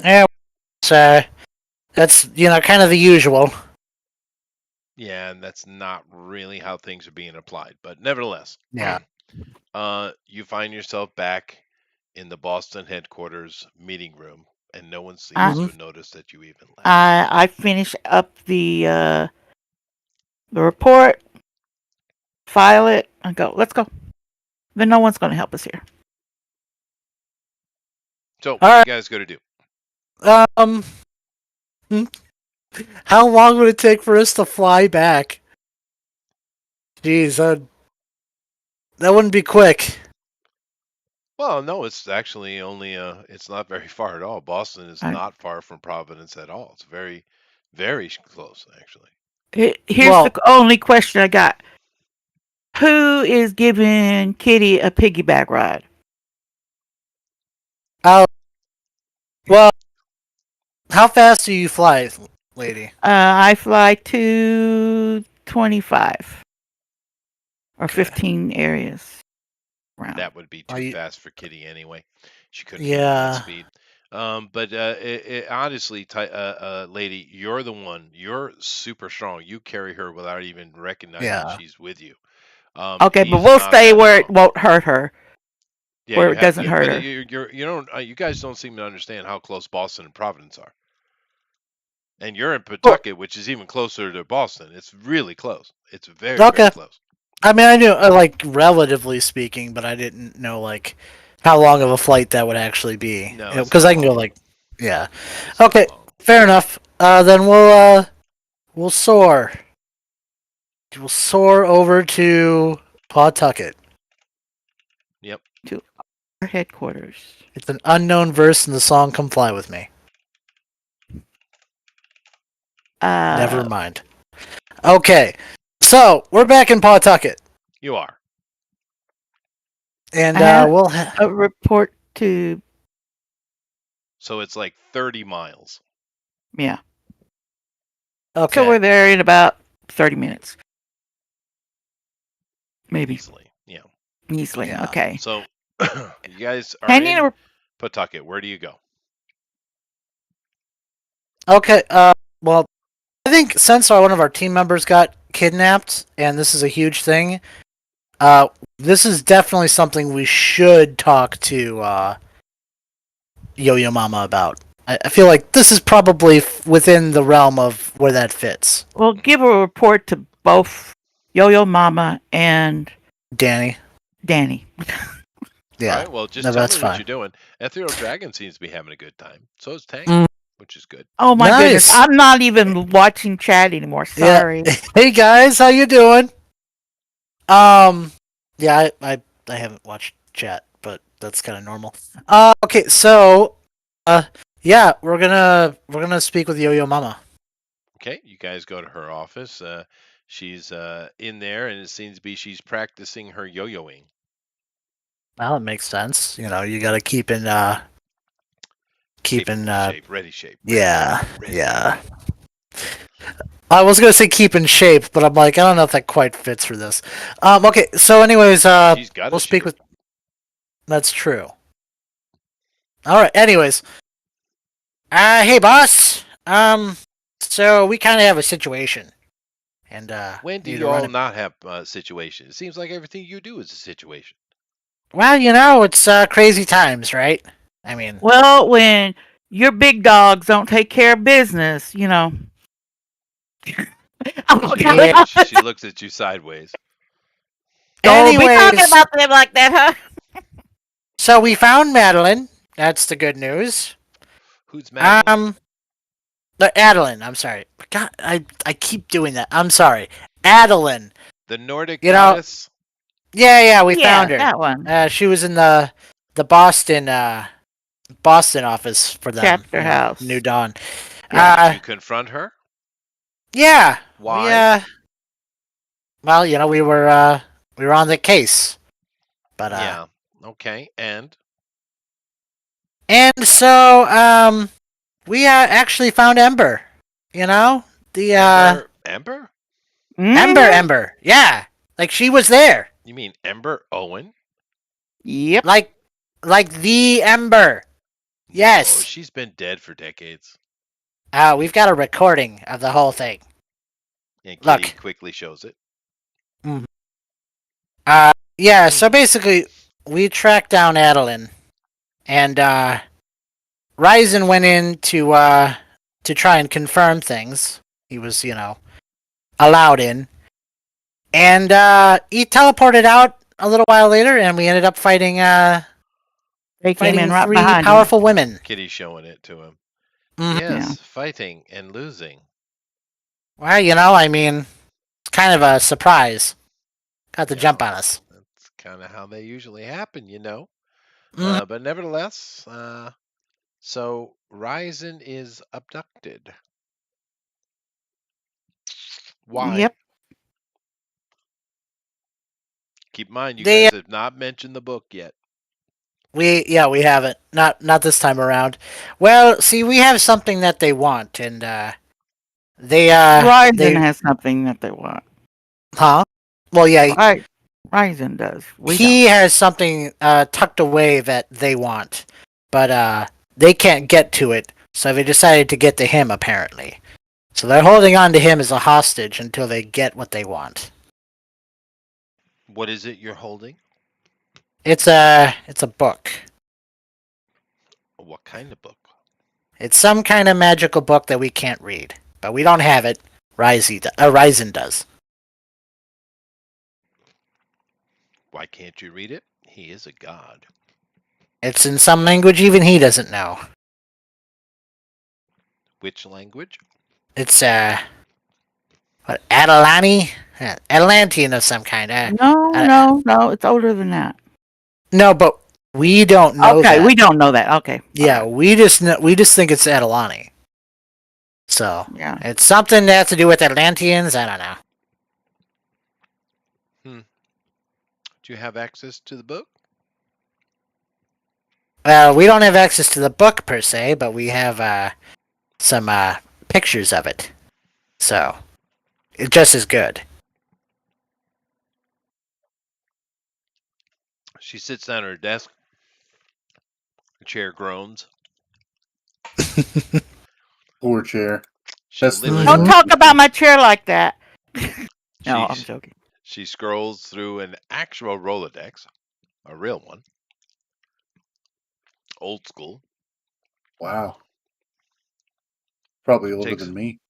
Yeah, so that's kind of the usual. Yeah, and that's not really how things are being applied. But nevertheless, Yeah. you find yourself back in the Boston headquarters meeting room, and no one I seems to Mhm. have noticed that you even left. I finish up the report, file it, and go. Let's go. Then no one's gonna help us here. So, what All are you right. guys going to do? Hmm, how long would it take for us to fly back? Jeez, that wouldn't be quick. Well, no, it's actually only it's not very far at all. Boston is I, not far from Providence at all. It's very, very close, actually. here's the Well, only question I got. Who is giving Kitty a piggyback ride? I'll, well, how fast do you fly, lady? I fly to 25 or Okay. 15 areas around. That would be Are too you? fast for Kitty anyway. She couldn't handle that Yeah. speed. But honestly, lady, you're the one. You're super strong. You carry her without even recognizing Yeah. she's with you. Okay, but He's we'll not stay that where it strong. won't hurt her, Yeah, where you it have, doesn't yeah, hurt but her. you don't, you guys don't seem to understand how close Boston and Providence are. And you're in Well, Pawtucket, which is even closer to Boston. It's really close. It's very, very Okay. close. I mean, I knew, like, relatively speaking, but I didn't know, like, how long of a flight that would actually be. No, it's Because not I can go, long. like, yeah. It's not Okay, long. fair enough. Then we'll soar. We'll soar over to Pawtucket. Yep. to our headquarters. It's an unknown verse in the song "Come Fly with Me." Never Uh, mind. Okay, So we're back in Pawtucket, You are. and I have we'll. a report to, So it's like 30 miles. yeah. Okay. So we're there in about 30 minutes. Maybe. Easily. Yeah. Easily. Yeah. Okay. So you guys are Can you in re- Pawtucket. Where do you go? Okay. Well, I think since one of our team members got kidnapped, and this is a huge thing, this is definitely something we should talk to Yo-Yo Mama about. I feel like this is probably within the realm of where that fits. Well, give a report to both Yo-Yo Mama and Danny. Danny. Yeah. All right. Well, just No, tell that's me what fine. you're doing. Ethereal Dragon seems to be having a good time. So is Tank, Mm. which is good. Oh my goodness. Nice. I'm not even watching chat anymore. Sorry. Yeah. Hey guys, how you doing? Yeah, I haven't watched chat, but that's kind of normal. Okay, so yeah, we're gonna speak with Yo-Yo Mama. Okay. You guys go to her office. She's in there, and it seems to be she's practicing her yo-yoing. Well, it makes sense. You know, you gotta keep in Capable shape, ready shape. yeah, ready. yeah. I was gonna say keep in shape, but I'm like, I don't know if that quite fits for this. Okay, so anyways, She's got we'll a speak shape. with. That's true. All right. Anyways, hey boss. So we kind of have a situation, and When do need to you run all it. not have a situation? It seems like everything you do is a situation. Well, you know, it's crazy times, right? I mean, Well, when your big dogs don't take care of business, you know. Oh, Yeah. She looks at you sideways. don't be talking anyways, about them like that, huh? so we found Madeline. That's the good news. Who's Madeline? Adeline. I'm sorry. God, I keep doing that. I'm sorry, Adeline. The Nordic You know, goddess? yeah, we Yeah, found her. that one. She was in the Boston office for them. Chapter House. New Dawn. Yeah. Did you confront her? Yeah. Why? Well, you know, we were on the case, but Yeah. Okay. And so we actually found Ember. You know, the Ember? Mhm. Ember. Yeah, like she was there, You mean Ember Owen? Yep. like the Ember. No, Yes. she's been dead for decades. We've got a recording of the whole thing. And Look. Kitty quickly shows it. Yeah. So basically, we tracked down Adeline, and Ryzen went in to try and confirm things. He was, you know, allowed in, and he teleported out a little while later, and we ended up fighting They came in right three behind powerful women. Kitty's showing it to him. Mhm. Yes, Yeah. fighting and losing. Well, you know, I mean, it's kind of a surprise. Got the Yeah. jump on us. That's kind of how they usually happen, you know. Mhm. But nevertheless, so Ryzen is abducted. Why? Yep. Keep in mind, you They guys have not mentioned the book yet. we haven't not this time around. Well, see, we have something that they want, and they Ryzen has something that they want. huh? Well, yeah, Right. Ryzen does. We he has something tucked away that they want, but they can't get to it, so they decided to get to him apparently. So they're holding on to him as a hostage until they get what they want. What is it you're holding? It's a book. What kind of book? It's some kind of magical book that we can't read, but we don't have it. Ryzen does. Why can't you read it? He is a god. It's in some language even he doesn't know. Which language? It's what, Adelani? Atlantean of some kind. No. It's older than that. No, but we don't know Okay, that. we don't know that. Okay. Yeah, Alright. we just think it's Adelani. So Yeah. it's something that has to do with Atlanteans. I don't know. Do you have access to the book? We don't have access to the book per se, but we have some pictures of it. So it's just as good. She sits down at her desk. The chair groans. Poor chair. She That's the lifts. Don't dream. talk about my chair like that. No, She I'm joking. she scrolls through an actual Rolodex, a real one, old school. Wow. Probably older Takes than me.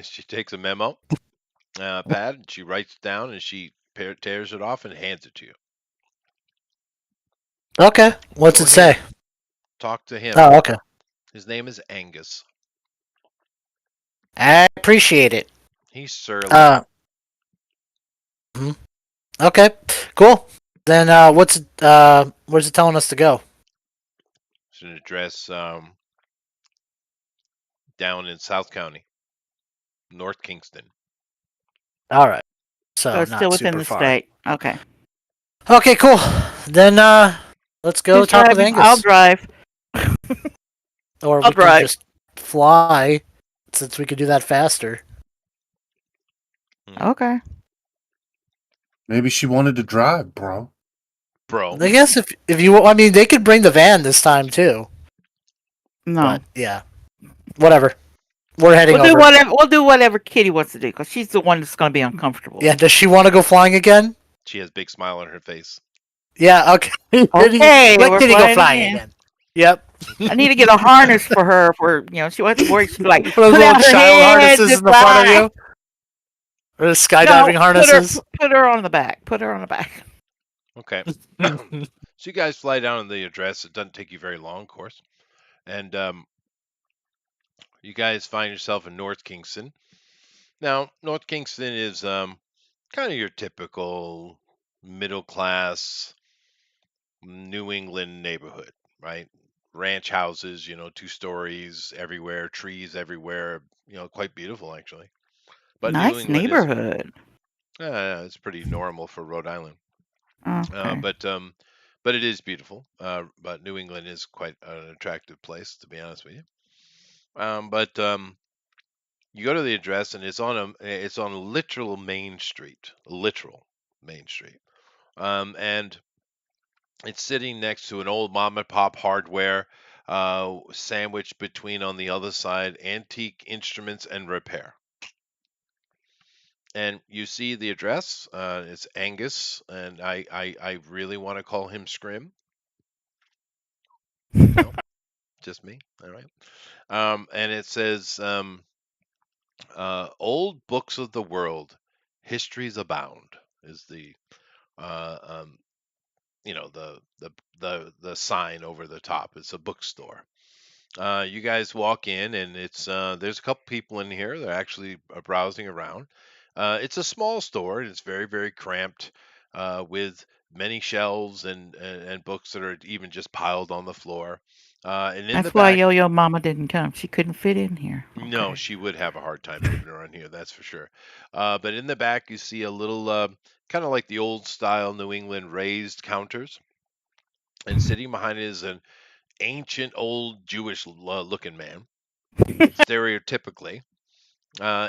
she takes a memo pad and she writes down and she tears it off and hands it to you. Okay. What's Go it ahead, say? talk to him. Oh, okay. His name is Angus. I appreciate it. He's surly. Mhm. Okay. Cool. Then where's it telling us to go? It's an address down in South County, North Kingston. All right. So So it's still not within super the far. state. Okay. Okay, cool. Then let's go Who's talk with driving? I'll Angus. drive. Or I'll we can drive. just fly, since we could do that faster. Okay. Maybe she wanted to drive, bro. Bro. I guess if you, I mean, they could bring the van this time too. No. But yeah, whatever. We're heading We'll do over. whatever. We'll do whatever Kitty wants to do because she's the one that's going to be uncomfortable. Yeah, does she want to go flying again? She has a big smile on her face. Yeah, okay. Okay, Let we're Kitty go flying flying again. again. Yep. I need to get a harness for her. For she wants to worry. She's like, Those put little out her child head harnesses to in the front of fly. you? Or the skydiving No, harnesses? Put her on the back. Put her on the back. Okay. So you guys fly down to the address. It doesn't take you very long, of course. And you guys find yourself in North Kingston. Now, North Kingston is kind of your typical middle class New England neighborhood, right? Ranch houses, 2 stories everywhere, trees everywhere, quite beautiful actually. But New Nice England is neighborhood. it's pretty normal for Rhode Island. Okay. But it is beautiful. But New England is quite an attractive place, to be honest with you. But you go to the address, and it's on a literal main street, and it's sitting next to an old mom and pop hardware, sandwiched between on the other side antique instruments and repair. And you see the address. It's Angus, and I really want to call him Scrim. No, just me. All right. And it says, "Old books of the world, histories abound." Is the uh, um, the sign over the top. It's a bookstore. You guys walk in, and there's a couple people in here. They're actually browsing around. It's a small store, and it's very very cramped, with many shelves and books that are even just piled on the floor. And in the That's why back, Yo-Yo Mama didn't come. She couldn't fit in here. no, Okay. she would have a hard time fitting around here, that's for sure. But in the back, you see a little, kind of like the old style New England raised counters, and sitting behind it is an ancient old Jewish looking man, stereotypically.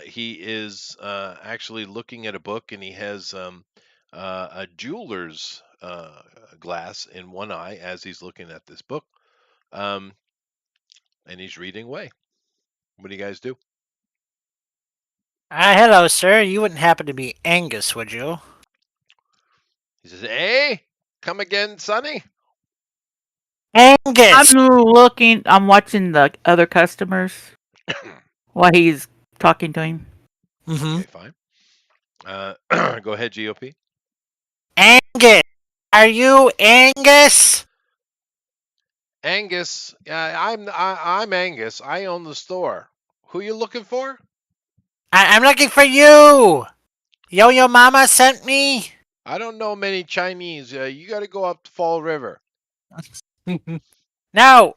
He is actually looking at a book, and he has a jeweler's glass in one eye as he's looking at this book, um, and he's reading away. What do you guys do? Hello, sir. You wouldn't happen to be Angus, would you? He says, "Hey, come again, Sonny." Angus! I'm watching the other customers while he's talking to him. Mm-hmm. Okay, fine. Go ahead, GOP. Angus! Are you Angus? Angus, I'm Angus. I own the store. Who you looking for? I'm looking for you! Yo-Yo Mama sent me? I don't know many Chinese. You got to go up to Fall River. No!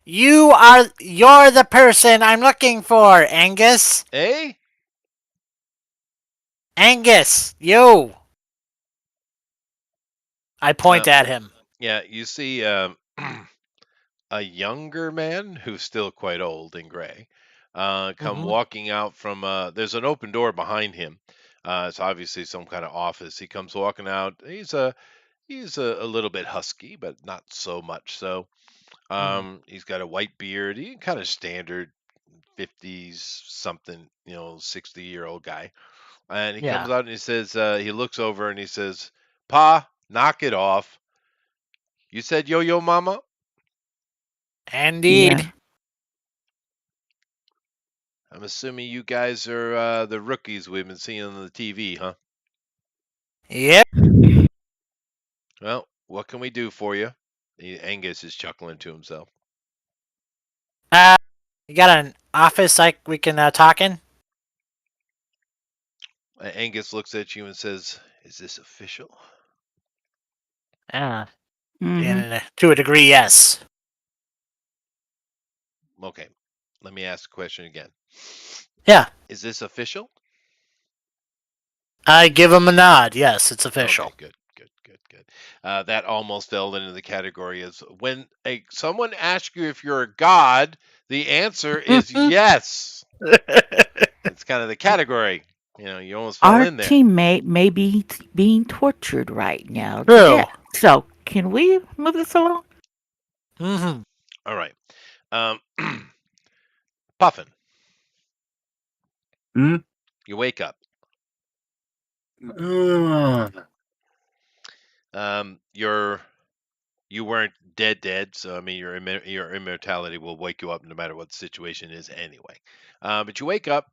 You're the person I'm looking for, Angus! Eh? Angus, yo! I point Well, at him. yeah, you see a younger man who's still quite old and gray come Mm-hmm. walking out from. There's an open door behind him. It's obviously some kind of office. He comes walking out. He's a little bit husky, but not so much so. Mm. He's got a white beard. He kind of standard 50s something, 60-year-old guy. And he comes Yeah, out and he says, he looks over and he says, "Pa, knock it off. You said yo-yo mama? Yeah. indeed. I'm assuming you guys are the rookies we've been seeing on the TV, huh? Yep. Well, what can we do for you?" Angus is chuckling to himself. Uh, you got an office like we can talk in? Angus looks at you and says, "Is this official?" Yeah. Mm-hmm. To a degree, yes. Okay, let me ask the question again. Yeah. Is this official? I give him a nod. Yes, it's Okay, official. good, good, good, good. That almost fell into the category as when someone asks you if you're a god, the answer is yes. It's kind of the category. You almost fell Our in there. teammate may be being tortured right now to True. death. So, can we move this along? Mm-hmm. All right. Um, Puffin, Hmm? you wake up. Uh, You're you weren't dead, so I mean your immortality will wake you up no matter what the situation is anyway. But you wake up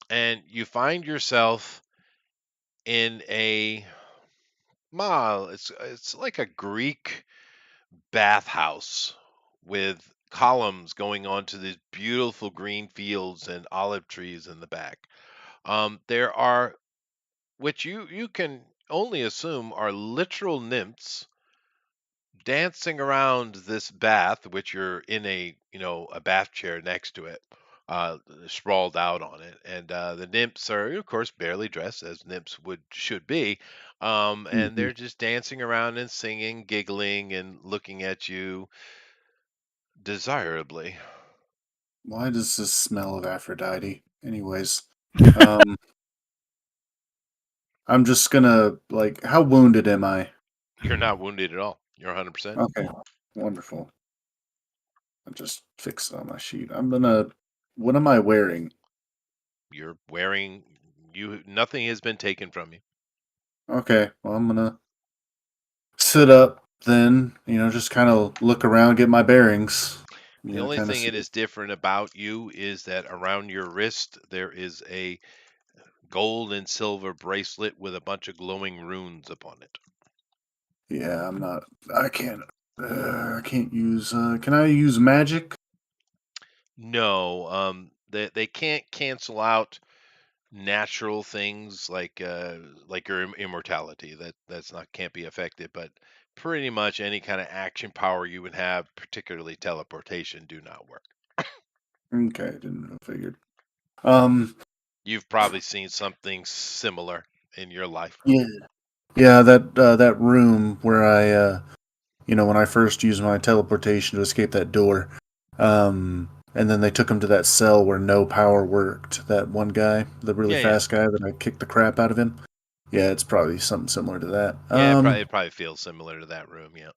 and you find yourself in a it's like a Greek bathhouse with columns going on to these beautiful green fields and olive trees in the back. There are, which you can only assume are literal nymphs dancing around this bath, which you're in a bath chair next to it, sprawled out on it, and the nymphs are, of course, barely dressed as nymphs should be, and mhm. they're just dancing around and singing, giggling, and looking at you desirably. Why does this smell of Aphrodite? Anyways, um, I'm just gonna like, how wounded am I? You're not wounded at all. You're 100%. Okay, wonderful. I just fixed it on my sheet. I'm gonna. What am I wearing? You're wearing nothing has been taken from you. Okay, well, I'm gonna sit up then. Just kind of look around, get my bearings. The only Kind of thing see. that is different about you is that around your wrist there is a gold and silver bracelet with a bunch of glowing runes upon it. Yeah, I'm not. I can't. I can't use. Can I use magic? No, they can't cancel out natural things like your immortality. That's not can't be affected, but pretty much any kind of action power you would have, particularly teleportation, do not work. Okay, didn't figured. Um, You've probably seen something similar in your life. yeah, yeah. That room where when I first used my teleportation to escape that door, and then they took him to that cell where no power worked. That one guy, the really Yeah, yeah, fast guy that I kicked the crap out of him. Yeah, it's probably something similar to that. yeah. It probably feels similar to that room. Yeah,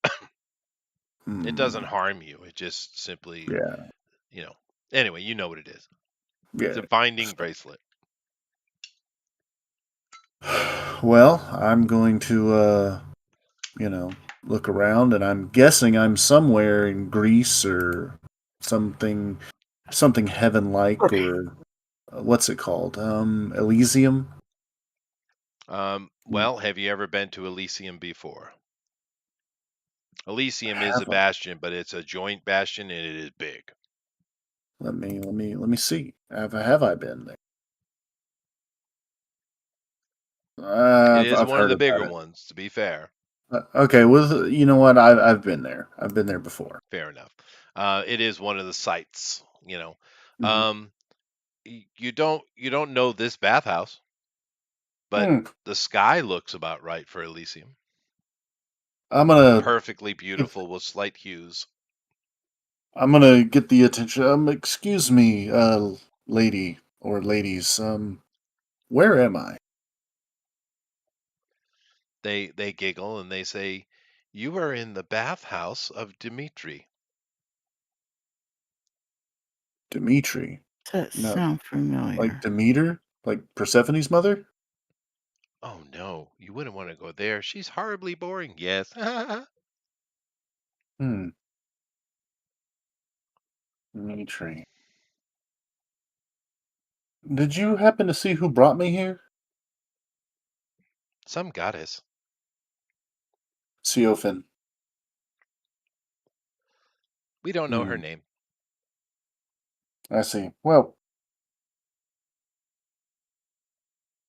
it doesn't Hmm, harm you. It just simply, yeah, you know. Anyway, you know what it is. It's yeah. a binding bracelet. Well, I'm going to you know, look around, and I'm guessing I'm somewhere in Greece or something, something heaven-like, or what's it called? Elysium. Hmm, Well, have you ever been to Elysium before? Elysium is a Have I? bastion, but it's a joint bastion and it is big. Let me see. Have I been there? It I've is I've one of heard the bigger about it. ones, to be fair. Okay, well, you know what? I've been there. I've been there before. Fair enough. It is one of the sites. Hmm. Um, you don't know this bathhouse. but Hmm. the sky looks about right for Elysium. I'm gonna Perfectly beautiful with slight hues. I'm gonna get the attention. Excuse me, lady or ladies. Where am I? They giggle and they say, "You are in the bathhouse of Dimitri." Dimitri. That No, sound like familiar. Demeter, like Persephone's mother. Oh no, you wouldn't want to go there. She's horribly boring. Yes. Hmm. Dimitri. Did you happen to see who brought me here? Some goddess. Siofin. We don't know her Hmm. name. I see. Well,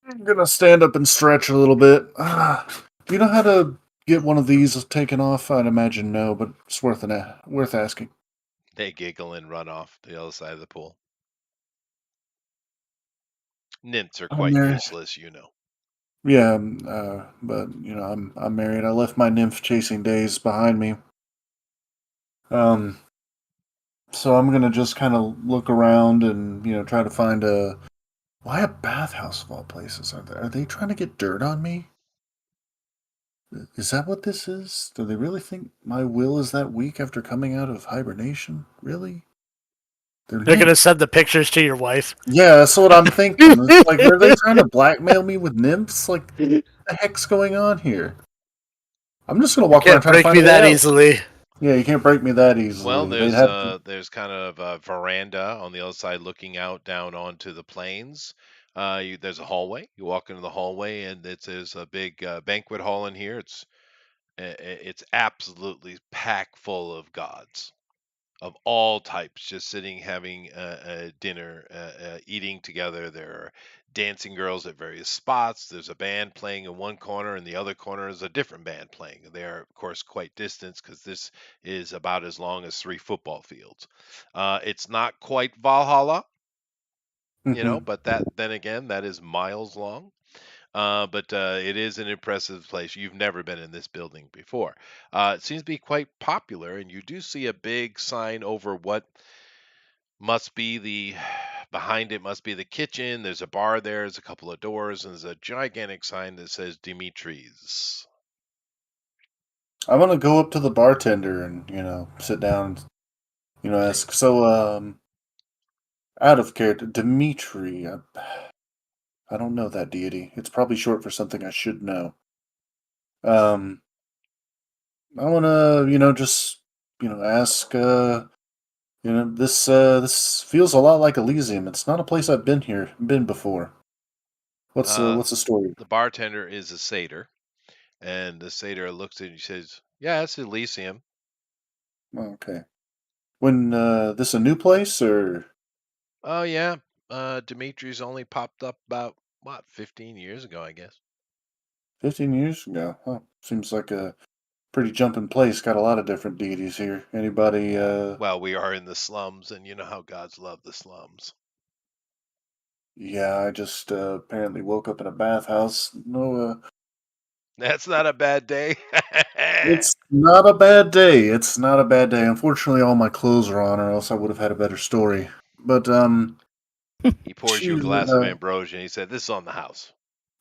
I'm gonna stand up and stretch a little bit. You know how to get one of these taken off? I'd imagine no, but it's worth asking. They giggle and run off to the other side of the pool. Nymphs are I'm quite married. useless, you know. Yeah, but I'm married. I left my nymph chasing days behind me. Um, so I'm gonna just kind of look around and try to find a why a bathhouse of all places? Are they trying to get dirt on me? Is that what this is? Do they really think my will is that weak after coming out of hibernation? Really? They're They're gonna nymphs. send the pictures to your wife. Yeah, that's what I'm thinking. It's like, are they trying to blackmail me with nymphs? Like, what the heck's going on here? I'm just gonna You walk around can't trying to break find me a way that out. easily. Yeah, you can't break me that Well, easily. They'd have to. there's kind of a veranda on the other side looking out down onto the plains. There's a hallway. You walk into the hallway, and there's a big banquet hall in here. It's absolutely packed full of gods of all types, just sitting having a dinner, eating together. There are dancing girls at various spots. There's a band playing in one corner, and the other corner is a different band playing. They are, of course, quite distant because this is about as long as 3 football fields. It's not quite Valhalla, Mhm. but that then again, that is miles long. But it is an impressive place. You've never been in this building before. It seems to be quite popular, and you do see a big sign over what must be the behind it must be the kitchen. There's a bar there, there's a couple of doors, and there's a gigantic sign that says Dimitri's. I'm gonna go up to the bartender and sit down. And, Okay. ask. So, out of character, Dimitri. I don't know that deity. It's probably short for something I should know. Um, I wanna, just ask. This feels a lot like Elysium. It's not a place I've been before. Uh, What's the story? the bartender is a satyr, and the satyr looks at you and says, "Yeah, it's Elysium." Oh, okay. When this a new place or Oh yeah, Dimitri's only popped up about what 15 years ago, I guess. 15 years ago? Huh. Seems like a pretty jumping place. Got a lot of different deities here. Anybody? Well, we are in the slums, and you know how gods love the slums. Yeah, I just apparently woke up in a bathhouse. No, That's not a bad day. it's not a bad day. It's not a bad day. Unfortunately, all my clothes are on, or else I would have had a better story. But He pours you a she's glass of ambrosia, and he said, "This is on the house."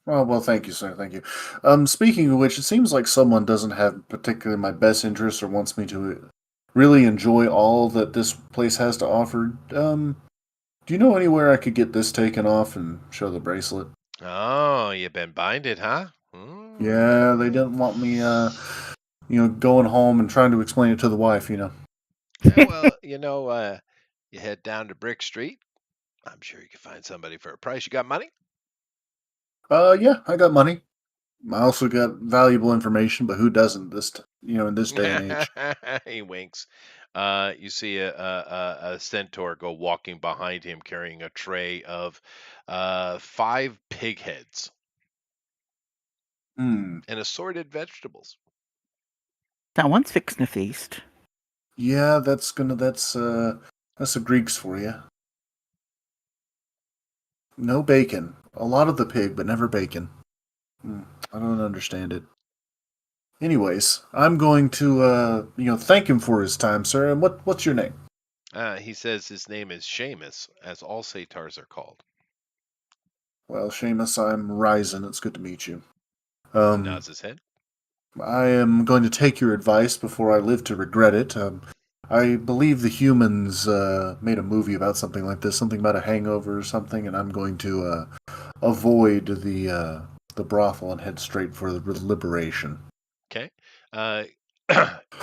oh well, thank you, sir. Thank you. Speaking of which, it seems like someone doesn't have particularly my best interest or wants me to really enjoy all that this place has to offer. Do you know anywhere I could get this taken off and show the bracelet? Oh, you've been binded, huh? Yeah, they Mm. didn't want me, going home and trying to explain it to the wife. Yeah, well, you head down to Brick Street. I'm sure you can find somebody for a price. You got money? Yeah, I got money. I also got valuable information, but who doesn't in this day and age? He winks. You see a centaur go walking behind him carrying a tray of 5 pig heads Hmm. and assorted vegetables. Someone's fixing a feast. Yeah, that's the Greeks for you. No bacon. A lot of the pig, but never bacon. I don't understand it. Anyways, I'm going to thank him for his time, sir. And what's your name? He says his name is Seamus, as all satyrs are called. Well, Seamus, I'm Ryzen. It's good to meet you. He nods his head. I am going to take your advice before I live to regret it. I believe the humans made a movie about something like this, something about a hangover or something, and I'm going to avoid the brothel and head straight for the liberation. Okay. Uh,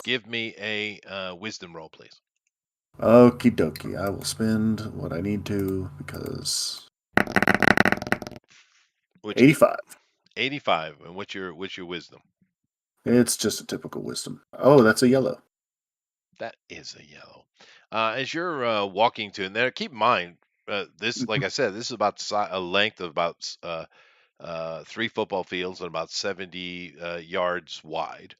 give me a wisdom roll, please. Okie dokie. I will spend what I need to because What'd you get? 85. 85. And what's your wisdom? It's just a typical wisdom. Oh, that's a yellow. That is a yellow. As you're walking to, and there, keep in mind, this, like Mhm, I said, this is about a length of about 3 football fields and about 70 yards wide.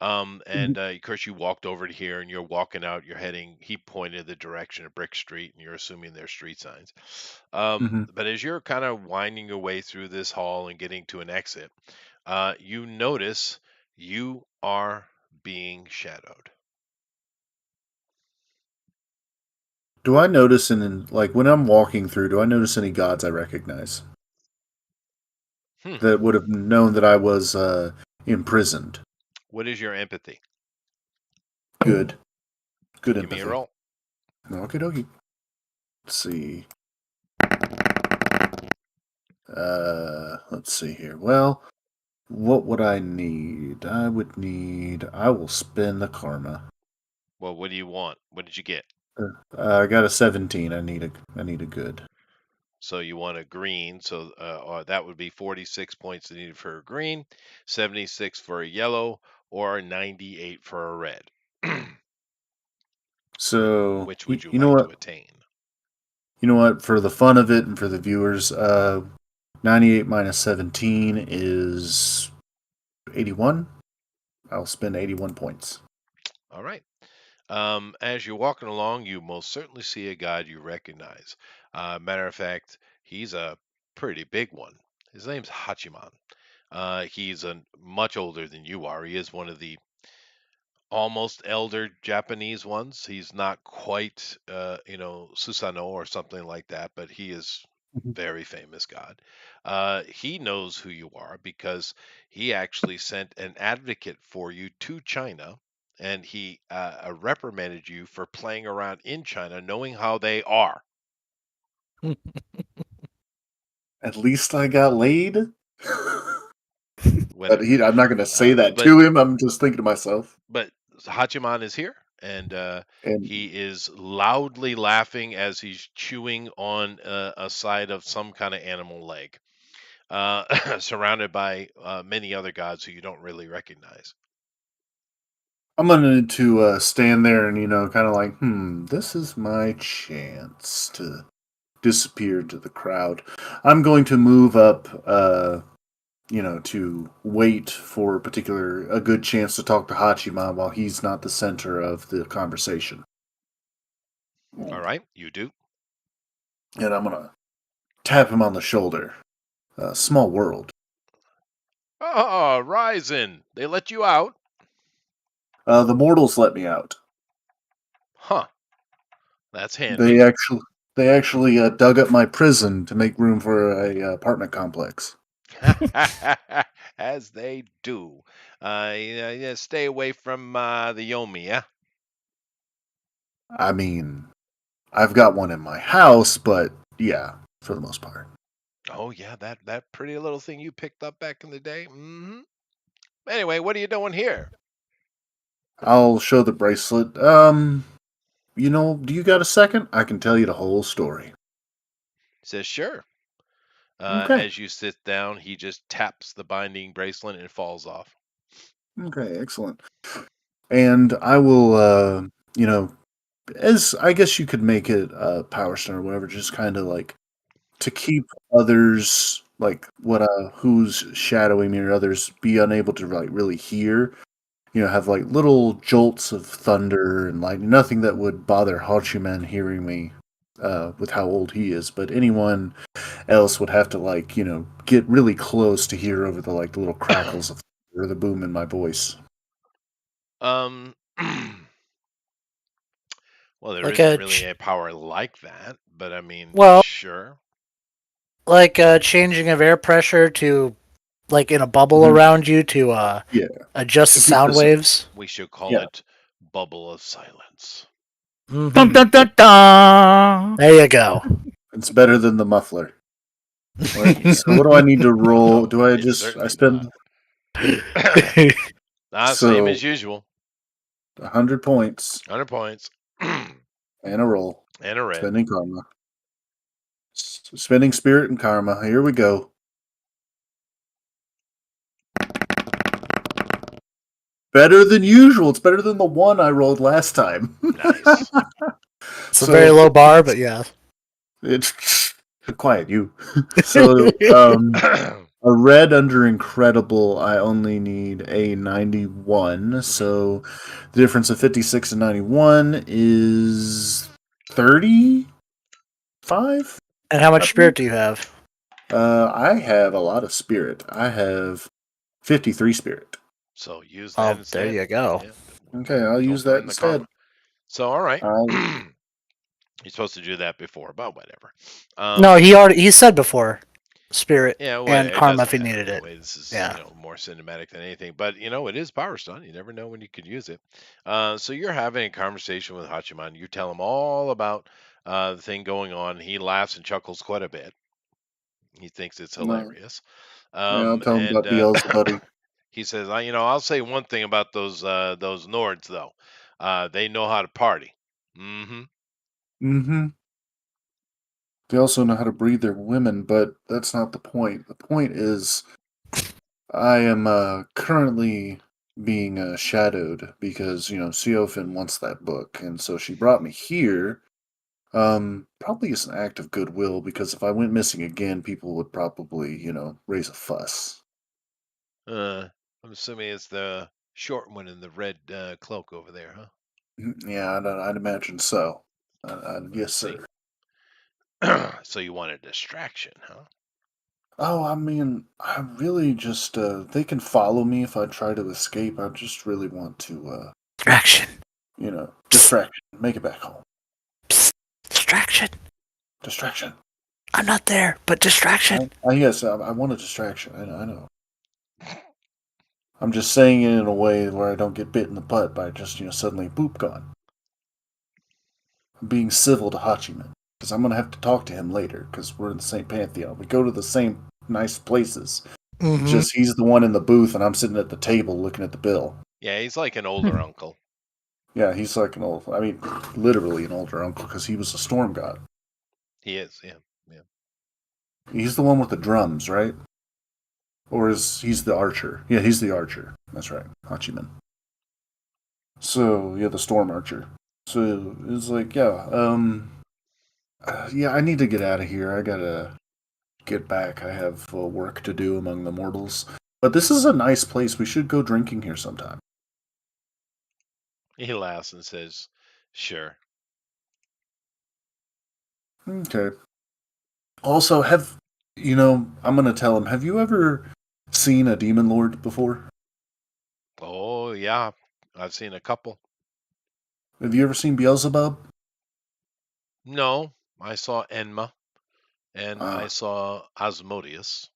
mhm, And of course, you walked over to here, and you're walking out. You're heading. He pointed the direction of Brick Street, and you're assuming there's street signs. mhm. But as you're kind of winding your way through this hall and getting to an exit, you notice you are being shadowed. Do I notice like when I'm walking through, do I notice any gods I recognize Hmm. that would have known that I was imprisoned? What is your empathy? Good. Good Give me a empathy. roll. Okie dokie. Let's see. Let's see here. Well, what would I need? I will spend the karma. Well, what do you want? What did you get? I got a 17. I need a good. So you want a green, so or that would be 46 points needed for a green, 76 for a yellow, or 98 for a red. So, Which would you you know like what? to attain? You know what? For the fun of it and for the viewers, 98 minus 17 is 81. I'll spend 81 points. All right. As you're walking along, you most certainly see a god you recognize. Matter of fact, he's a pretty big one. His name's Hachiman. He's much older than you are. He is one of the almost elder Japanese ones. He's not quite, Susanoo or something like that, but he is Mhm. very famous god. He knows who you are because he actually sent an advocate for you to China, and he reprimanded you for playing around in China, knowing how they are. At least I got laid. When, But I'm not going to say that but to him. I'm just thinking to myself. but Hachiman is here, and And he is loudly laughing as he's chewing on a side of some kind of animal leg, surrounded by many other gods who you don't really recognize. I'm going to stand there and, kind of like, this is my chance to disappear to the crowd. I'm going to move up, to wait for a good chance to talk to Hachiman while he's not the center of the conversation. All And right, you do. I'm going to tap him on the shoulder. Small world. Oh, Ryzen, they let you out? The mortals let me out. Huh, that's They handy. actually they actually dug up my prison to make room for a apartment complex. As they do. Yeah, stay away from the Yomi, yeah? I mean, I've got one in my house, but yeah, for the most part. Oh, yeah, that pretty little thing you picked up back in the day. Anyway, what are you doing here? I'll show the bracelet. Do you got a second? I can tell you the whole story. Says, sure. Okay. As you sit down, he just taps the binding bracelet and it falls off. Okay, excellent. And I will, as I guess you could make it a power stone or whatever, just kind of like to keep others like who's shadowing me or others be unable to like really hear. Have like little jolts of thunder and lightning, nothing that would bother Hachiman hearing me with how old he is, but anyone else would have to get really close to hear over the the little crackles of or the boom in my voice. Um, well, there Like isn't a really a power like that, but I mean, well, sure. like changing of air pressure to like in a bubble Mhm. around you to Yeah, adjust the sound because waves. We should call yeah, it bubble of silence. Dun Hmm. dun dun dun. There you go. it's better than the muffler. All right. So what do I need to roll? No, Do I it's just I certainly spend not. Same so as usual. 100 points 100 points. and a roll, And a red. spending karma, spending spirit and karma. Here we go. Better than usual. It's better than the one I rolled last time. Nice. It's a very So low bar, but yeah. it's quiet you. So a red under incredible, I only need a 91. Mhm. So the difference of 56 and 91 is 35, And how I much believe. spirit do you have? I have a lot of spirit. I have 53 spirit. So use that Oh, there instead. you go. Yeah. Okay, I'll Don't use that burn the instead. karma. So, all right. I'll, You're supposed to do that before, but whatever. No, he said before spirit Yeah, well, and it karma doesn't if he matter needed it. anyway. This is, Yeah. more cinematic than anything. But it is Power Stone. You never know when you could use it. So you're having a conversation with Hachiman. You tell him all about the thing going on. He laughs and chuckles quite a bit. He thinks it's no, hilarious. yeah, I'll tell him And about Beelzebuddy. he says, I'll say one thing about those Nords though. They know how to party. Mm-hmm. Mm-hmm. They also know how to breed their women, but that's not the point. The point is, I am currently being shadowed because Seofin wants that book, and so she brought me here. Probably as an act of goodwill because if I went missing again, people would probably raise a fuss. I'm assuming it's the short one in the red cloak over there, huh? Yeah, I'd imagine so. I Yes, see. sir. So you want a distraction, huh? Oh, I mean, I really just they can follow me if I try to escape. I just really want to Distraction. Psst, distraction. Make it back home. psst, distraction. Distraction. I'm not there, but distraction. Yes, I want a distraction. I know. I'm just saying it in a way where I don't get bit in the butt by just suddenly boop gone. I'm being civil to Hachiman because I'm gonna have to talk to him later because we're in the same pantheon. We go to the same nice places. It's Mm-hmm. just he's the one in the booth and I'm sitting at the table looking at the bill. Yeah, he's like an older uncle. Yeah, he's like I mean, literally an older uncle because he was a storm god. He is, yeah, yeah. He's the one with the drums, right? Or he's the archer? Yeah, he's the archer. That's right, Hachiman. So yeah, the storm archer. So it's like yeah, I need to get out of here. I gotta get back. I have work to do among the mortals. But this is a nice place. We should go drinking here sometime. He laughs and says, "Sure." Okay. Also, I'm gonna tell him. Have you ever seen a demon lord before? Oh yeah, I've seen a couple. Have you ever seen Beelzebub? No, I saw Enma and I Uh, saw Asmodeus.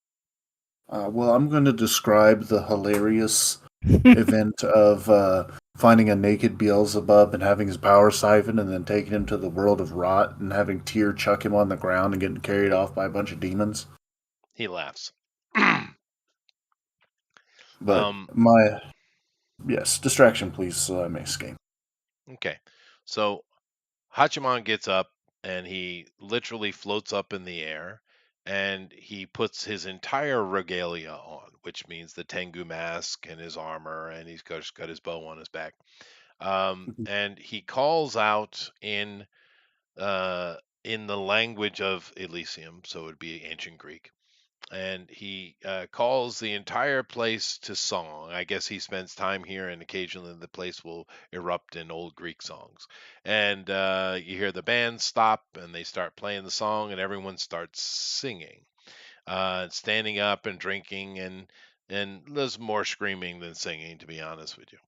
well, I'm going to describe the hilarious event of finding a naked Beelzebub and having his power siphoned and then taking him to the world of rot and having Tyr chuck him on the ground and getting carried off by a bunch of demons. He laughs. But um, yes, distraction, please, so I may escape. okay. So Hachiman gets up and he literally floats up in the air and he puts his entire regalia on, which means the Tengu mask and his armor, and he's got his bow on his back. And he calls out uh, in the language of Elysium, so it would be ancient Greek. and he calls the entire place to song. I guess he spends time here, and occasionally the place will erupt in old Greek songs. And you hear the band stop, and they start playing the song, and everyone starts singing, standing up and drinking, and there's more screaming than singing, to be honest with you.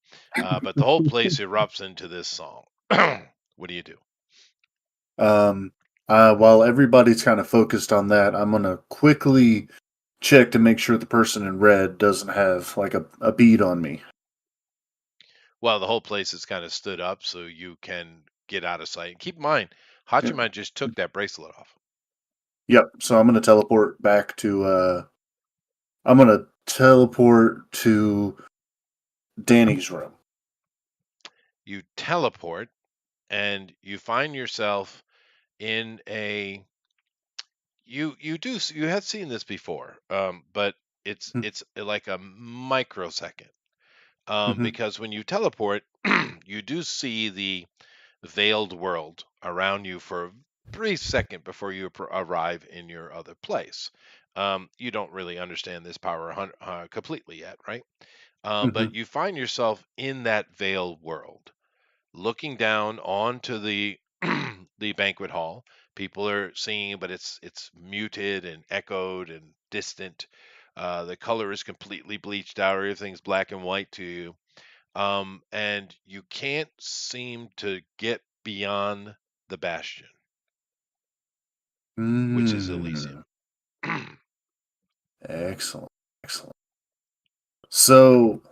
But the whole place erupts into this song. What do you do? Um, while everybody's kind of focused on that, I'm gonna quickly check to make sure the person in red doesn't have like a bead on me. Well, the whole place is kind of stood up so you can get out of sight. Keep in mind, Yep. Hachiman just took that bracelet off. Yep. So I'm gonna teleport back to. I'm gonna teleport to Danny's room. You teleport and you find yourself in a you had seen this before, but it's like a microsecond, Mm-hmm. because when you teleport, you do see the veiled world around you for a brief second before you arrive in your other place. You don't really understand this power completely yet, right? Mm-hmm. But you find yourself in that veiled world, looking down onto the the banquet hall. People are singing, but it's muted and echoed and distant. The color is completely bleached out. Everything's black and white to you, and you can't seem to get beyond the bastion, which is Elysium. Mm. Excellent. Excellent. So,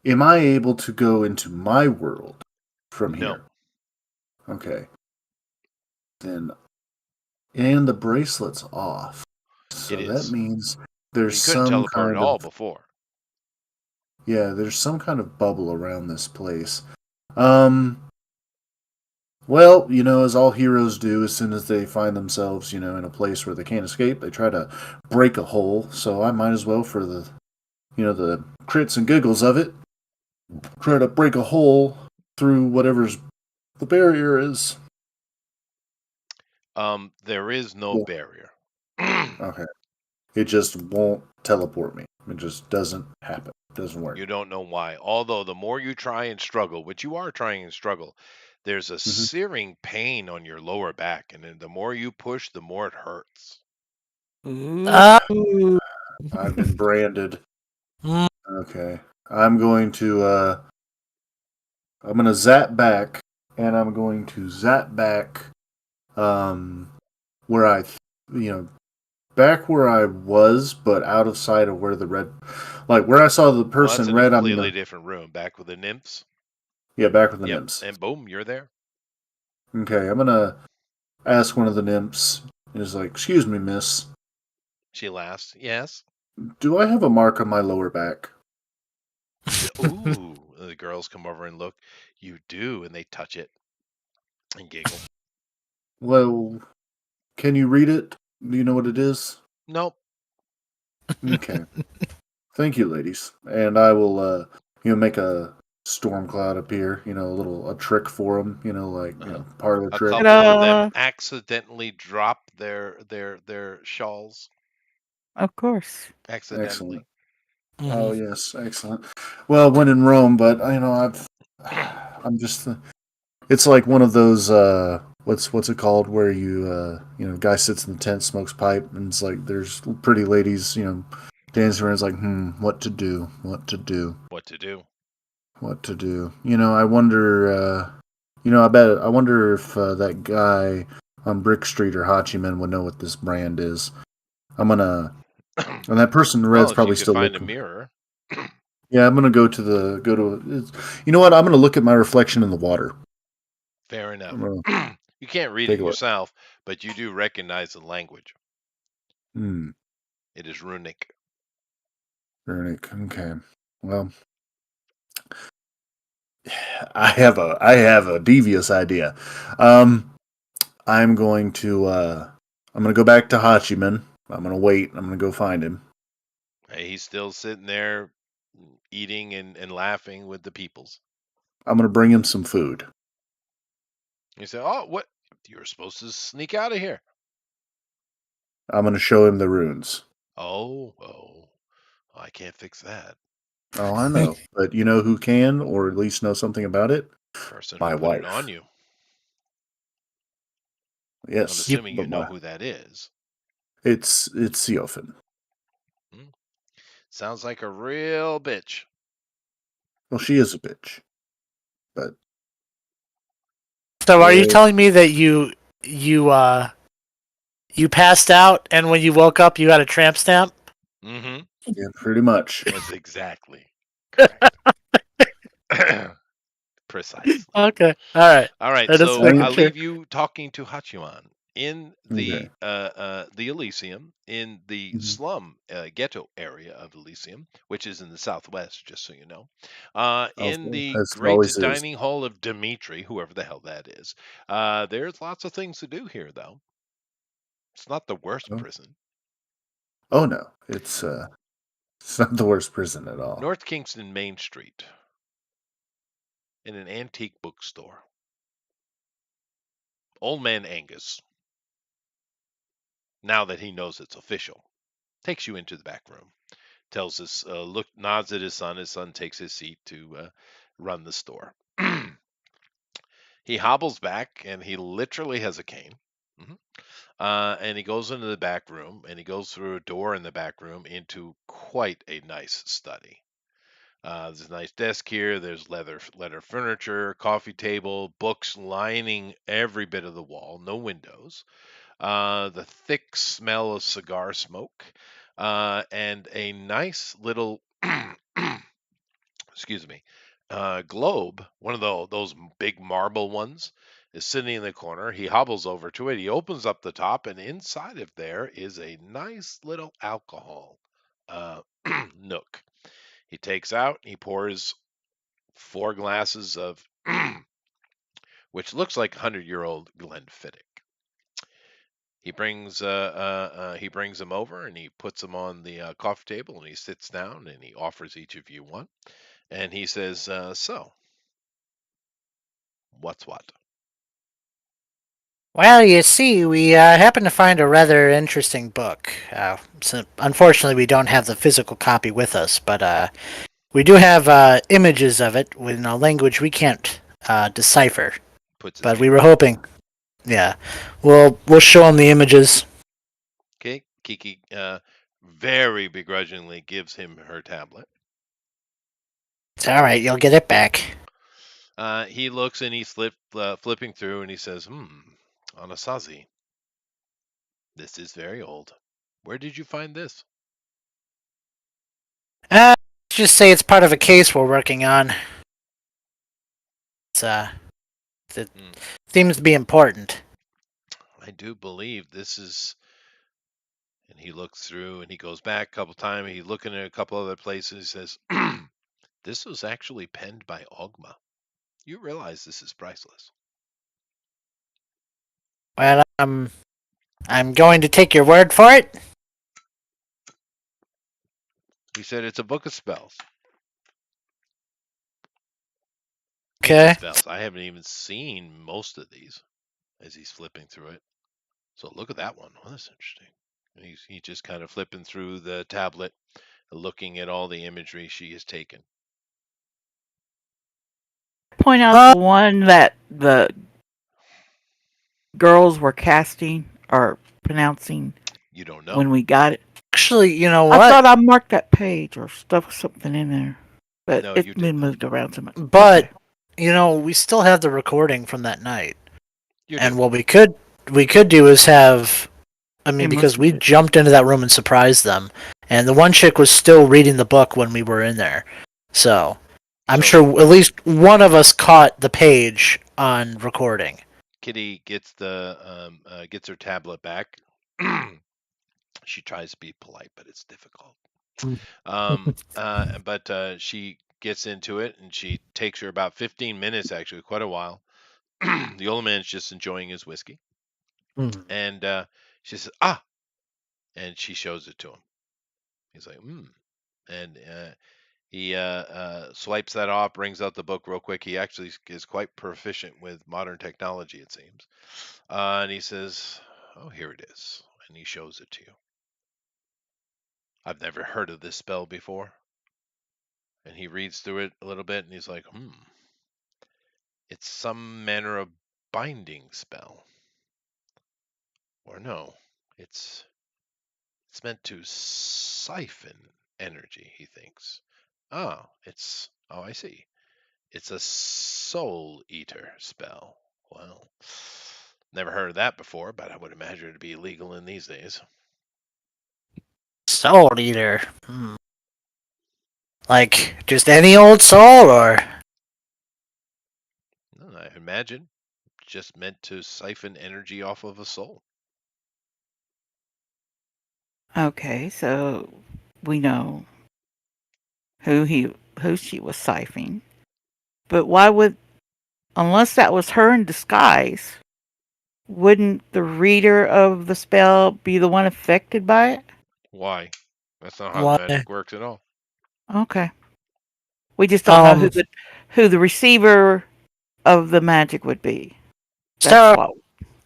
am I able to go into my world from No, here? Okay. Then, and the bracelet's off. it So that is. means there's You couldn't some teleport at kind all of before. yeah, there's some kind of bubble around this place. Um, well, as all heroes do, as soon as they find themselves, in a place where they can't escape, they try to break a hole. So I might as well, for the crits and giggles of it, try to break a hole through whatever's the barrier is. There is no Well, barrier. okay. It just won't teleport me. It just doesn't happen. It doesn't work. You don't know why. Although the more you try and struggle, which you are trying and struggle, there's a Hmm. searing pain on your lower back, and then the more you push, the more it hurts. Uh, Ooh. I've been branded. mm, Okay. I'm going to I'm gonna zap back, and I'm going to zap back, um, where back where I was, but out of sight of where the red, like where I saw the Well, that's person in a red. I'm completely gonna, different room, back with the nymphs. yeah, back with the Yep, nymphs. and boom, you're there. Okay, I'm gonna ask one of the nymphs. Is like, excuse me, miss, She laughs. Yes. do I have a mark on my lower back? Ooh, the girls come over and look. You do, and they touch it and giggle. Well, can you read it? Do you know what it is? Nope. Okay. Thank you, ladies. And I will, make a storm cloud appear. A trick for them. Like, Uh-huh. part of the A trick. couple of them Ta-da! accidentally drop their shawls. Of course. Excellent. Accidentally. Oh mhm. yes, excellent. Well, when in Rome, but I'm just, it's like one of those, what's it called, where guy sits in the tent, smokes pipe, and it's like there's pretty ladies, dancing around. It's like, what to do, what to do. What to do? What to do? I wonder. I wonder if that guy on Brick Street or Hachiman would know what this brand is. I'm gonna, and that person in Well, red's if you probably could still find a looking. mirror. Yeah, I'm gonna go to. You know what? I'm gonna look at my reflection in the water. Fair I'm enough. gonna You can't read take it a look. yourself, but you do recognize the language. Hmm. It is runic. Veronic. Okay. Well, I have a devious idea. Um, I'm going to I'm gonna go back to Hachiman. I'm gonna wait. I'm gonna go find him. Hey, he's still sitting there eating and laughing with the peoples. I'm gonna bring him some food. You say, "Oh, what? You were supposed to sneak out of here." I'm going to show him the runes. Oh, I can't fix that. Oh, I know. But you know who can, or at least know something about it? Person who My put it on wife. you. I'm Yes, assuming you but know who that is. it's Siofin. Hmm? Sounds like a real bitch. Well, she is a bitch, but So are you yeah, telling me that you passed out and when you woke up you got a tramp stamp? Mm-hmm. yeah, pretty much. That's exactly correct. Precisely. Okay. All right. All right, I just so making I'll sure. leave you talking to Hachiman in Okay. the Elysium, in the Mhm. slum ghetto area of Elysium, which is in the southwest, just so you know. In Also, the as it great always is. dining hall of Dimitri, whoever the hell that is. There's lots of things to do here, though. It's not the worst Oh, prison. oh no, it's not the worst prison at all. North Kingston Main Street, in an antique bookstore. Old man Angus, now that he knows it's official, takes you into the back room. Tells us, nods at his son. His son takes his seat to run the store. He hobbles back, and he literally has a cane. Mhm. And he goes into the back room, and he goes through a door in the back room into quite a nice study. There's a nice desk here. There's leather furniture, coffee table, books lining every bit of the wall. No windows. The thick smell of cigar smoke, and a nice little excuse me, globe, one of those big marble ones, is sitting in the corner. He hobbles over to it. He opens up the top, and inside of there is a nice little alcohol nook. He takes out, he pours 4 glasses of which looks like 100-year-old Glenfiddich. He brings them over and he puts them on the coffee table and he sits down and he offers each of you one and he says, "So, what's what?" Well, you see, we happened to find a rather interesting book. So unfortunately, we don't have the physical copy with us, but we do have images of it in a language we can't decipher. Puts his But we hand were up. hoping, yeah, we'll show them the images. Okay, Kiki very begrudgingly gives him her tablet. It's all right. You'll get it back. He looks and he's flipping through and he says, Anasazi, this is very old. Where did you find this? Let's just say it's part of a case we're working on. It's it Hmm, seems to be important. I do believe this is. And he looks through and he goes back a couple times. He's looking at a couple other places. He says, "This was actually penned by Ogma. You realize this is priceless." Well, I'm going to take your word for it. He said, "It's a book of spells. Many Okay. spells. I haven't even seen most of these." As he's flipping through it. So look at that one. Oh, that's interesting. And he's just kind of flipping through the tablet, looking at all the imagery she has taken. Point out Uh, the one that the girls were casting or pronouncing You don't when know. we got it. actually, you know I what? thought I marked that page or stuck something in there, but No, it's you did been not. moved around so much. But Okay, we still have the recording from that night, You do. and what we could do is have. I mean, him because listen we to it. jumped into that room and surprised them, and the one chick was still reading the book when we were in there, so I'm So sure at least one of us caught the page on recording. Kitty gets her tablet back. She tries to be polite, but it's difficult. But she gets into it, and she takes her about 15 minutes, actually, quite a while. The old man's just enjoying his whiskey, and she says, "Ah," and she shows it to him. He's like, and he swipes that off, brings out the book real quick. He actually is quite proficient with modern technology, it seems. And he says, "Oh, here it is." and he shows it to you. I've never heard of this spell before. And he reads through it a little bit and he's like, it's some manner of binding spell. Or no, it's meant to siphon energy, he thinks. Oh, I see. It's a soul eater spell. Well, never heard of that before, but I would imagine it'd be illegal in these days. Soul eater. Like just any old soul, or I imagine just meant to siphon energy off of a soul. Okay, so we know who she was siphoning. But why would, unless that was her in disguise, wouldn't the reader of the spell be the one affected by it? Why? That's not how the why? magic works at all. Okay. We just don't know Um. who the receiver of the magic would be. That's So what.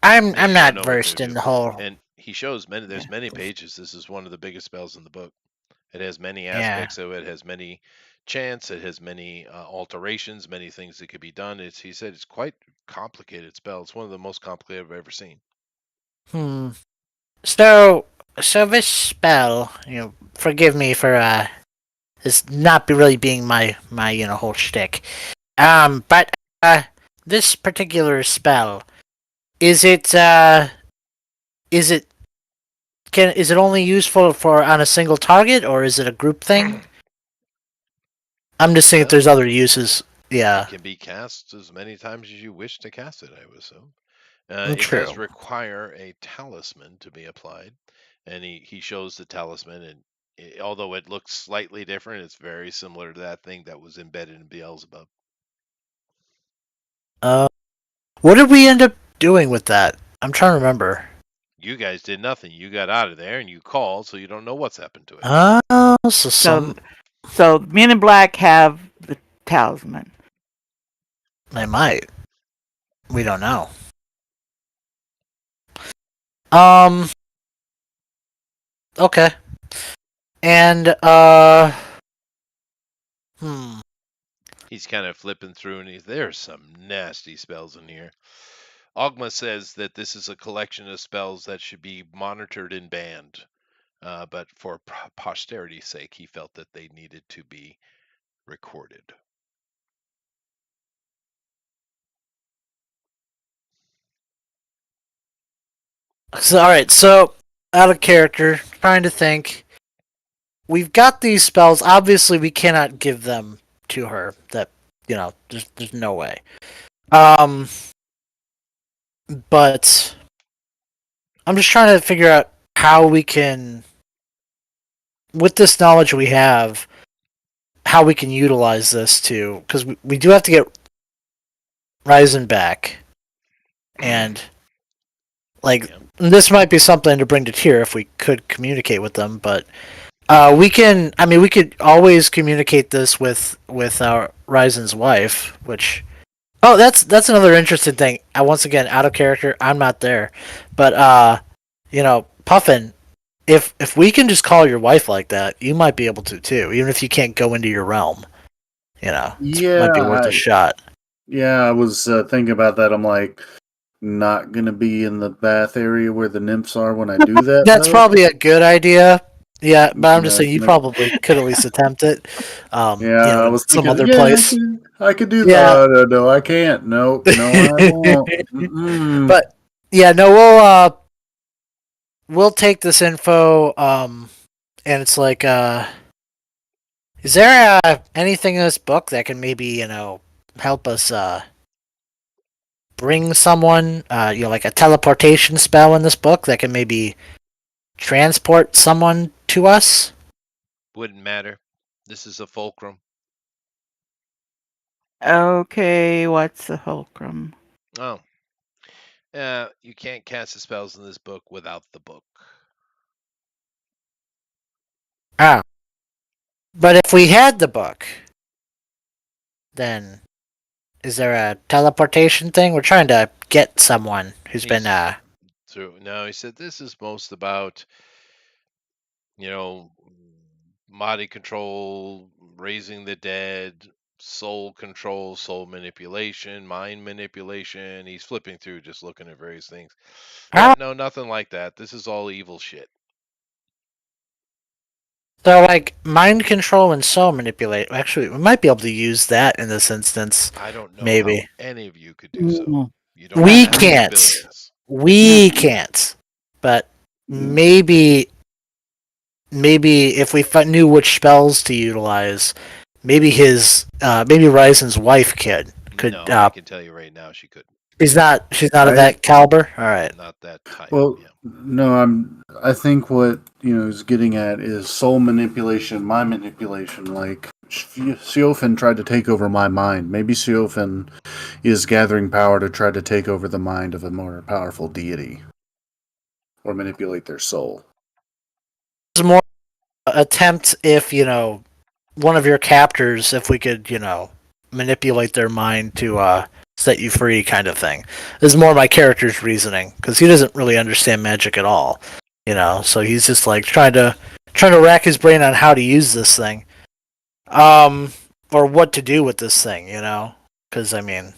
I'm You don't not know what they versed in do. the whole. And he shows many. There's Yeah. many pages. This is one of the biggest spells in the book. It has many Yeah. aspects of it. It has many chants. It has many alterations, many things that could be done. He said it's quite complicated spell. It's one of the most complicated I've ever seen. So this spell, forgive me for this not really being my whole shtick. But this particular spell, is it is it is it only useful for on a single target, or is it a group thing? I'm just seeing if Well, there's other uses. it Yeah, can be cast as many times as you wish to cast it, I would assume. It does true. require a talisman to be applied, and he shows the talisman, and although it looks slightly different, it's very similar to that thing that was embedded in Beelzebub. What did we end up doing with that? I'm trying to remember. You guys did nothing. You got out of there, and you called, so you don't know what's happened to it. Oh, so So, so Men in Black have the talisman. they might. We don't know. Okay. And He's kind of flipping through, and there's some nasty spells in here. Ogma says that this is a collection of spells that should be monitored and banned, but for posterity's sake, he felt that they needed to be recorded. all right, so out of character, trying to think. We've got these spells. Obviously, we cannot give them to her. That there's no way. But I'm just trying to figure out how we can, with this knowledge we have, how we can utilize this to, because we do have to get Ryzen back, and like this might be something to bring to Tier if we could communicate with them, but we can. I mean, we could always communicate this with our Ryzen's wife, which. Oh, that's another interesting thing. Once again, out of character. I'm not there, but Puffin. If we can just call your wife like that, you might be able to too, even if you can't go into your realm. It might be worth a shot. Yeah, I was thinking about that. I'm like, not gonna be in the bath area where the nymphs are when I do that. That's though. probably a good idea. Yeah, but I'm just saying you Yeah. probably could at least attempt it. I was some thinking, other yeah, place. I could do Yeah. that. No, I can't. No, I won't. Mm-mm. But yeah, no, we'll take this info. And it's like, is there anything in this book that can maybe help us bring someone, like a teleportation spell in this book that can maybe transport someone to us? Wouldn't matter. This is a fulcrum. Okay, what's the fulcrum? Oh. You can't cast the spells in this book without the book. Ah. But if we had the book, then is there a teleportation thing? We're trying to get someone who's been So no, he said this is most about, you know, body control, raising the dead, soul control, soul manipulation, mind manipulation. He's flipping through just looking at various things. Yeah, Ah, no, nothing like that. This is all evil shit. so like mind control and soul manipulate. Actually, we might be able to use that in this instance. I don't know how Maybe any of you could do so. Mm, You don't we have the uh-uh. can't. abilities. We can't. But maybe if we knew which spells to utilize, maybe Ryzen's wife could. No, I can tell you right now she couldn't. She's not of I that caliber. All right. Not that type. well, Yeah. no, I think what is getting at is soul manipulation, mind manipulation. Like Siofin tried to take over my mind. Maybe Siofin is gathering power to try to take over the mind of a more powerful deity or manipulate their soul. It's more attempt if one of your captors, if we could manipulate their mind to set you free, kind of thing. This is more my character's reasoning because he doesn't really understand magic at all. So he's just like trying to rack his brain on how to use this thing, or what to do with this thing. Because I mean,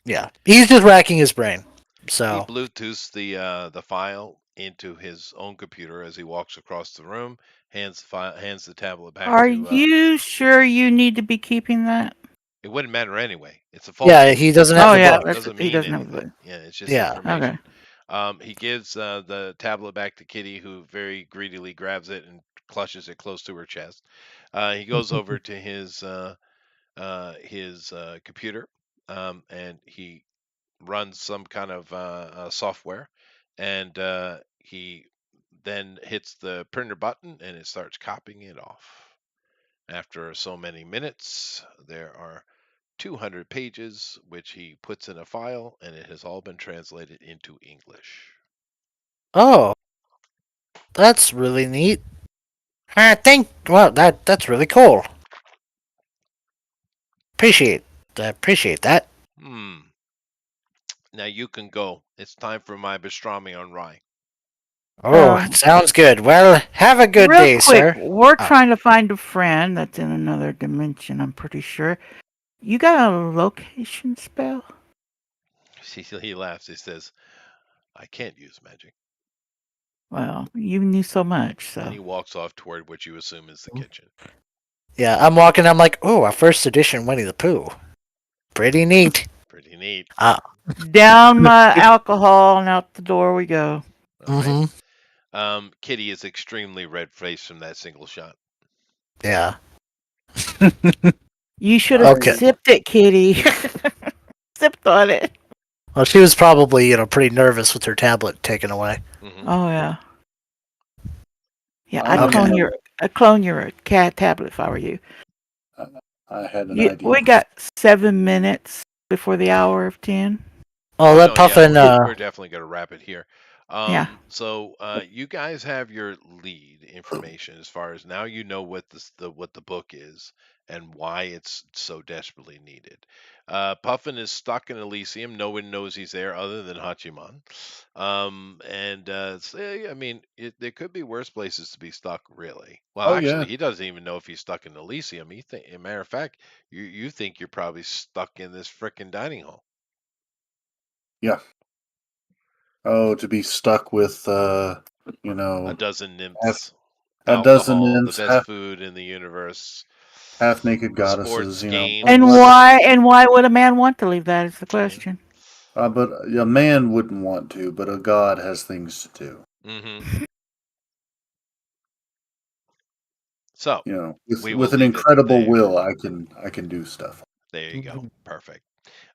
yeah, he's just racking his brain. He So Bluetooths the file into his own computer as he walks across the room. Hands the tablet back Are to. you sure you need to be keeping that? It wouldn't matter anyway. It's a phone yeah, book. he doesn't have Oh the yeah, book. that's Doesn't he mean doesn't have anything. the. Yeah, it's just Yeah. Okay. information. He gives the tablet back to Kitty, who very greedily grabs it and clutches it close to her chest. He goes over to his computer, and he runs some kind of software, and he then hits the printer button, and it starts copying it off. After so many minutes, there are 200 pages, which he puts in a file, and it has all been translated into English. Oh, that's really neat. I think. Well, that's really cool. Appreciate that. Hmm. Now you can go. It's time for my pastrami on rye. Oh, Um, sounds good. Well, have a good Real day, quick, sir. we're Oh. trying to find a friend that's in another dimension. I'm pretty sure. You got a location spell? He laughs. He says, "I can't use magic." Well, you knew so much, And so. he walks off toward what you assume is the kitchen. Yeah, I'm walking. I'm like, oh, a first edition Winnie the Pooh. Pretty neat. Pretty neat. Uh, Down my alcohol and out the door we go. All right. mm-hmm. Kitty is extremely red faced from that single shot. Yeah. You should have Okay. sipped it, Kitty. Sipped on it. Well, she was probably, pretty nervous with her tablet taken away. Hmm. Oh yeah. Yeah, I I'd don't Okay. know. clone your cat tablet if I were you. I had an We idea. got 7 minutes before the hour of 10. Well, Oh let no, yeah, Puffin. we're definitely gonna wrap it here. Yeah. So you guys have your lead information as far as now you know what what the book is and why it's so desperately needed. Puffin is stuck in Elysium. No one knows he's there other than Hachiman. And I mean, there could be worse places to be stuck, really. Well, Oh actually, yeah, he doesn't even know if he's stuck in Elysium. As a matter of fact, you think you're probably stuck in this frickin' dining hall. yeah. Oh, to be stuck with A dozen half, nymphs, a dozen alcohol, the nymphs, best food in the universe, half naked goddesses. sports And games. why would a man want to leave that is the Yeah. question. But a man wouldn't want to, but a god has things to do. Hmm. So we will With an leave it incredible there. will, I can do stuff. There you go. Mhm. Perfect.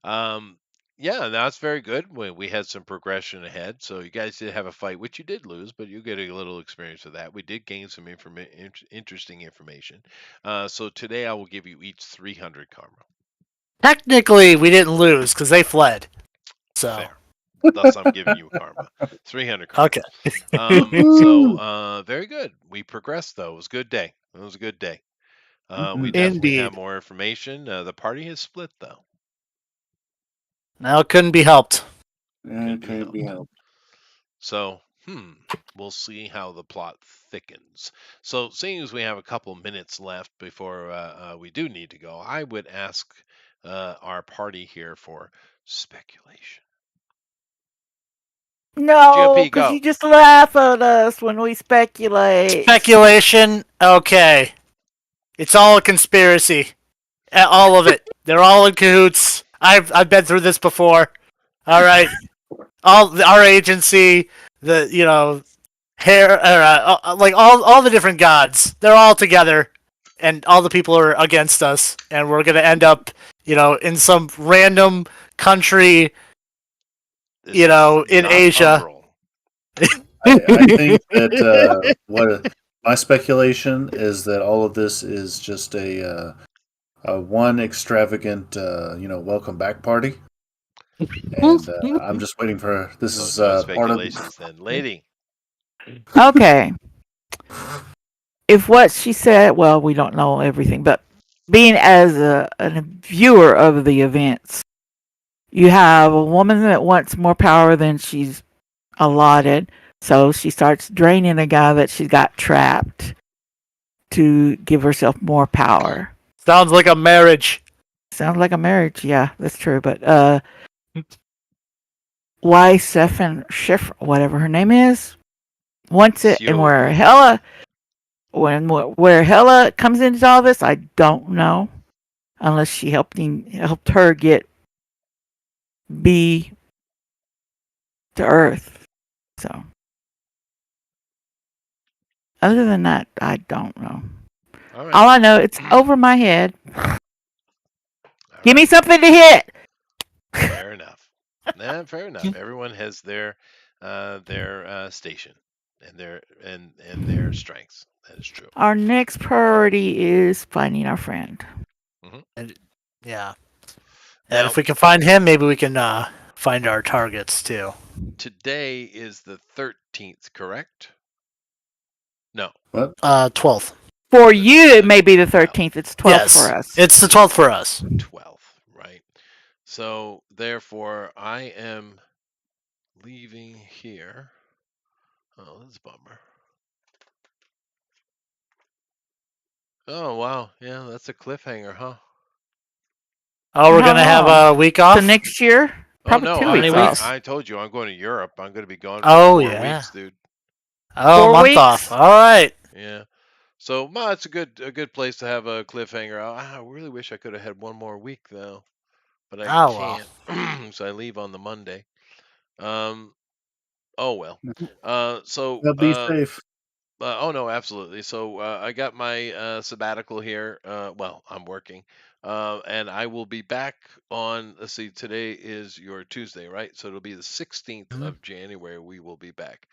Um, yeah, that's very good. We had some progression ahead, so you guys did have a fight, which you did lose, but you get a little experience of that. We did gain some interesting information. So today I will give you each 300 karma. Technically, we didn't lose because they fled. So. Fair. Thus, I'm giving you karma. 300 karma. Okay. Very good. We progressed, though. It was a good day. It was a good day. We Mhm. definitely have Indeed. more information. The party has split, though. Now it couldn't be helped. It can't be helped. So, we'll see how the plot thickens. So, seeing as we have a couple minutes left before we do need to go, I would ask our party here for speculation. No, GOP, because go. you just laugh at us when we speculate. Speculation. Okay, it's all a conspiracy. All of it. They're all in cahoots. I've been through this before. All right. Our agency, the hair, like all the different gods. They're all together, and all the people are against us, and we're gonna end up, in some random country, This is in not Asia. Umbrel. I think that what my speculation is that all of this is just a one extravagant, welcome back party, and I'm just waiting for this So, is no part of. speculations then. Lady. Okay. If what she said, well, we don't know everything, but being as a viewer of the events, you have a woman that wants more power than she's allotted, so she starts draining a guy that she's got trapped to give herself more power. Sounds like a marriage. Sounds like a marriage, yeah, that's true. But why Stefan Schiff, whatever her name is, wants it, and where Hela, where Hela comes into all this, I don't know, unless she helped her get B to Earth. So, other than that, I don't know. All right. All I know, it's over my head. All Give me right. something to hit. Fair enough. Nah, fair enough. Everyone has their station and their strengths. That is true. Our next priority is finding our friend. And, yeah. And Now, if we can find him, maybe we can find our targets too. today is the 13th, correct? No. What? 12th. For you, it may be the 13th. It's 12th Yes, for us. it's the 12th for us. 12th, right? So, therefore, I am leaving here. Oh, that's a bummer. Oh, wow. Yeah, that's a cliffhanger, huh? Oh, we're gonna have a week off. So next year, Oh, probably no. 2 How many weeks weeks? off. I told you I'm going to Europe. I'm going to be gone for Oh, 4 yeah. weeks, dude. Oh, 4 month weeks? off. All right. Yeah. So, it's a good place to have a cliffhanger. I really wish I could have had one more week though, but I Oh well. can't. So I leave on the Monday. Oh well. So Well, be safe. oh no, absolutely. So I got my sabbatical here. Well, I'm working, and I will be back on. Let's see, today is your Tuesday, right? So it'll be the 16th Mhm. of January. We will be back.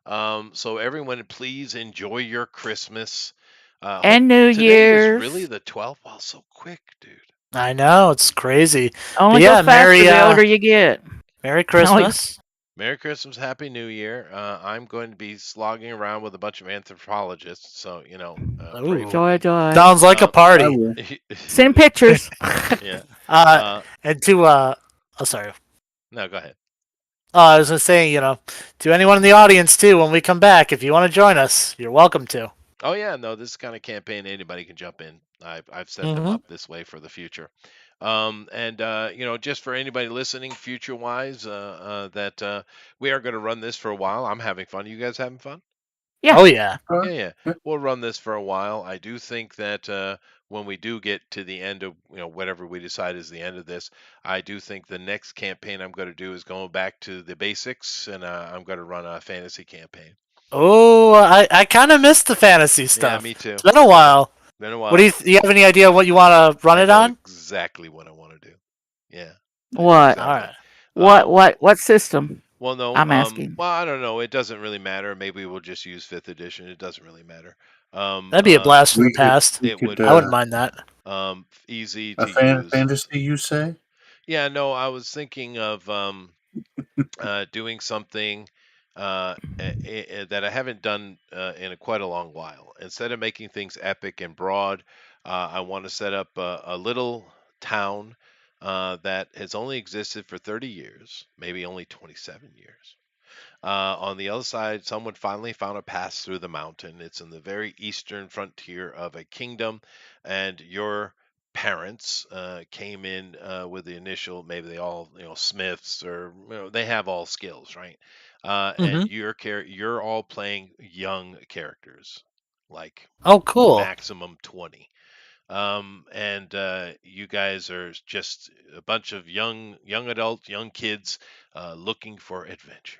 So everyone, please enjoy your Christmas. And New Today is Year's. really the 12th. Wow, so quick, dude. I know it's crazy. Only But yeah, goes faster the older you get. Merry Christmas. Merry Christmas, Happy New Year. I'm going to be slogging around with a bunch of anthropologists, so pray Ooh. for Joy, me. joy. Sounds like a I party. will. Send pictures. Yeah. And to oh sorry. No, go ahead. I was just saying, to anyone in the audience too, when we come back, if you want to join us, you're welcome to. Oh yeah, no, this kind of campaign anybody can jump in. I've set them Mhm. up this way for the future. And just for anybody listening, future wise, that we are going to run this for a while. I'm having fun. You guys having fun? Yeah. Oh yeah. Yeah. We'll run this for a while. I do think that when we do get to the end of whatever we decide is the end of this, I do think the next campaign I'm going to do is going back to the basics, and I'm going to run a fantasy campaign. Oh, I kind of missed the fantasy stuff. Yeah, me too. It's been a while. Been a while. What do you have any idea what you want to run it know on? exactly what I want to do. Yeah. What? Exactly. All right. What system? Well, no. I'm asking. Well, I don't know. It doesn't really matter. Maybe we'll just use 5th edition. It doesn't really matter. That'd be a blast from the past. It would. I wouldn't mind that. Easy A to use. fantasy, you say? Yeah. No, I was thinking of doing something that I haven't done in quite a long while. Instead of making things epic and broad, I want to set up a little town that has only existed for 30 years, maybe only 27 years. On the other side, someone finally found a pass through the mountain. It's in the very eastern frontier of a kingdom, and your parents came in with the initial, maybe they all, smiths, or they have all skills, right? And Hmm. you're all playing young characters, like Oh, cool. maximum 20. And you guys are just a bunch of young adults, young kids looking for adventure.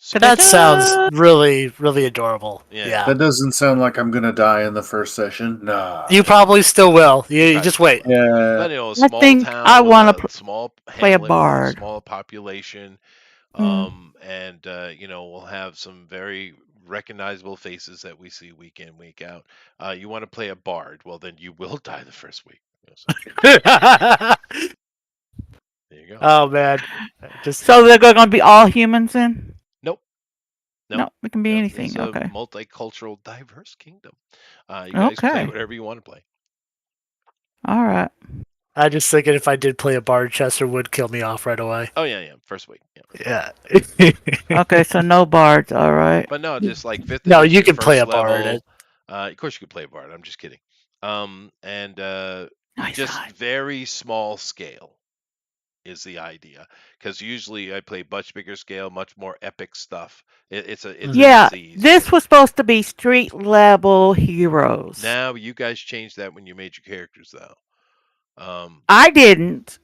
So That sounds Ta-da! really, really adorable. yeah, Yeah. That doesn't sound like I'm gonna die in the first session. no, Nah. You probably still will. You probably just still wait. will. Yeah. But a I small think I town with want a to small play a hamlet with a bard. small population, Mm. and we'll have some very recognizable faces that we see week in, week out. You want to play a bard? Well, then you will die the first week. So there you go. Oh man. Just So they're going to be all humans then? Nope. Nope. No, it can be Nope. It's anything. a Okay. multicultural, diverse kingdom. You guys play Okay. whatever you want to play. All right. I just thinking if I did play a bard, Chester would kill me off right away. Oh yeah. First week. Yeah. Yeah. Okay, so no bards. All right. But no, just like fifth No, you edition, can play first a bard. level. Of course, you could play a bard. I'm just kidding. And Nice just time. very small scale is the idea. Because usually I play much bigger scale, much more epic stuff. It's a Yeah, disease for this me. was supposed to be street level heroes. Now you guys changed that when you made your characters, though. I didn't.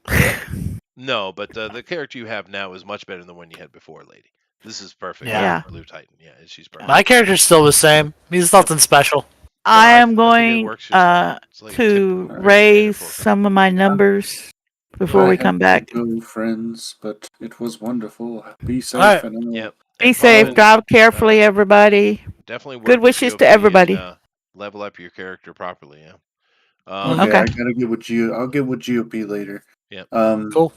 No, but the character you have now is much better than the one you had before, lady. This is perfect Yeah. for Yeah. Blue Titan. Yeah, she's perfect. My character's still the same. He's nothing special. No, I am I think it going works just fine. It's like to typical raise standard 4K. some of my numbers before I we have come back. to go, friends, but it was wonderful. Be safe, Alright. and I'll Yep. Be And safe. Paladin, Drive carefully, everybody. definitely Good work with wishes to GOP everybody. and level up your character properly. Yeah. Okay, Okay. I gotta get with you. I'll get with GOP later. Yep. Cool.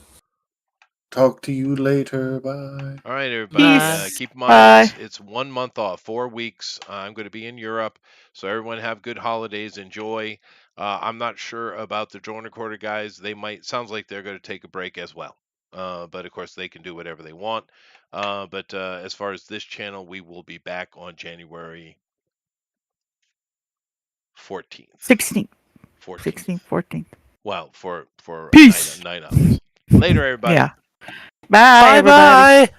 Talk to you later. Bye. All right, everybody. Peace. Keep in mind Bye. it's 1 month off, 4 weeks. I'm going to be in Europe, so everyone have good holidays. Enjoy. I'm not sure about the drone recorder guys. They might sounds like they're going to take a break as well. But of course they can do whatever they want. But as far as this channel, we will be back on January 14th. 16. 14th. 16, 14. Well, for Peace. 9 hours. Later, everybody. Yeah. Bye, Bye everybody. bye.